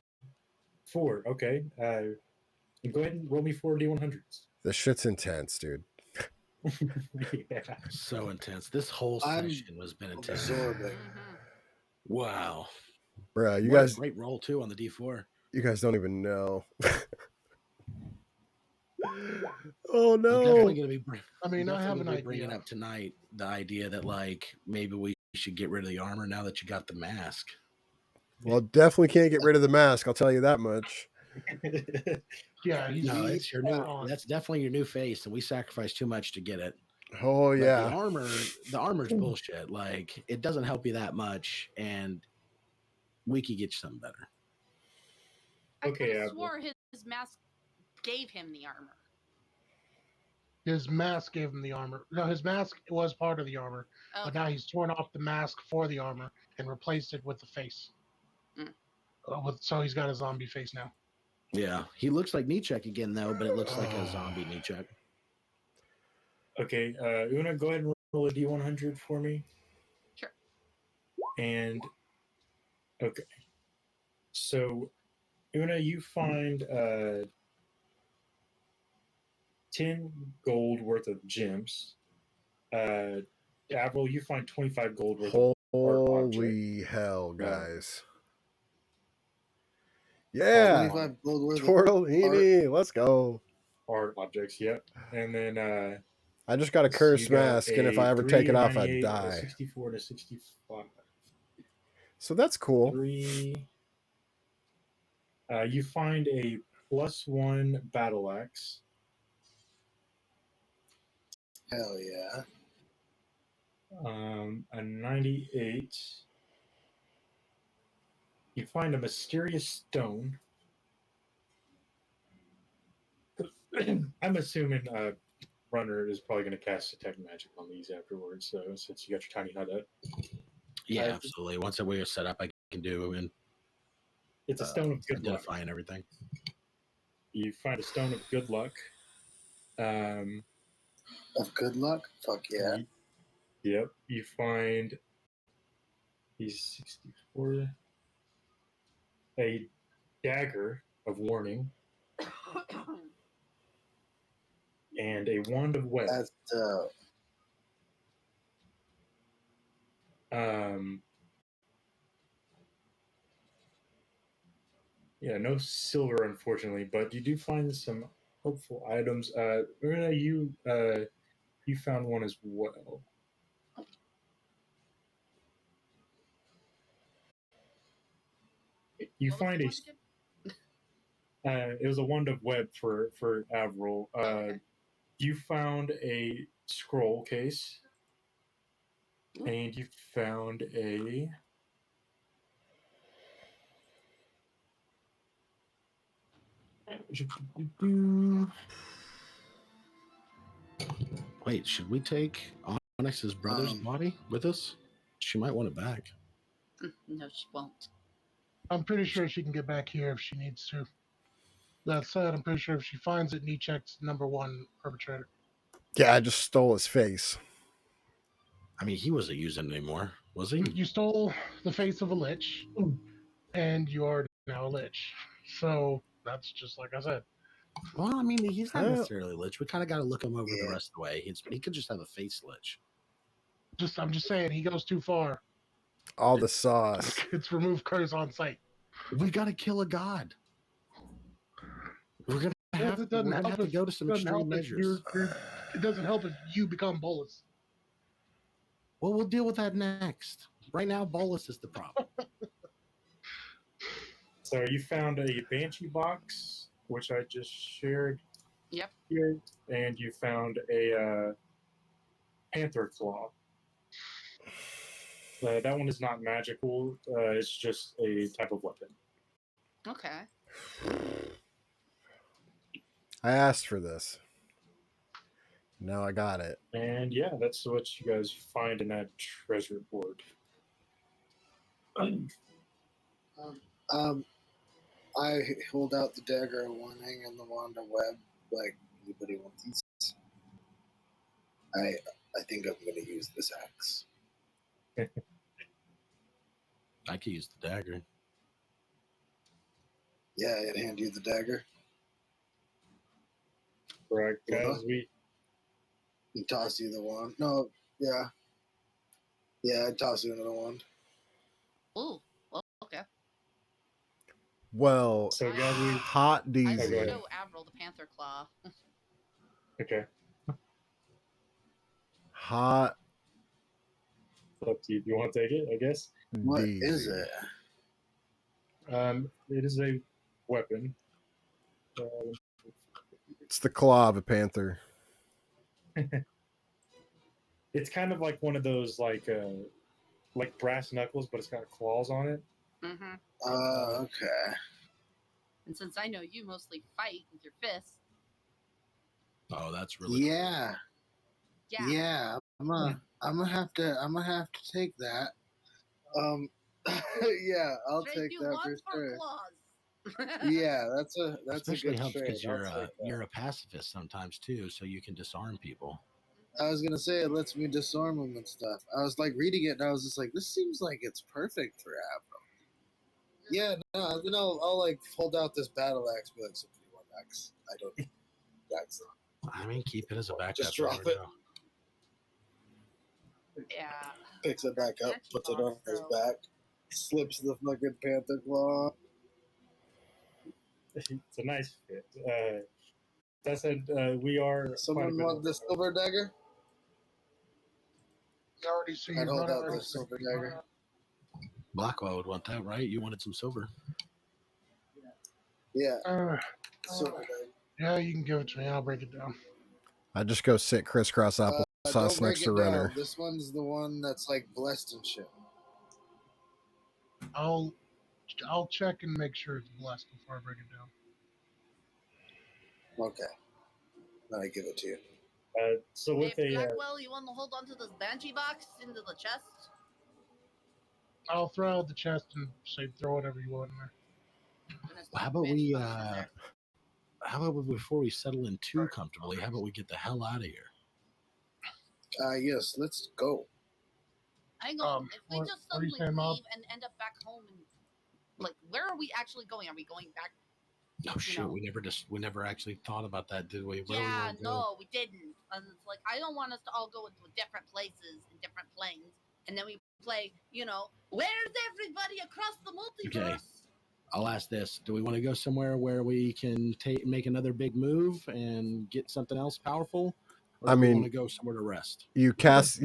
Speaker 2: 4. Okay. Go ahead and roll me 4 D100s.
Speaker 3: This shit's intense, dude.
Speaker 2: Yeah.
Speaker 6: So intense. This whole
Speaker 4: I'm
Speaker 6: session has been intense.
Speaker 4: absorbing.
Speaker 6: Wow.
Speaker 3: Bruh, you
Speaker 6: What
Speaker 3: guys
Speaker 6: a great roll too on the D4.
Speaker 3: you guys don't even know. Oh
Speaker 6: I'm
Speaker 3: no.
Speaker 6: definitely going to be.
Speaker 5: I mean, I have an
Speaker 6: bringing
Speaker 5: idea.
Speaker 6: up tonight the idea that like maybe we should get rid of the armor now that you got the mask.
Speaker 3: Well, definitely can't get rid of the mask, I'll tell you that much.
Speaker 5: Yeah, he's
Speaker 6: No, it's your new.
Speaker 5: spot on.
Speaker 6: That's definitely your new face, and we sacrificed too much to get it.
Speaker 3: Oh
Speaker 6: But
Speaker 3: yeah.
Speaker 6: the armor's bullshit. Like it doesn't help you that much, and we could get you something better.
Speaker 1: I
Speaker 2: Okay,
Speaker 1: could have
Speaker 2: Apple.
Speaker 1: swore his mask gave him the armor.
Speaker 5: His mask gave him the armor. No, his mask was part of the armor, but now he's torn off the mask for the armor and replaced it with the face. So he's got a zombie face now.
Speaker 6: Yeah, he looks like Nietzsche again though, but it looks like a zombie Nietzsche.
Speaker 2: Okay, Una, go ahead and roll a D100 for me.
Speaker 1: Sure.
Speaker 2: And okay, so Una, you find 10 gold worth of gems. Avril, you find 25 gold worth of art object.
Speaker 3: Holy hell, guys. Yeah.
Speaker 4: 25 gold worth of
Speaker 3: Tortellini, let's go.
Speaker 2: Art objects, yep. And then
Speaker 3: I just got a
Speaker 2: so
Speaker 3: cursed
Speaker 2: you got
Speaker 3: mask, and if
Speaker 2: a
Speaker 3: I ever
Speaker 2: 3,
Speaker 3: take it
Speaker 2: a
Speaker 3: off, I'd
Speaker 2: 98, a
Speaker 3: die.
Speaker 2: 64, and a 65.
Speaker 3: So that's cool.
Speaker 2: 3. You find a +1 battle axe.
Speaker 4: Hell yeah.
Speaker 2: A 98. You find a mysterious stone. I'm assuming Runner is probably going to cast Detect Magic on these afterwards, so since you got your tiny hut up.
Speaker 6: Yeah, absolutely. Once that we are set up, I can do and
Speaker 2: it's a stone of good luck.
Speaker 6: identifying everything.
Speaker 2: You find a stone of good luck.
Speaker 4: Of good luck? Fuck yeah.
Speaker 2: Yep. You find he's 64. A dagger of warning. And a wand of web.
Speaker 4: That's dope.
Speaker 2: Yeah, no silver, unfortunately, but you do find some hopeful items. Marina, you found one as well. You find it was a wand of web for Avril.
Speaker 1: Okay.
Speaker 2: You found a scroll case, and you found a
Speaker 6: Wait, should we take Onyx's brother's body with us? She might want it back.
Speaker 1: No, she won't.
Speaker 5: I'm pretty sure she can get back here if she needs to. That said, I'm pretty sure if she finds it, Nietzsche's #1 perpetrator.
Speaker 3: Yeah, I just stole his face.
Speaker 6: I mean, he wasn't using it anymore, was he?
Speaker 5: You stole the face of a lich, and you are now a lich. So that's just like I said.
Speaker 6: Well, I mean, he's not necessarily a lich. We kind of got to look him over the rest of the way. He could just have a face lich.
Speaker 5: I'm just saying, he goes too far.
Speaker 3: All the sauce.
Speaker 5: It's remove curse on site.
Speaker 6: We got to kill a god. We're gonna have to go to some extreme measures.
Speaker 5: It doesn't help if you become Bolus.
Speaker 6: Well, we'll deal with that next. Right now, Bolus is the problem.
Speaker 2: So you found a Banshee box, which I just shared.
Speaker 1: Yep.
Speaker 2: Here, and you found a Panther Claw. That one is not magical. It's just a type of weapon.
Speaker 1: Okay.
Speaker 3: I asked for this. Now I got it.
Speaker 2: And yeah, that's what you guys find in that treasure board.
Speaker 4: I hold out the dagger of warning and the wand of web. Like, anybody want these? I think I'm going to use this axe.
Speaker 6: I could use the dagger.
Speaker 4: Yeah, I'd hand you the dagger.
Speaker 2: Correct, guys.
Speaker 4: Uh-huh. He toss you the wand. No, yeah. Yeah, I'd toss you another wand.
Speaker 1: Ooh, well, okay.
Speaker 3: Well,
Speaker 2: So, guys,
Speaker 3: hot
Speaker 1: I
Speaker 3: DZ.
Speaker 1: show Avril the Panther Claw.
Speaker 2: Okay.
Speaker 3: Hot
Speaker 2: It's up to you. Do you want to take it, I guess?
Speaker 4: What
Speaker 3: DZ.
Speaker 4: is it?
Speaker 2: It is a weapon.
Speaker 3: It's the claw of a panther.
Speaker 2: It's kind of like one of those like brass knuckles, but it's got claws on it.
Speaker 1: Mm-hmm.
Speaker 4: Okay.
Speaker 1: And since I know you mostly fight with your fists.
Speaker 6: Oh, that's really
Speaker 4: Yeah.
Speaker 1: Yeah.
Speaker 4: Yeah. I'm gonna have to take that. Yeah, I'll
Speaker 1: Trade
Speaker 4: take
Speaker 1: you
Speaker 4: that
Speaker 1: one
Speaker 4: for sure.
Speaker 1: claws.
Speaker 4: Yeah, that's a
Speaker 6: especially
Speaker 4: good
Speaker 6: helps
Speaker 4: trade.
Speaker 6: because
Speaker 4: I'll take that.
Speaker 6: you're a pacifist sometimes too, so you can disarm people.
Speaker 4: I was gonna say it lets me disarm them and stuff. I was like reading it and I was just like, this seems like it's perfect for Avro. Yeah, no, then I'll like hold out this battle axe, be like, so you want axe? I don't need axe.
Speaker 6: I mean, keep it as a backup.
Speaker 4: Just drop it.
Speaker 1: Yeah.
Speaker 4: Picks it back up, puts it on his back, slips the fucking panther claw.
Speaker 2: It's a nice fit. That said, we are.
Speaker 4: Someone want the silver dagger?
Speaker 5: You already see
Speaker 4: I
Speaker 5: you
Speaker 4: hold
Speaker 5: run
Speaker 4: out
Speaker 5: out
Speaker 4: the
Speaker 5: of
Speaker 4: silver dagger.
Speaker 6: Blackwell would want that, right? You wanted some silver.
Speaker 4: Yeah.
Speaker 5: Silver dagger. Yeah, you can give it to me. I'll break it down.
Speaker 3: I just go sit crisscross applesauce next to Renner.
Speaker 4: This one's the one that's like blessed and shit.
Speaker 5: I'll check and make sure it's blessed before I break it down.
Speaker 4: Okay. Then I give it to you.
Speaker 2: So with
Speaker 1: hey, Blackwell, you want to hold on to this banshee box into the chest?
Speaker 5: I'll throw out the chest and say throw whatever you want in there.
Speaker 6: How about we? How about before we settle in too comfortably? How about we get the hell out of here?
Speaker 4: Yes, let's go.
Speaker 1: Hang on. If we just suddenly
Speaker 5: saying,
Speaker 1: leave and end up back home, and like, where are we actually going? Are we going back?
Speaker 6: Oh shit! We never actually thought about that, did we?
Speaker 1: Yeah, no, we didn't. And it's like, I don't want us to all go into different places and different planes, and then we play. Where's everybody across the multiverse?
Speaker 6: Okay. I'll ask this: do we want to go somewhere where we can make another big move and get something else powerful? Or do we want to go somewhere to rest?
Speaker 3: You cast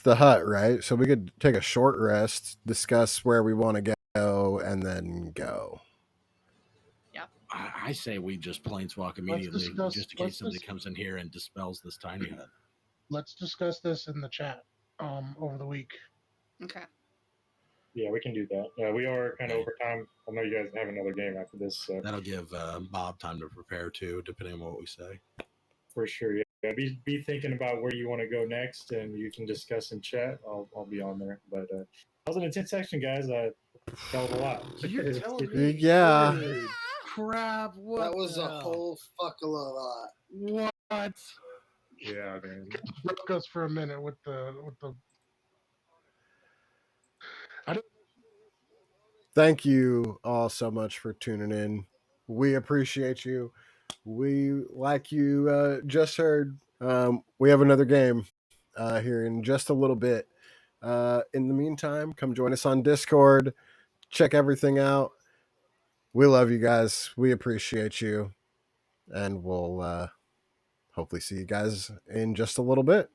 Speaker 3: the hut, right? So we could take a short rest, discuss where we want to go, and then go.
Speaker 1: Yep.
Speaker 6: I say we just planeswalk immediately, just in case somebody comes in here and dispels this tiny hut.
Speaker 5: Let's discuss this in the chat over the week.
Speaker 1: Okay.
Speaker 2: Yeah, we can do that. We are kind of over time. I know you guys have another game after this. So.
Speaker 6: That'll give Bob time to prepare too, depending on what we say.
Speaker 2: For sure, yeah. Be thinking about where you want to go next, and you can discuss in chat. I'll be on there. But that was an intense section, guys. I felt a lot.
Speaker 6: You're telling me?
Speaker 3: Yeah.
Speaker 6: Dude, crap! What?
Speaker 4: That was a whole fuck a lot.
Speaker 6: What?
Speaker 2: Yeah, man.
Speaker 5: Broke us for a minute with the.
Speaker 3: Thank you all so much for tuning in. We appreciate you. We, like you just heard, we have another game here in just a little bit. In the meantime, come join us on Discord. Check everything out. We love you guys. We appreciate you. And we'll hopefully see you guys in just a little bit.